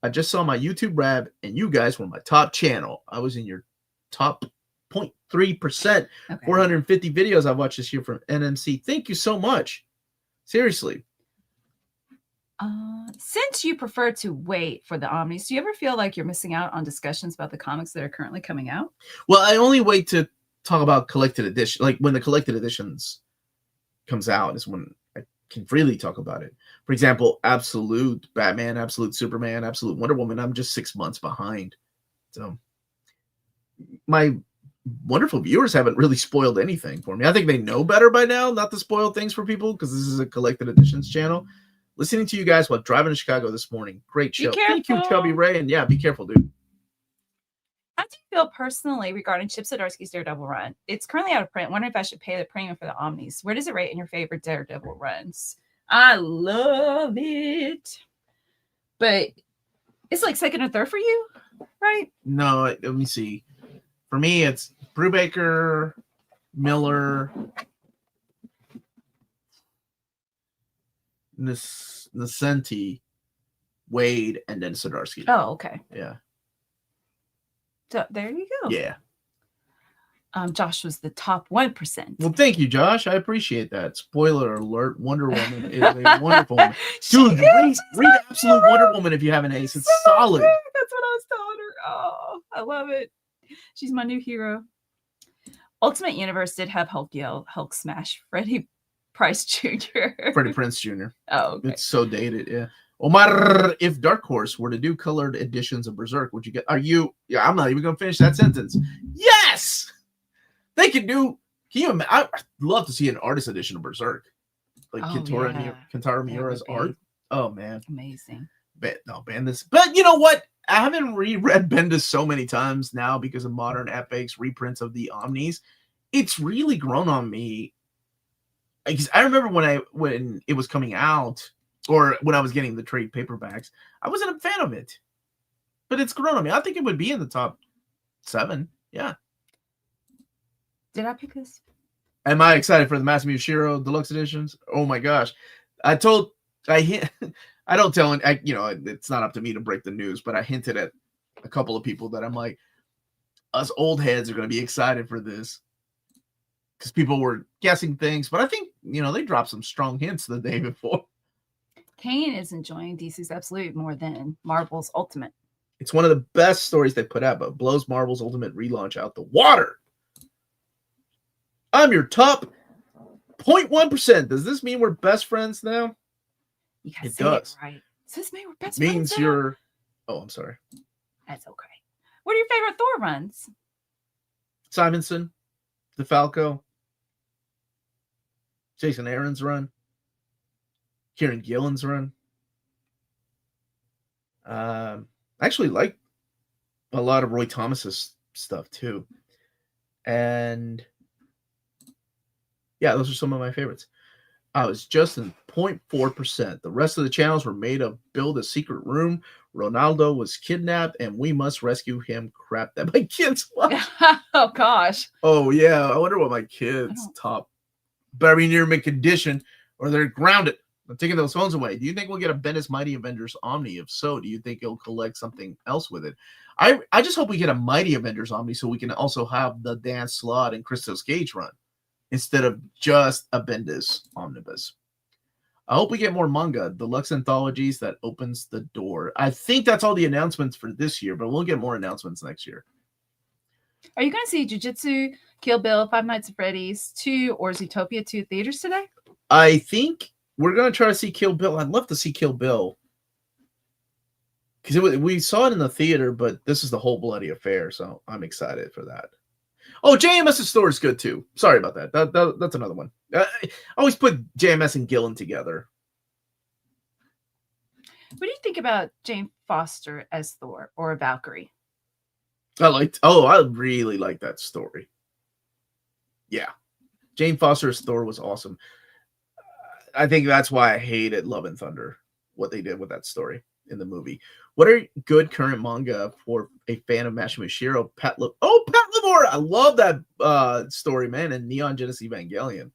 I just saw my YouTube rap, and you guys were my top channel. I was in your top 0.3%. Okay. 450 videos I've watched this year from NMC. Thank you so much. Seriously. Since you prefer to wait for the Omnis, do you ever feel like you're missing out on discussions about the comics that are currently coming out? Well, I only wait to talk about collected edition. Like when the collected editions comes out is when I can freely talk about it. For example, Absolute Batman, Absolute Superman, Absolute Wonder Woman. I'm just 6 months behind. So my wonderful viewers haven't really spoiled anything for me. I think they know better by now not to spoil things for people because this is a collected editions channel. Listening to you guys while driving to Chicago this morning. Great show. Thank you, Chubby Ray. And yeah, be careful, dude. How do you feel personally regarding Chip Zdarsky's Daredevil run? It's currently out of print. Wondering if I should pay the premium for the Omnis. Where does it rate in your favorite Daredevil runs? I love it. But it's like second or third for you, right? No, let me see. For me, it's Brubaker, Miller, Nascenti, Wade, and then Zdarsky. Oh, okay. Yeah. So there you go. Yeah. Josh was the top 1%. Well, thank you, Josh. I appreciate that. Spoiler alert: Wonder Woman is a wonderful woman. Dude, read Absolute Wonder Woman if you haven't, Ace. It's solid. That's what I was telling her. Oh, I love it. She's my new hero. Ultimate Universe did have Hulk yell, Hulk smash Freddie Price Jr. Freddie Prinze Jr. Oh, okay. It's so dated, yeah. Omar, if Dark Horse were to do colored editions of Berserk, would you get? Yeah, I'm not even gonna finish that sentence. Yes, they can do. Can you imagine? I'd love to see an artist edition of Berserk, like Kentaro Miura's art. Oh man, amazing. Bendis. But you know what? I haven't reread Bendis so many times now because of modern epics reprints of the Omnis. It's really grown on me. Because I remember when it was coming out, or when I was getting the trade paperbacks, I wasn't a fan of it. But it's grown on me. I think it would be in the top 7. Yeah. Did I pick this? Am I excited for the Masami Ushiro deluxe editions? Oh my gosh. I don't tell, it's not up to me to break the news, but I hinted at a couple of people that I'm like, us old heads are going to be excited for this. Because people were guessing things, but I think, they dropped some strong hints the day before. Kane is enjoying DC's Absolute more than Marvel's Ultimate. It's one of the best stories they put out, but blows Marvel's Ultimate relaunch out the water. I'm your top 0.1%. Does this mean we're best friends now? It does. It right. Does this mean we're best friends? Means you're. Oh, I'm sorry. That's okay. What are your favorite Thor runs? Simonson, DeFalco, Jason Aaron's run, Kieran Gillen's run. I actually like a lot of Roy Thomas's stuff too. And yeah, those are some of my favorites. I was just in 0.4%. The rest of the channels were made of build a secret room. Ronaldo was kidnapped and we must rescue him. Crap that my kids watch. Oh gosh. Oh yeah, I wonder what my kids top. Very near mid condition or they're grounded. I'm taking those phones away. Do you think we'll get a Bendis Mighty Avengers Omni? If so, do you think it'll collect something else with it? I just hope we get a Mighty Avengers Omni so we can also have the Dan Slott and Christos Gage run instead of just a Bendis Omnibus. I hope we get more manga, deluxe anthologies that opens the door. I think that's all the announcements for this year, but we'll get more announcements next year. Are you going to see Jujutsu, Kill Bill, Five Nights at Freddy's 2, or Zootopia 2 theaters today? I think we're going to try to see Kill Bill. I'd love to see Kill Bill. Because we saw it in the theater, but this is the whole bloody affair, so I'm excited for that. Oh, JMS's store is good too. Sorry about that. That's another one. I always put JMS and Gillen together. What do you think about Jane Foster as Thor or Valkyrie? I really like that story. Yeah. Jane Foster's Thor was awesome. I think that's why I hated Love and Thunder, what they did with that story in the movie. What are good current manga for a fan of Mashima Shiro? Pat Lamore! I love that story, man, and Neon Genesis Evangelion.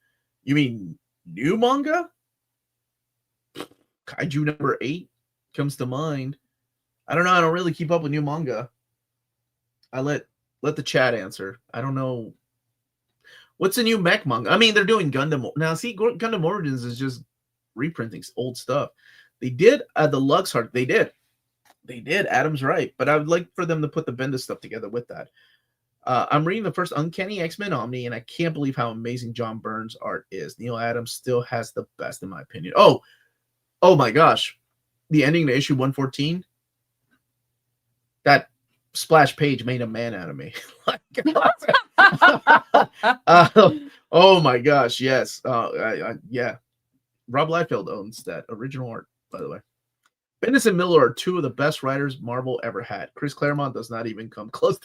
You mean new manga? Kaiju number 8 comes to mind. I don't know. I don't really keep up with new manga. I let the chat answer. I don't know. What's the new mech manga? I mean, they're doing Gundam. Now, see, Gundam Origins is just reprinting old stuff. They did the Lux Heart. They did. Adam's right. But I would like for them to put the Bendis stuff together with that. I'm reading the first Uncanny X-Men Omni, and I can't believe how amazing John Byrne's art is. Neil Adams still has the best, in my opinion. Oh my gosh. The ending to issue 114, that splash page made a man out of me. Oh my gosh, yes. Yeah. Rob Liefeld owns that original art, by the way. Bendis and Miller are two of the best writers Marvel ever had. Chris Claremont does not even come close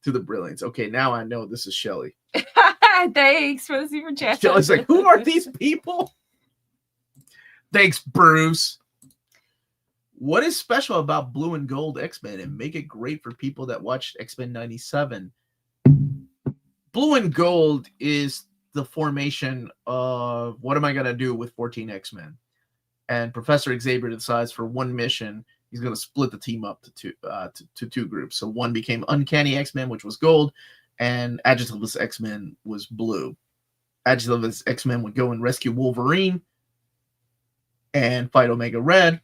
to the brilliance. Okay, now I know this is Shelley. Thanks for the super chat. Shelley's like, who are these people? Thanks, Bruce. What is special about Blue and Gold X-Men and make it great for people that watched X-Men 97? Blue and Gold is the formation of what am I going to do with 14 X-Men? And Professor Xavier decides for one mission, he's going to split the team up to two groups. So one became Uncanny X-Men, which was gold, and Adjectiveless X-Men was blue. Adjectiveless X-Men would go and rescue Wolverine and fight Omega Red.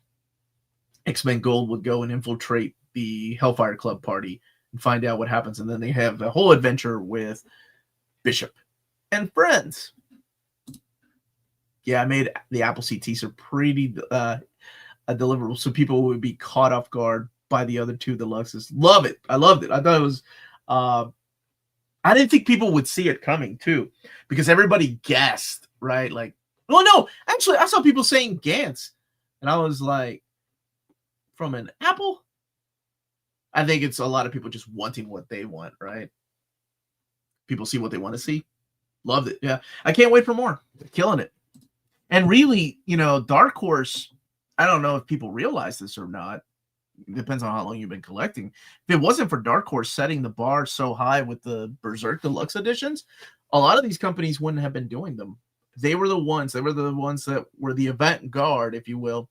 X-Men Gold would go and infiltrate the Hellfire Club party and find out what happens. And then they have a whole adventure with Bishop and friends. Yeah, I made the Appleseed teaser pretty deliverable so people would be caught off guard by the other two deluxes. Love it. I loved it. I thought it was... I didn't think people would see it coming, too, because everybody guessed, right? Like, well, no, actually, I saw people saying Gantz, and I was like, from an apple? I think it's a lot of people just wanting what they want, right? People see what they want to see. Loved it. Yeah. I can't wait for more. They're killing it. And really, Dark Horse, I don't know if people realize this or not. It depends on how long you've been collecting. If it wasn't for Dark Horse setting the bar so high with the Berserk Deluxe editions, a lot of these companies wouldn't have been doing them. They were the ones that were the avant-garde, if you will,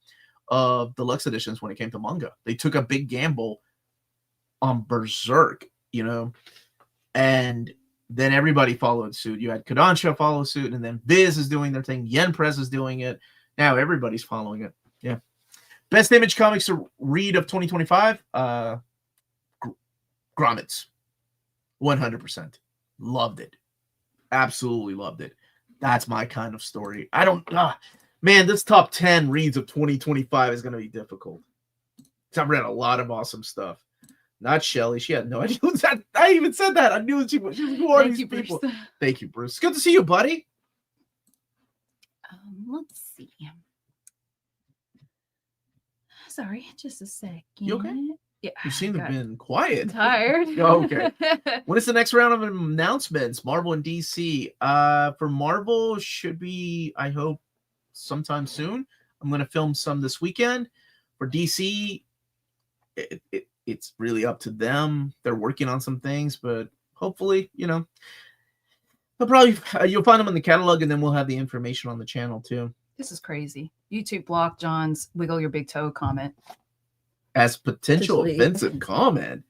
of deluxe editions when it came to manga. They took a big gamble on Berserk, and then everybody followed suit. You had Kodansha follow suit, and then Viz is doing their thing. Yen Press is doing it. Now everybody's following it. Yeah. Best Image Comics to read of 2025, Grommets. 100%. Loved it. Absolutely loved it. That's my kind of story. Man, this top 10 reads of 2025 is going to be difficult. I've read a lot of awesome stuff. Not Shelley. She had no idea what that. I even said that. I knew she was. Who are these people? Bruce. Thank you, Bruce. Good to see you, buddy. Let's see. Sorry, just a second. You okay? Yeah. You seem to have God, been I'm quiet. tired. Oh, okay. When is the next round of announcements? Marvel and DC. For Marvel, should be, I hope, sometime soon. I'm going to film some this weekend. For DC, it's really up to them. They're working on some things, but hopefully, they'll probably you'll find them in the catalog, and then we'll have the information on the channel too. This is crazy. YouTube blocked John's "wiggle your big toe" comment As potential Potentially. offensive comment.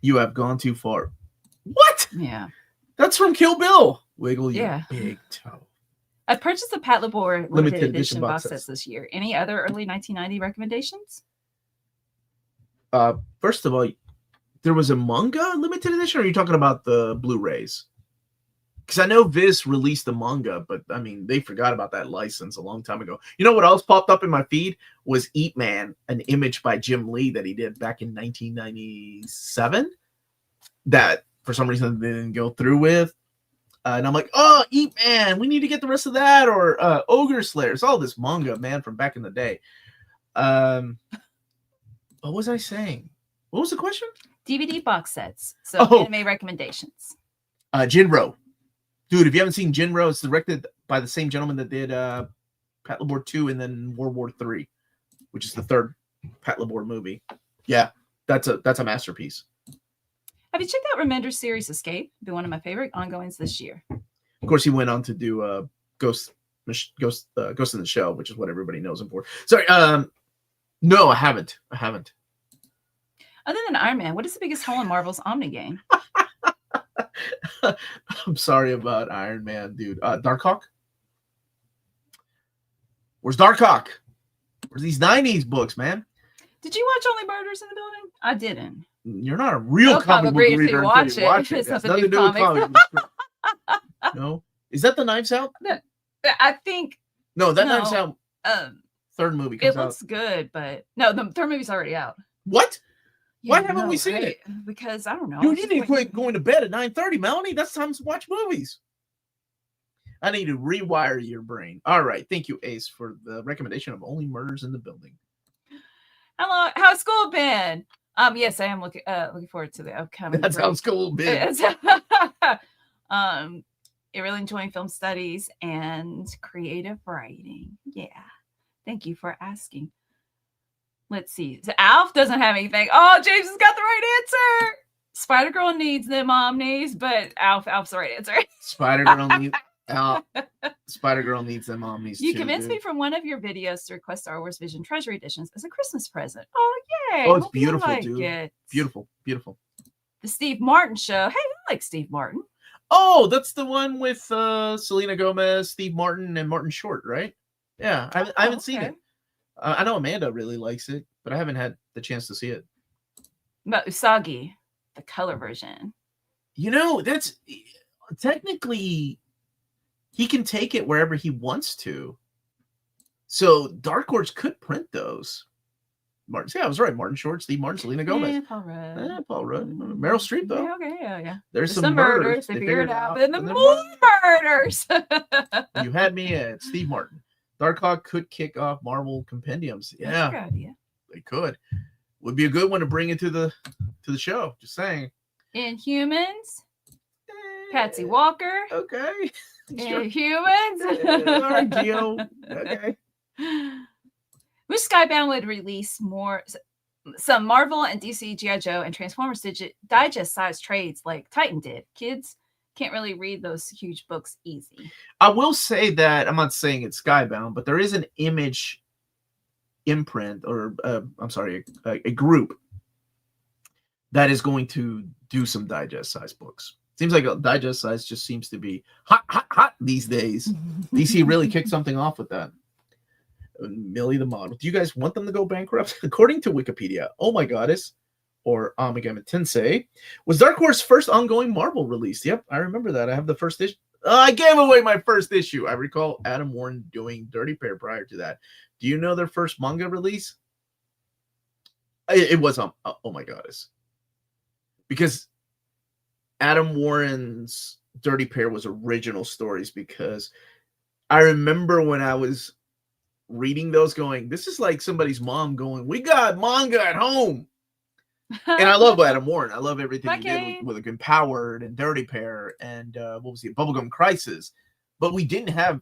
You have gone too far. What? Yeah. That's from Kill Bill. Wiggle your Yeah. big toe. I purchased the Pat Labor limited edition box sets this year. Any other early 1990 recommendations? First of all, there was a manga limited edition, or are you talking about the Blu-rays? Because I know Viz released the manga, but I mean, they forgot about that license a long time ago. You know what else popped up in my feed was Eat Man, an image by Jim Lee that he did back in 1997 that for some reason they didn't go through with. And I'm like, oh, Eat Man, we need to get the rest of that, or Ogre Slayers, all this manga, man, from back in the day. What was I saying? What was the question? DVD box sets. So anime recommendations. Jinro. Dude, if you haven't seen Jinro, it's directed by the same gentleman that did Pat Labor 2 and then World War 3, which is the third Pat Labor movie. Yeah, that's a masterpiece. Have you checked out Remender's series Escape? Been one of my favorite ongoings this year. Of course, he went on to do Ghost in the Shell, which is what everybody knows him for. Sorry, no, I haven't. Other than Iron Man, what is the biggest hole in Marvel's Omni game? I'm sorry about Iron Man, dude. Darkhawk? Where's Darkhawk? Where's these 90s books, man? Did you watch Only Murders in the Building? I didn't. You're not a real comic book reader until you watch it. It has nothing to do with comics. No? Is that the Knives Out? I think. No, Knives Out third movie comes out. It looks good, but no, the third movie's already out. What? Why haven't we seen it? Because I don't know. Dude, you need to quit going to bed at 9:30, Melanie. That's time to watch movies. I need to rewire your brain. All right. Thank you, Ace, for the recommendation of Only Murders in the Building. Hello. How's school been? Yes, I am looking forward to the upcoming. That's how school been. You're really enjoying film studies and creative writing. Yeah. Thank you for asking. Let's see. So Alf doesn't have anything. Oh, James has got the right answer. Spider-Girl needs them omnis, but Alf's the right answer. Spider-Girl needs them omnis. You convinced me from one of your videos to request Star Wars Vision Treasure Editions as a Christmas present. Oh, yay. Oh, it's beautiful, dude. It. Beautiful, beautiful. The Steve Martin Show. Hey, I like Steve Martin. Oh, that's the one with Selena Gomez, Steve Martin, and Martin Short, right? Yeah, I haven't seen it. I know Amanda really likes it, but I haven't had the chance to see it. But Usagi, the color version. That's technically he can take it wherever he wants to. So Dark Horse could print those. I was right. Martin Short, Steve Martin, Selena Gomez. Yeah, Paul Rudd. Meryl Streep, though. Yeah, okay, yeah. There's some murders. They figured it out. And the more murders. You had me at Steve Martin. Darkhawk could kick off Marvel compendiums. Yeah, that's a good idea. They could. Would be a good one to bring into the show. Just saying. Inhumans. Patsy Walker. Okay. Inhumans. All right, Gio. Okay. Wish Skybound would release some Marvel and DC, G.I. Joe, and Transformers digest size trades like Titan did. Kids can't really read those huge books easy. I will say that I'm not saying it's Skybound, but there is an Image imprint, or a group that is going to do some digest size books. Seems like a digest size just seems to be hot these days. DC really kicked something off with that. Millie the model. Do you guys want them to go bankrupt? According to Wikipedia, Oh My Goddess, or Omega Tensei, was Dark Horse's first ongoing Marvel release. Yep, I remember that. I have the first issue. I gave away my first issue. I recall Adam Warren doing Dirty Pair prior to that. Do you know their first manga release? It was Oh My Goddess. Because Adam Warren's Dirty Pair was original stories, because I remember when I was reading those going, this is like somebody's mom going, we got manga at home. And I love Adam Warren. I love everything Bye, he did Kane. with Empowered and Dirty Pair and what was it, Bubblegum Crisis. But we didn't have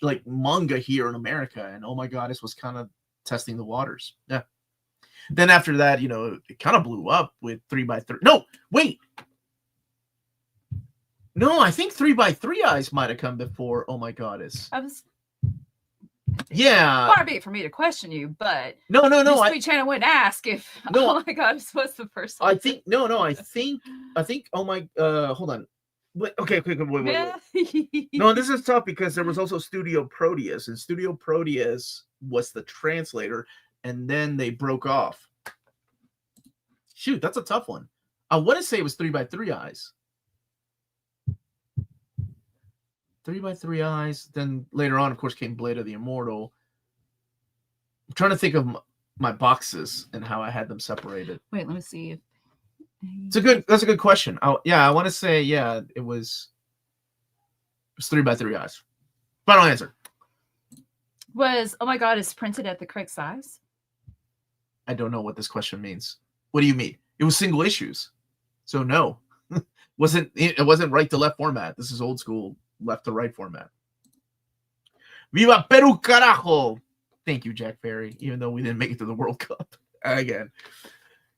like manga here in America, and oh my god, this was kind of testing the waters. Yeah. Then after that, it kind of blew up with 3x3. No, wait. No, I think 3x3 Eyes might have come before Oh My Goddess. Yeah. Far be it for me to question you, but no. History Channel wouldn't ask if Oh My God, this was the first one. I think oh my hold on. Wait, okay, wait. No, this is tough because there was also Studio Proteus, and Studio Proteus was the translator, and then they broke off. Shoot, that's a tough one. I want to say it was 3x3 Eyes. 3x3 Eyes. Then later on, of course, came Blade of the Immortal. I'm trying to think of my boxes and how I had them separated. Wait, let me see if that's a good question. I want to say it was 3x3 Eyes. Final answer. Was Oh My God is printed at the correct size? I don't know what this question means. What do you mean? It was single issues, so no. It wasn't right to left format. This is old school left to right format. Viva Peru, carajo! Thank you, Jack Ferry. Even though we didn't make it to the World Cup again.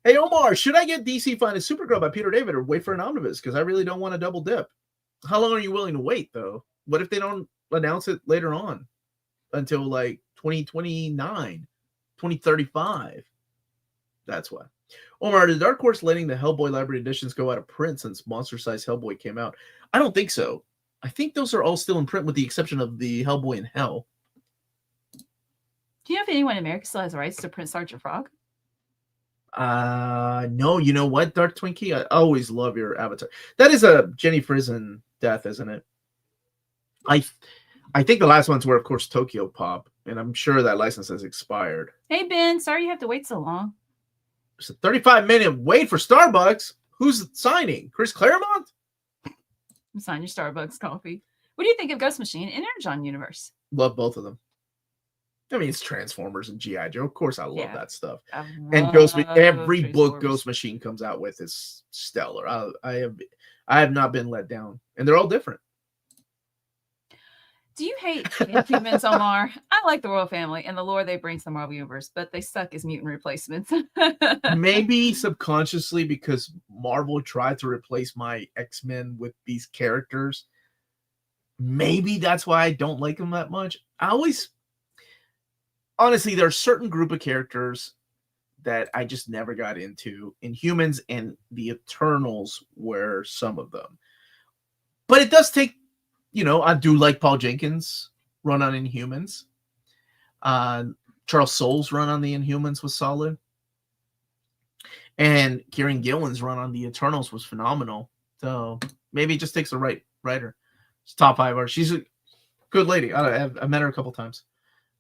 Hey, Omar, should I get DC Finest Supergirl by Peter David or wait for an omnibus? Because I really don't want to double dip. How long are you willing to wait, though? What if they don't announce it later on until like 2029, 2035? That's why. Omar, is Dark Horse letting the Hellboy Library editions go out of print since Monster Size Hellboy came out? I don't think so. I think those are all still in print with the exception of the Hellboy in Hell. Do you know if anyone in America still has the rights to print Sergeant Frog? No, you know what, Dark Twinkie? I always love your avatar. That is a Jenny Frison death, isn't it? I think the last ones were, of course, Tokyo Pop, and I'm sure that license has expired. Hey, Ben, sorry you have to wait so long. It's a 35-minute wait for Starbucks. Who's signing? Chris Claremont? Sign your Starbucks coffee. What do you think of Ghost Machine and Energon Universe? Love both of them. I mean, it's Transformers and G.I. Joe. Of course, I love that stuff. And every book Ghost Machine comes out with is stellar. I have not been let down, and they're all different. Do you hate humans, Omar? I like the royal family and the lore they bring to the Marvel Universe, but they suck as mutant replacements. Maybe subconsciously because Marvel tried to replace my X-Men with these characters. Maybe that's why I don't like them that much. Honestly, there are a certain group of characters that I just never got into. Inhumans and the Eternals were some of them. But it does take, I do like Paul Jenkins' run on Inhumans. Charles Soule's run on the Inhumans was solid. And Kieran Gillen's run on the Eternals was phenomenal. So maybe it just takes the right writer. It's top 5 artist. She's a good lady. I've met her a couple times.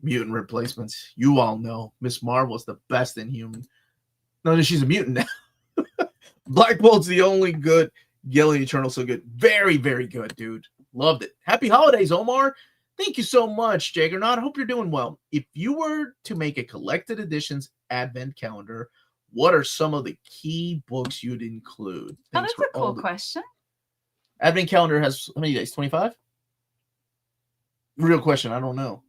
Mutant replacements. You all know Miss Marvel's the best Inhuman. No, she's a mutant now. Black Bolt's the only good. Gillen Eternal so good. Very, very good, dude. Loved it. Happy holidays, Omar. Thank you so much, Jaggernaut. Hope you're doing well. If you were to make a collected editions advent calendar, what are some of the key books you'd include? That's a cool question. Advent calendar has how many days? 25? Real question. I don't know.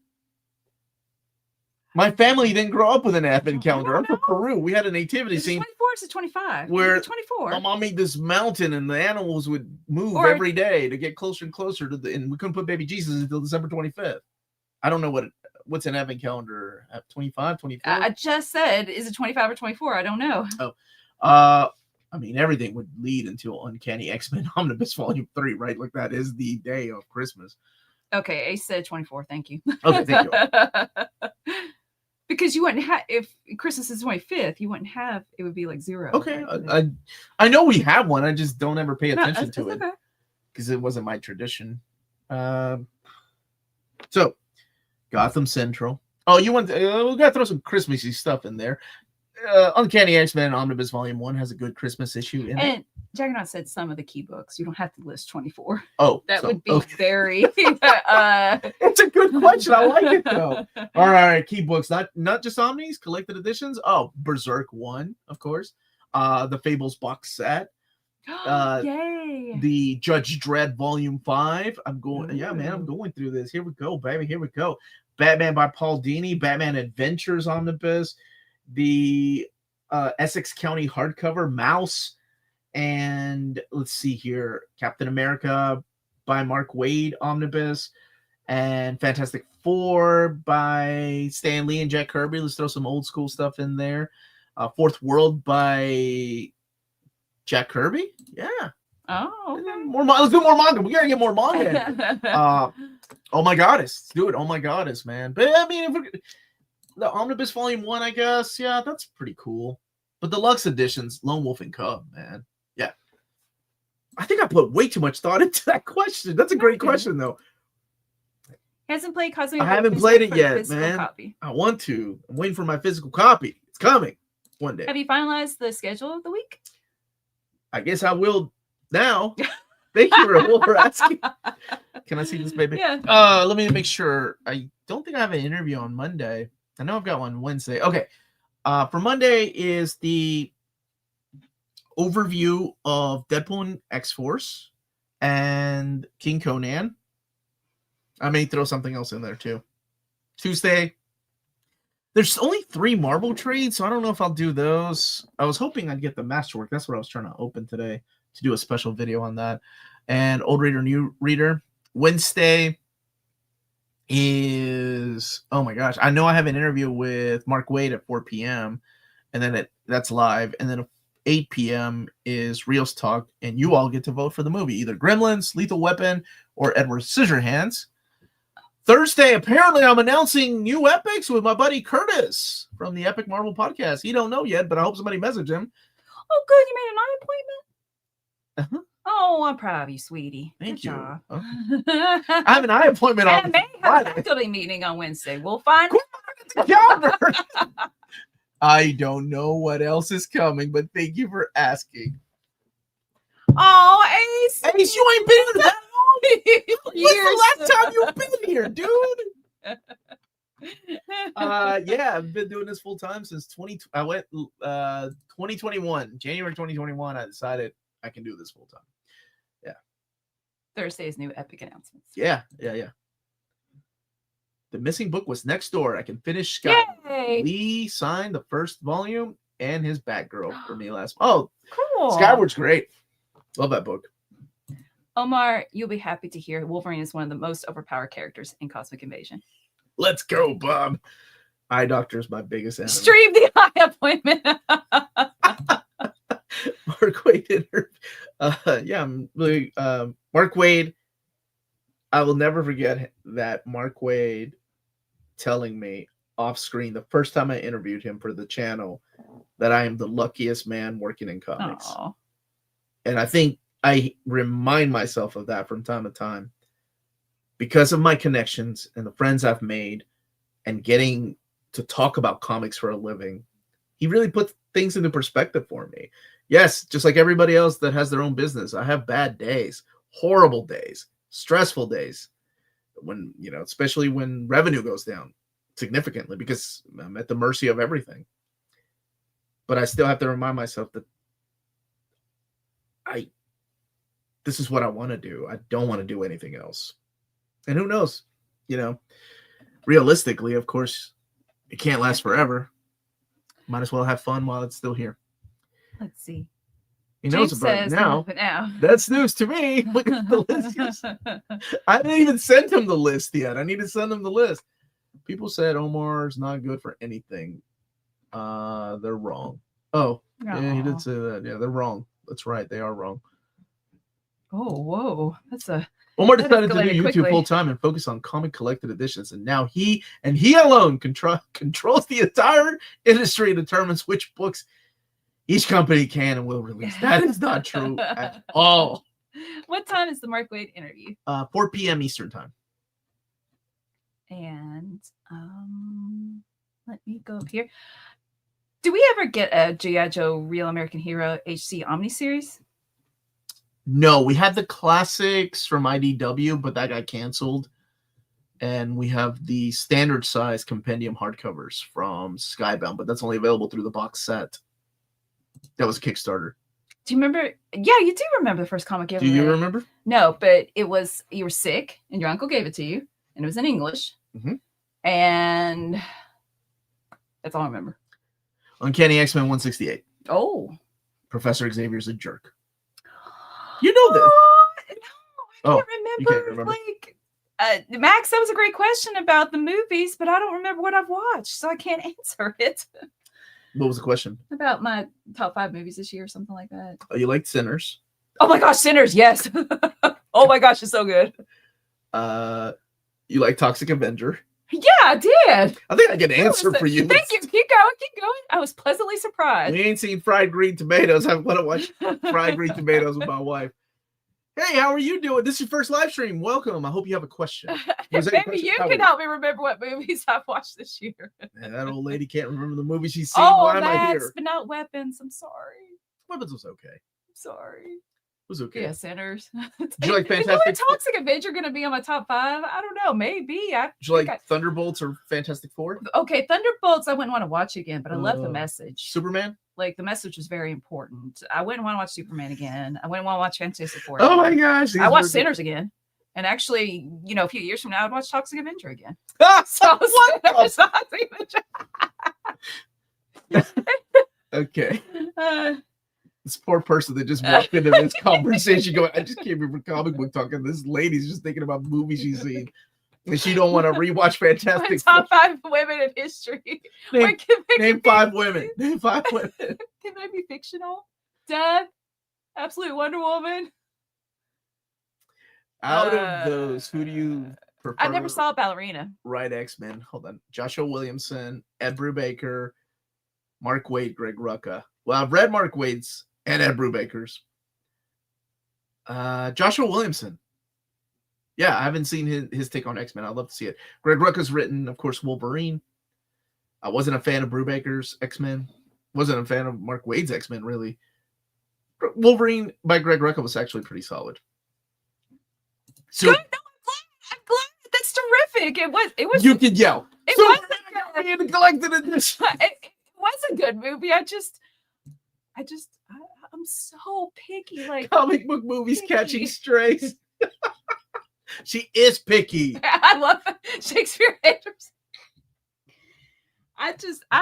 My family didn't grow up with an advent calendar. I'm from Peru. We had a nativity scene. 24 to 25. Where 24. My mom made this mountain and the animals would move every day to get closer and closer to and we couldn't put baby Jesus until December 25th. I don't know what's an advent calendar at 25, 24? I just said, is it 25 or 24? I don't know. I mean, everything would lead until Uncanny X-Men Omnibus Volume 3, right? Like that is the day of Christmas. Okay, Ace said 24. Thank you. Okay, thank you. Because you wouldn't have, if Christmas is 25th, you wouldn't have, it would be like 0. Okay, I know we have one. I just don't ever pay attention to it because it wasn't my tradition. So, Gotham Central. Oh, you want? We got to throw some Christmassy stuff in there. Uncanny X-Men Omnibus Volume 1 has a good Christmas issue in it. And Juggernaut said some of the key books. You don't have to list 24. Oh, That so, would be okay. very. It's a good question. I like it though. All right, key books, not just Omnis, collected editions. Oh, Berserk 1, of course. The Fables box set. Yay! The Judge Dredd Volume 5. I'm going. Ooh. Yeah, man, I'm going through this. Here we go, baby. Here we go. Batman by Paul Dini. Batman Adventures Omnibus. The Essex County hardcover Mouse. And let's see here, Captain America by Mark Waid Omnibus, and Fantastic Four by Stan Lee and Jack Kirby. Let's throw some old school stuff in there. Fourth World by Jack Kirby. Yeah. Oh, okay. Let's do more manga. We gotta get more manga. Oh my goddess, let's do it. Oh my goddess, man. But I mean, the Omnibus Volume 1, I guess. Yeah, that's pretty cool. But deluxe editions, Lone Wolf and Cub, man. Yeah. I think I put way too much thought into that question. That's a great question, though. Hasn't played Cosmic. I haven't played it yet, man. Copy. I want to. I'm waiting for my physical copy. It's coming one day. Have you finalized the schedule of the week? I guess I will now. Thank you, Rahul, for asking. Can I see this, baby? Yeah. Let me make sure. I don't think I have an interview on Monday. I know I've got one Wednesday. Okay. For Monday is the overview of Deadpool and X-Force and King Conan. I may throw something else in there too. Tuesday, there's only 3 Marvel trades, so I don't know if I'll do those. I was hoping I'd get the Masterwork. That's what I was trying to open today to do a special video on that. And Old Reader, New Reader. Wednesday is, oh my gosh, I know I have an interview with Mark Waid at 4 p.m. and then that's live, and then 8 p.m. is Reels Talk, and you all get to vote for the movie, either Gremlins, Lethal Weapon, or Edward Scissorhands. Thursday, apparently I'm announcing new epics with my buddy Curtis from the Epic Marvel Podcast. He don't know yet, but I hope somebody message him. Oh, good, you made an eye appointment? Uh-huh. Oh, I'm proud of you, sweetie. Thank you. Job. I have an eye appointment on And they have a Friday. faculty meeting on Wednesday. We'll find I don't know what else is coming, but thank you for asking. Oh, Ace. Ace, you ain't been here that long. When's Years. the last time you've been here, dude? Yeah, I've been doing this full time since 2021. January 2021, I decided I can do this full time. Yeah. Thursday's new epic announcements. Yeah. The missing book was Next Door. I can finish Scott. Yay. Lee signed the first volume and his Batgirl for me last. Oh, Cool. Skyward's great. Love that book. Omar, you'll be happy to hear Wolverine is one of the most overpowered characters in Cosmic Invasion. Let's go, Bob. Eye Doctor is my biggest enemy. Stream the eye appointment. Mark Waid. I'm really Mark Waid. I will never forget that Mark Waid telling me off screen the first time I interviewed him for the channel that I am the luckiest man working in comics. Aww. And I think I remind myself of that from time to time because of my connections and the friends I've made and getting to talk about comics for a living. He really put things into perspective for me. Yes, just like everybody else that has their own business, I have bad days, horrible days, stressful days, when, especially when revenue goes down significantly because I'm at the mercy of everything. But I still have to remind myself that this is what I want to do. I don't want to do anything else. And who knows, realistically, of course, it can't last forever. Might as well have fun while it's still here. Let's see. He knows about it now. Now. That's news to me. Look at the list. I didn't even send him the list yet. I need to send him the list. People said Omar's not good for anything. They're wrong. Oh, yeah, he did say that. Yeah, they're wrong. That's right. They are wrong. Oh, whoa. Omar decided to do YouTube quickly. full time and focus on comic collected editions, and now he alone controls the entire industry and determines which books each company can and will release. That is not true at all. What time is the Mark Waid interview? 4 p.m. Eastern time. And let me go up here. Do we ever get a G.I. Joe Real American Hero HC Omni series? No, we had the classics from IDW, but that got canceled. And we have the standard size compendium hardcovers from Skybound, but that's only available through the box set. That was a Kickstarter. Do you remember? Yeah, you do remember the first comic you ever Do you read. remember? No, but it was, you were sick and your uncle gave it to you and it was in English. And that's all I remember. Uncanny X-Men 168. Oh. Professor Xavier's a jerk. You know this. No, I can't remember. Like, Max, that was a great question about the movies, but I don't remember what I've watched, so I can't answer it. What was the question? About my top 5 movies this year or something like that. Oh, you liked Sinners. Oh my gosh, Sinners, yes. Oh my gosh, it's so good. You like Toxic Avenger. Yeah, I did. I think I get an answer for you. Thank you. Keep going. I was pleasantly surprised. We ain't seen Fried Green Tomatoes. I want to watch Fried Green Tomatoes with my wife. Hey, how are you doing? This is your first live stream. Welcome. I hope you have a question. Maybe you can help me remember what movies I've watched this year. Yeah, that old lady can't remember the movies she's seen. Oh, why am I here? but not Weapons. I'm sorry. Weapons was okay. I'm sorry. It was okay. Yeah, Sinners. Did you like Fantastic? Is Toxic Avenger going to be on my top 5? I don't know. Maybe. Did you like Thunderbolts or Fantastic Four? Okay, Thunderbolts I wouldn't want to watch again, but I love the message. Superman? Like, the message was very important. I wouldn't want to watch Superman again. I wouldn't want to watch Fantastic Four again. Oh my gosh. I watched Sinners again. And actually, you know, a few years from now, I'd watch Toxic Avenger again. So okay. This poor person that just walked into this conversation going, I just came here for comic book talk, and this lady's just thinking about movies she's seen. And she don't want to rewatch Fantastic Top 5 women in history. Name 5 women. Name 5 women. Can they be fictional? Death, Absolute Wonder Woman. Out of those, who do you prefer? I never saw Ballerina. Right, X-Men. Hold on. Joshua Williamson, Ed Brubaker, Mark Waid, Greg Rucka. Well, I've read Mark Waid's and Ed Brubaker's. Joshua Williamson. Yeah, I haven't seen his take on X-Men. I'd love to see it. Greg Rucka's written, of course, Wolverine. I wasn't a fan of Brubaker's X-Men. Wasn't a fan of Mark Waid's X-Men, really. Wolverine by Greg Rucka was actually pretty solid. So, good. No, I'm glad. That's terrific. It was. You can yell. It so wasn't good. The collected edition. It was a good movie. I'm so picky. Like comic book movies catching strays. She is picky. I love Shakespeare haters. I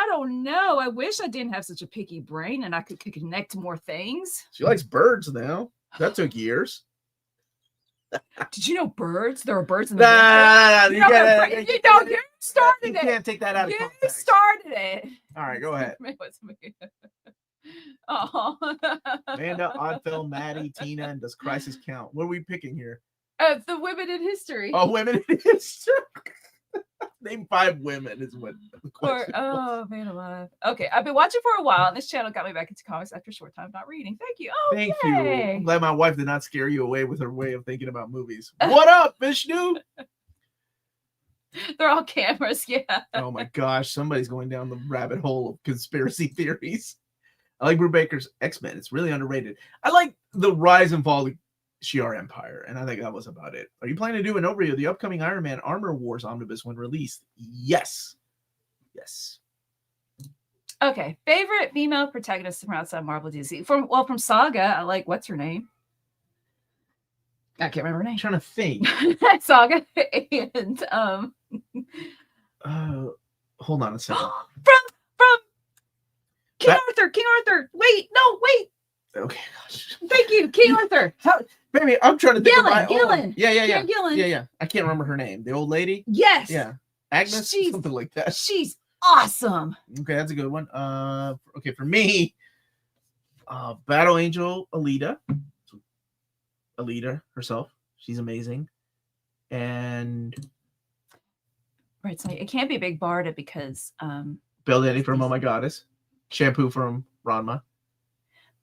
don't know. I wish I didn't have such a picky brain and I could connect to more things. She likes birds now. That took years. Did you know birds? There are birds in the you started it. You can't take that out of context. You started it. All right, go ahead. Oh. Amanda, Oddfell, Maddie, Tina, and Does Crisis Count? What are we picking here? The women in history. Oh, women in history. Name 5 women is what the question was. Man alive. Okay, I've been watching for a while, and this channel got me back into comics after a short time of not reading. Thank you. Oh, thank you. I'm glad my wife did not scare you away with her way of thinking about movies. What up, Vishnu? They're all cameras, yeah. Oh my gosh, somebody's going down the rabbit hole of conspiracy theories. I like Brubaker's X-Men. It's really underrated. I like the rise and fall of Shi'ar Empire, and I think that was about it. Are you planning to do an overview of the upcoming Iron Man Armor Wars Omnibus when released? Yes. Yes. Okay. Favorite female protagonist from outside Marvel DC? From Saga, I like, what's her name? I can't remember her name. I'm trying to think. Saga and hold on a second. from King Arthur. Wait. Okay, gosh. Thank you, King Arthur. Baby, I'm trying to think of my Gillen. Yeah. Gillen. Yeah. I can't remember her name. The old lady? Yes. Yeah. Agnes? Something like that. She's awesome. Okay, that's a good one. Okay, for me, Battle Angel Alita. Alita herself. She's amazing. And right, so it can't be Big Barda because Belle Danny from Oh My Goddess. Shampoo from Ranma.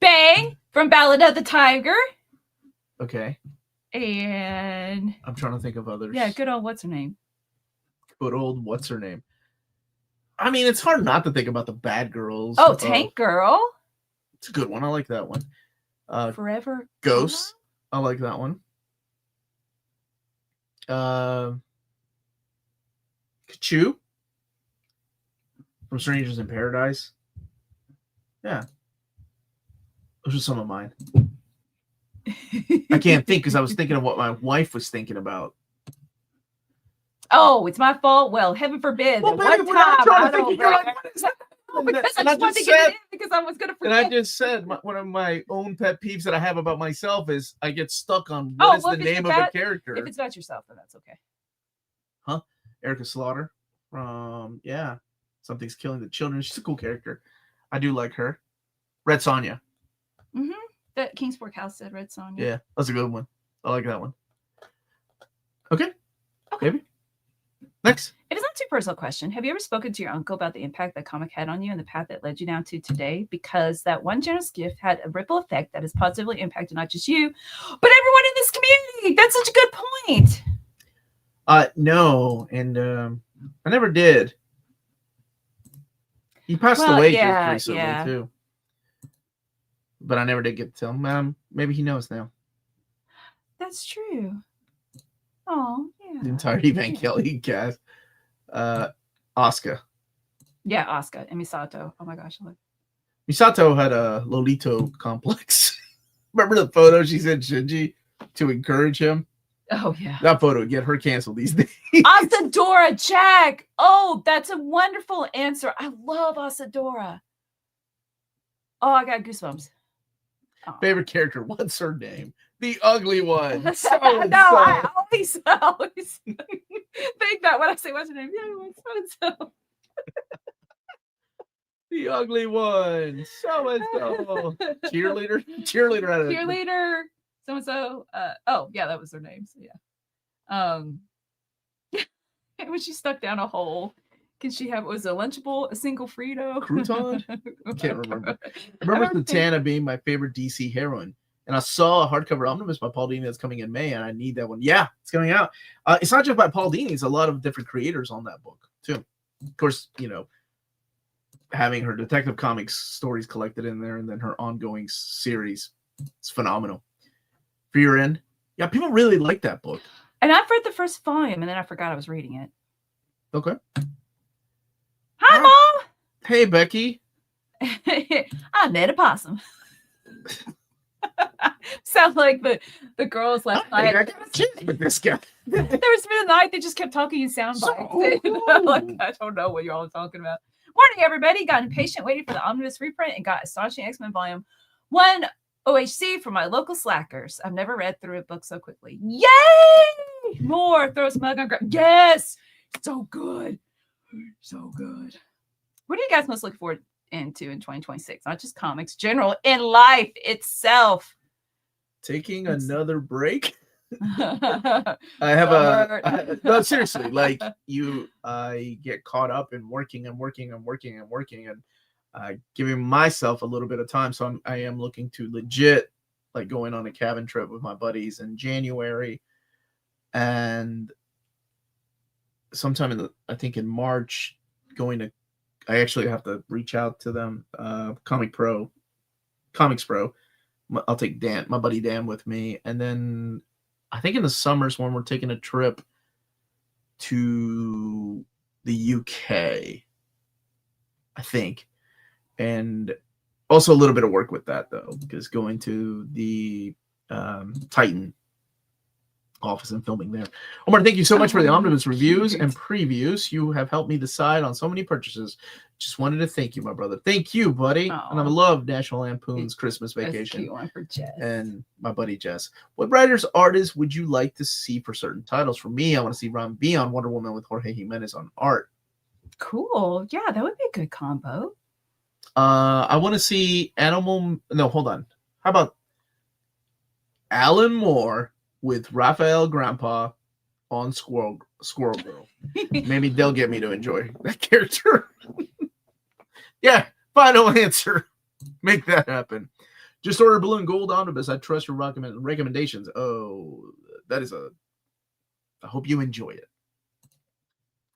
Bang from Ballad of the Tiger. Okay. And I'm trying to think of others. Yeah, good old what's her name? Good old what's her name? I mean, it's hard not to think about the bad girls. Oh, Tank Girl. It's a good one. I like that one. Forever Ghosts. I like that one. Kachu from Strangers in Paradise. Yeah. Those are some of mine. I can't think because I was thinking of what my wife was thinking about. Oh, it's my fault. Well, heaven forbid. Well, that baby, one time I don't because I just wanted to get it in because I was going to forget. And I just said one of my own pet peeves that I have about myself is I get stuck on what is the name of a character. If it's about yourself, then that's okay. Huh? Erica Slaughter from Something's Killing the Children. She's a cool character. I do like her. Red Sonja. Mm-hmm. That Kingsport House said Red Sonja. Yeah, that's a good one. I like that one. Okay. Maybe. Next. It is not too personal question. Have you ever spoken to your uncle about the impact that comic had on you and the path that led you down to today? Because that one generous gift had a ripple effect that has positively impacted not just you, but everyone in this community. That's such a good point. No, and I never did. He passed away just recently too. But I never did get to tell him. Maybe he knows now. That's true. Oh, yeah. The entire Evangelion cast. Asuka. Yeah, Asuka and Misato. Oh my gosh. Misato had a Lolito complex. Remember the photo she sent Shinji to encourage him? Oh, yeah. That photo would get her canceled these days. Asadora Jack. Oh, that's a wonderful answer. I love Asadora. Oh, I got goosebumps. Oh. Favorite character? What's her name? The ugly one. No, I always think that when I say what's her name. Yeah, so. The ugly one. So-and-so. Cheerleader. Cheerleader. So-and-so. Oh, yeah, that was her name. So yeah. When she stuck down a hole. Can she have, was it a Lunchable, a single Frito? Crouton? I can't remember. I remember Zatanna being my favorite DC heroine. And I saw a hardcover omnibus by Paul Dini that's coming in May, and I need that one. Yeah, it's coming out. It's not just by Paul Dini. It's a lot of different creators on that book, too. Of course, having her Detective Comics stories collected in there and then her ongoing series. It's phenomenal. For your end, yeah, people really like that book. And I've read the first volume, and then I forgot I was reading it. Okay. Hi, Mom. Hey, Becky. I met a possum. Sounds like the girls last night. I got a chance with this guy. There was been a night they just kept talking in sound bites. Like, I don't know what you're all talking about. Morning, everybody. Got impatient waiting for the Omnibus reprint and got Astonishing X-Men Volume 1 OHC from my local slackers. I've never read through a book so quickly. Yay! More. Throw a smug on ground. Yes! So good. So good. What are you guys most looking forward into in 2026? Not just comics, general, in life itself. Taking another break? I have no, seriously, like I get caught up in working and giving myself a little bit of time. So I am looking to legit like going on a cabin trip with my buddies in January, and sometime I think in March, I actually have to reach out to them, Comics Pro. I'll take Dan, my buddy Dan, with me, and then I think in the summers when we're taking a trip to the UK, I think, and also a little bit of work with that though, because going to the Titan office and filming there. Omar, thank you so much for the omnibus reviews and previews. You have helped me decide on so many purchases. Just wanted to thank you, my brother. Thank you, buddy. And I love National Lampoon's Christmas Vacation. Cute one for Jess. And my buddy Jess. What writers, artists would you like to see for certain titles? For me, I want to see Ron B on Wonder Woman with Jorge Jimenez on art. Cool. Yeah, that would be a good combo. I want to see hold on. How about Alan Moore with Raphael Grandpa on Squirrel Girl? Maybe they'll get me to enjoy that character. Yeah, final answer. Make that happen. Just order Blue and Gold Omnibus. I trust your recommendations. Oh, I hope you enjoy it.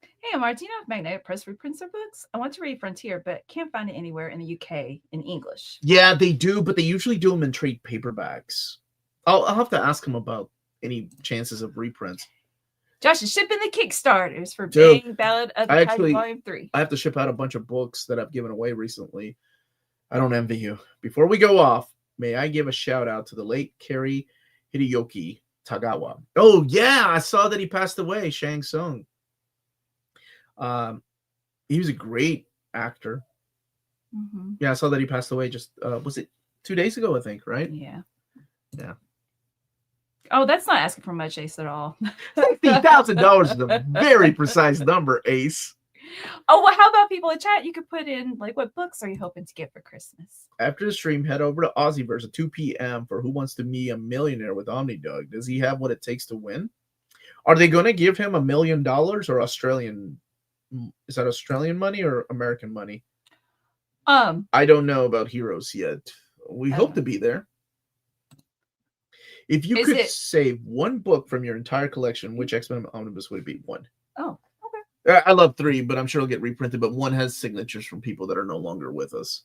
Hey, Omar, do you know if Magnetic Press reprints their books? I want to read Frontier, but can't find it anywhere in the UK in English. Yeah, they do, but they usually do them in trade paperbacks. I'll have to ask them about any chances of reprints. Josh is shipping the Kickstarters for Dude, Bang Ballad of the Titan Volume 3. I have to ship out a bunch of books that I've given away recently. I don't envy you. Before we go off, may I give a shout out to the late Kerry Hideyoki Tagawa. Oh, yeah, I saw that he passed away, Shang Tsung. He was a great actor. Mm-hmm. Yeah, I saw that he passed away just, was it 2 days ago, I think, right? Yeah. Yeah. Oh, that's not asking for much, Ace, at all. $60,000 is a very precise number, Ace. Oh, well, how about people in chat? You could put in, like, what books are you hoping to get for Christmas? After the stream, head over to Aussieverse at 2 p.m. for Who Wants to Be a Millionaire with Omnidug. Does he have what it takes to win? Are they going to give him $1 million or Australian? Is that Australian money or American money? I don't know about Heroes yet. We hope to be there. If you could save one book from your entire collection, which X-Men Omnibus would it be? One. Oh, okay. I love 3, but I'm sure it'll get reprinted. But 1 has signatures from people that are no longer with us.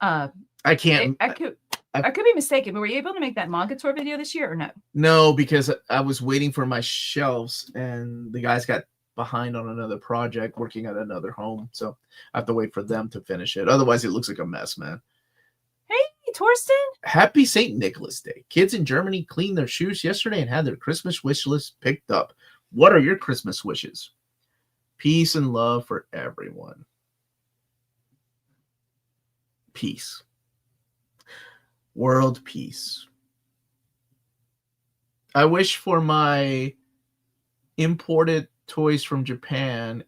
I can't. I could be mistaken, but were you able to make that manga tour video this year or no? No, because I was waiting for my shelves, and the guys got behind on another project, working at another home. So I have to wait for them to finish it. Otherwise, it looks like a mess, man. Hey, Torsten. Happy St. Nicholas Day. Kids in Germany cleaned their shoes yesterday and had their Christmas wish list picked up. What are your Christmas wishes? Peace and love for everyone. Peace. World peace. I wish for my imported toys from Japan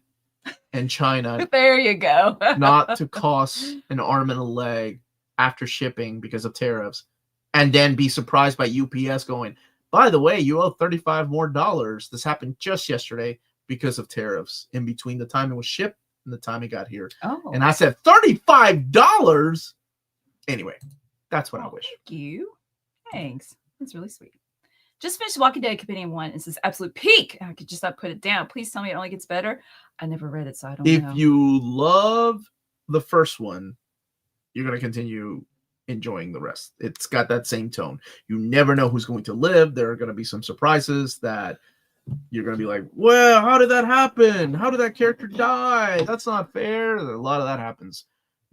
and China there you go. not to cost an arm and a leg after shipping because of tariffs, and then be surprised by UPS going, by the way, you owe $35 more. This happened just yesterday because of tariffs in between the time it was shipped and the time it got here. Oh. And I said, $35? Anyway, that's what I wish. Thank you. Thanks. That's really sweet. Just finished Walking Dead Compendium 1. It's this absolute peak. I could just not put it down. Please tell me it only gets better. I never read it, so I don't know. If you love the first one, you're going to continue enjoying the rest. It's got that same tone. You never know who's going to live. There are going to be some surprises that you're going to be like, well, how did that happen? How did that character die? That's not fair. A lot of that happens.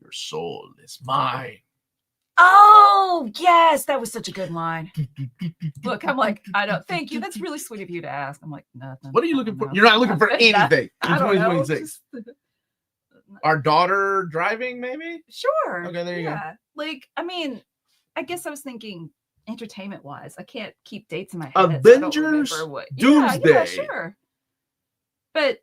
Your soul is mine. Oh, yes. That was such a good line. Look, I'm like, I don't thank you. That's really sweet of you to ask. I'm like, nothing. What are you looking for? You're not looking for anything in 2026. Our daughter driving, maybe? Sure. Okay, there you go. Like, I mean, I guess I was thinking entertainment-wise. I can't keep dates in my head. Avengers Doomsday. Yeah, sure. But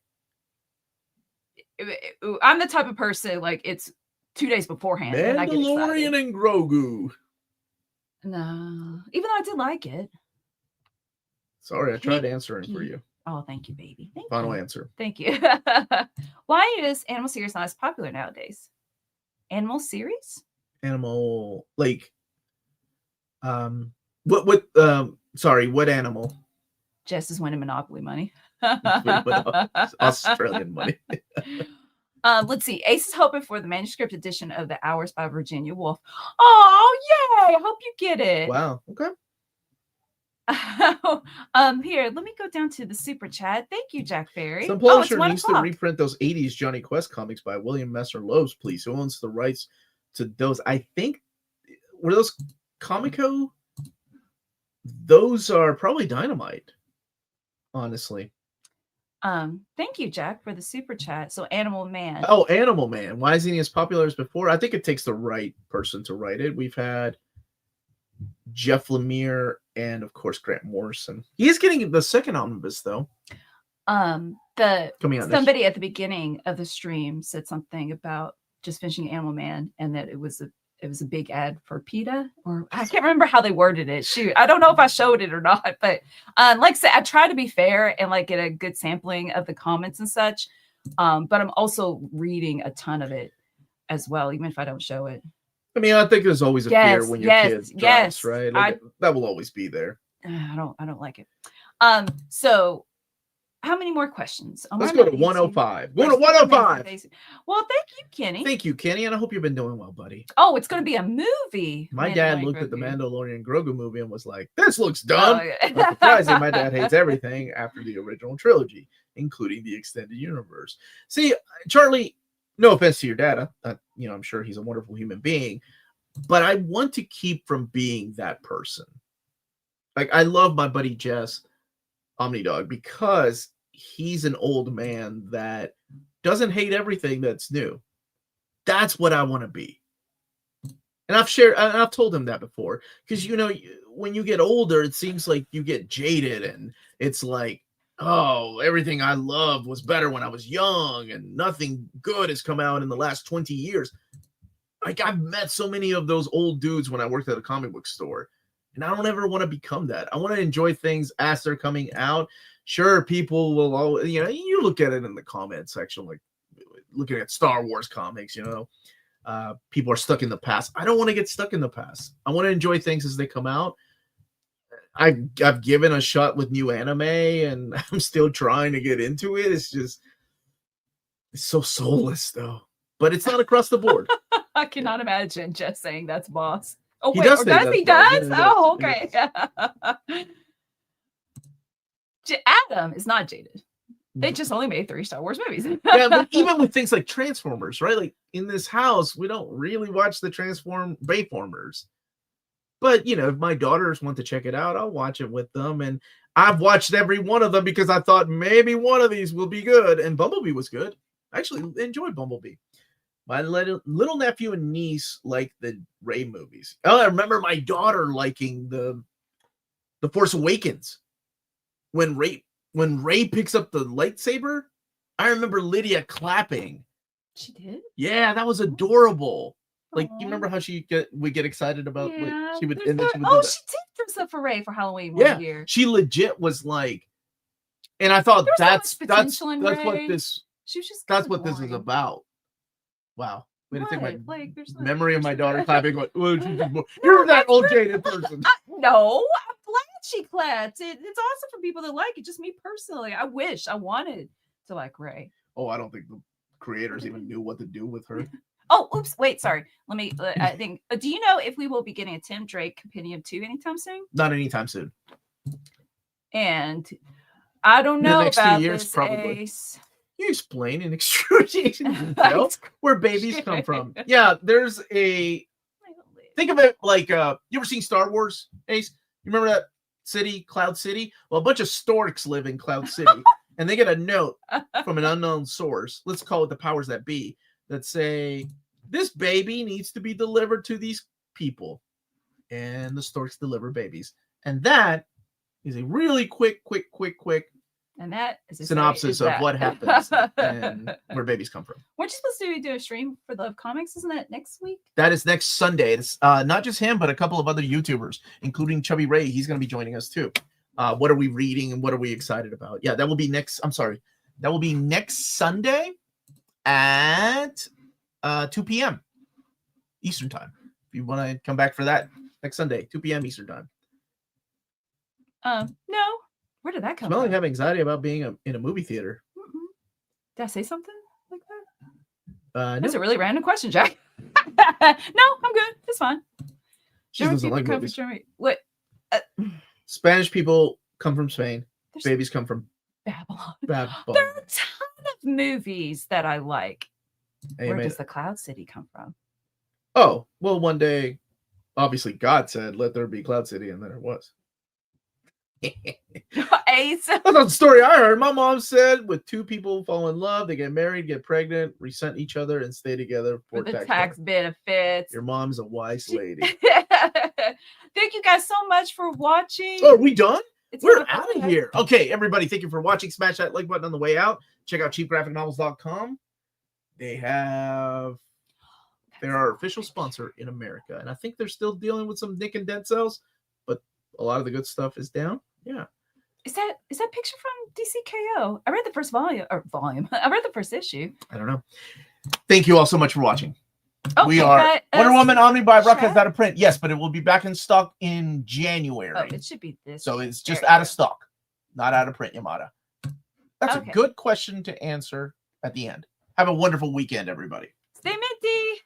I'm the type of person, like, it's 2 days beforehand. Mandalorian and Grogu. No. Even though I did like it. Sorry, I tried answering for you. Oh, thank you, baby. Final answer. Thank you. Why is animal series not as popular nowadays? Animal series? Animal, like, what animal? Jess is winning Monopoly money. Australian money. Let's see. Ace is hoping for the manuscript edition of The Hours by Virginia Woolf. Oh, yay! I hope you get it. Wow. Okay. Here, let me go down to the super chat. Thank you, Jack Ferry. Some publisher needs to reprint those 80s Johnny Quest comics by William Messer Loebs, please. Who owns the rights to those? I think, were those Comico? Those are probably Dynamite, honestly. Thank you, Jack, for the super chat. So Animal Man. Oh, Animal Man. Why isn't he as popular as before? I think it takes the right person to write it. We've had Jeff Lemire and, of course, Grant Morrison. He is getting the second omnibus, though. Somebody at the beginning of the stream said something about just finishing Animal Man and that it was a big ad for PETA, or I can't remember how they worded it. Shoot, I don't know if I showed it or not, but like I said, I try to be fair and like get a good sampling of the comments and such. But I'm also reading a ton of it as well, even if I don't show it. I mean, I think there's always a fear when your kid drops, right? Like, that will always be there. I don't like it. So how many more questions? Omar, Let's go to Melanie, 105. Go Steve. to 105. Well, thank you, Kenny. Thank you, Kenny, and I hope you've been doing well, buddy. Oh, it's going to be a movie. My dad looked at the Mandalorian Grogu movie and was like, "This looks dumb." Oh, yeah. Not surprising, my dad hates everything after the original trilogy, including the extended universe. See, Charlie, no offense to your dad, I'm sure he's a wonderful human being, but I want to keep from being that person. Like, I love my buddy Jess Omnidog because he's an old man that doesn't hate everything that's new. That's what I want to be. And I've told him that before, because, when you get older, it seems like you get jaded and it's like, oh, everything I loved was better when I was young and nothing good has come out in the last 20 years. Like, I've met so many of those old dudes when I worked at a comic book store, and I don't ever want to become that. I want to enjoy things as they're coming out. Sure, people will always, you look at it in the comment section, like looking at Star Wars comics, people are stuck in the past. I don't want to get stuck in the past. I want to enjoy things as they come out. I've given a shot with new anime, and I'm still trying to get into it. It's so soulless, though. But it's not across the board. I cannot imagine just saying that's boss. Oh, He wait, does or say does that's he? boss. Does? Yeah, he Oh, does. okay. Adam is not jaded. They just only made 3 Star Wars movies. Yeah, but even with things like Transformers, right? Like, in this house, we don't really watch the Bayformers. But, if my daughters want to check it out, I'll watch it with them. And I've watched every one of them because I thought maybe one of these will be good. And Bumblebee was good. I actually enjoyed Bumblebee. My little nephew and niece like the Rey movies. Oh, I remember my daughter liking the Force Awakens. When Rey picks up the lightsaber, I remember Lydia clapping. She did? Yeah, that was adorable. Like, Aww. you remember how would get excited about Yeah, she would she did dress up for Rey for Halloween one year. She legit was like, and I thought that's what this she was just that's what this is about. Wow. Way to take my there's memory of my daughter clapping going, you're that old jaded person. No, I'm glad she clapped. It's awesome for people that like it. Just me personally. I wanted to like Rey. Oh, I don't think the creators even knew what to do with her. Oh, oops. Wait, sorry. Let me, I think, do you know if we will be getting a Tim Drake Compendium 2 anytime soon? Not anytime soon. And I don't know next about 2 years, this, probably. Ace. You explain in excruciating detail where babies come from. Yeah, there's think of it like, you ever seen Star Wars, Ace? You remember that city, Cloud City? Well, a bunch of storks live in Cloud City, and they get a note from an unknown source. Let's call it the powers that be, that say, this baby needs to be delivered to these people. And the storks deliver babies. And that is a really quick and that is synopsis of what happens and where babies come from. Weren't you supposed to do a stream for Love Comics? Isn't that next week? That is next Sunday. It's not just him, but a couple of other YouTubers, including Chubby Ray. He's going to be joining us too. What are we reading and what are we excited about? Yeah, that will be next Sunday at 2 p.m. Eastern time. If you want to come back for that, next Sunday, 2 p.m. Eastern time. No. Where did that come Melanie from? have anxiety about being in a movie theater. Mm-hmm. Did I say something like that? No. That's a really random question, Jack. No, I'm good. It's fine. She doesn't like movies. What? Spanish people come from Spain. Babies come from Babylon. Babylon. There are a ton of movies that I like. Amen. Where does the Cloud City come from? Oh, well, one day, obviously, God said, let there be Cloud City, and there it was. Ace. That's not the story I heard. My mom said, with 2 people fall in love, they get married, get pregnant, resent each other, and stay together for the tax benefits. Your mom's a wise lady. Thank you guys so much for watching. Oh, are we done? We're out of okay. here. Okay, everybody, thank you for watching. Smash that like button on the way out. Check out cheapgraphicnovels.com. They're our official sponsor in America. And I think they're still dealing with some nick and dent sales, but a lot of the good stuff is down. Yeah. Is that picture from DCKO? I read the first volume. I read the first issue. I don't know. Thank you all so much for watching. Okay, we are Wonder Woman Omni by Ruck is out of print. Yes, but it will be back in stock in January. Oh, it should be this. So it's just out of stock, not out of print, Yamada. That's Okay. a good question to answer at the end. Have a wonderful weekend, everybody. Stay minty.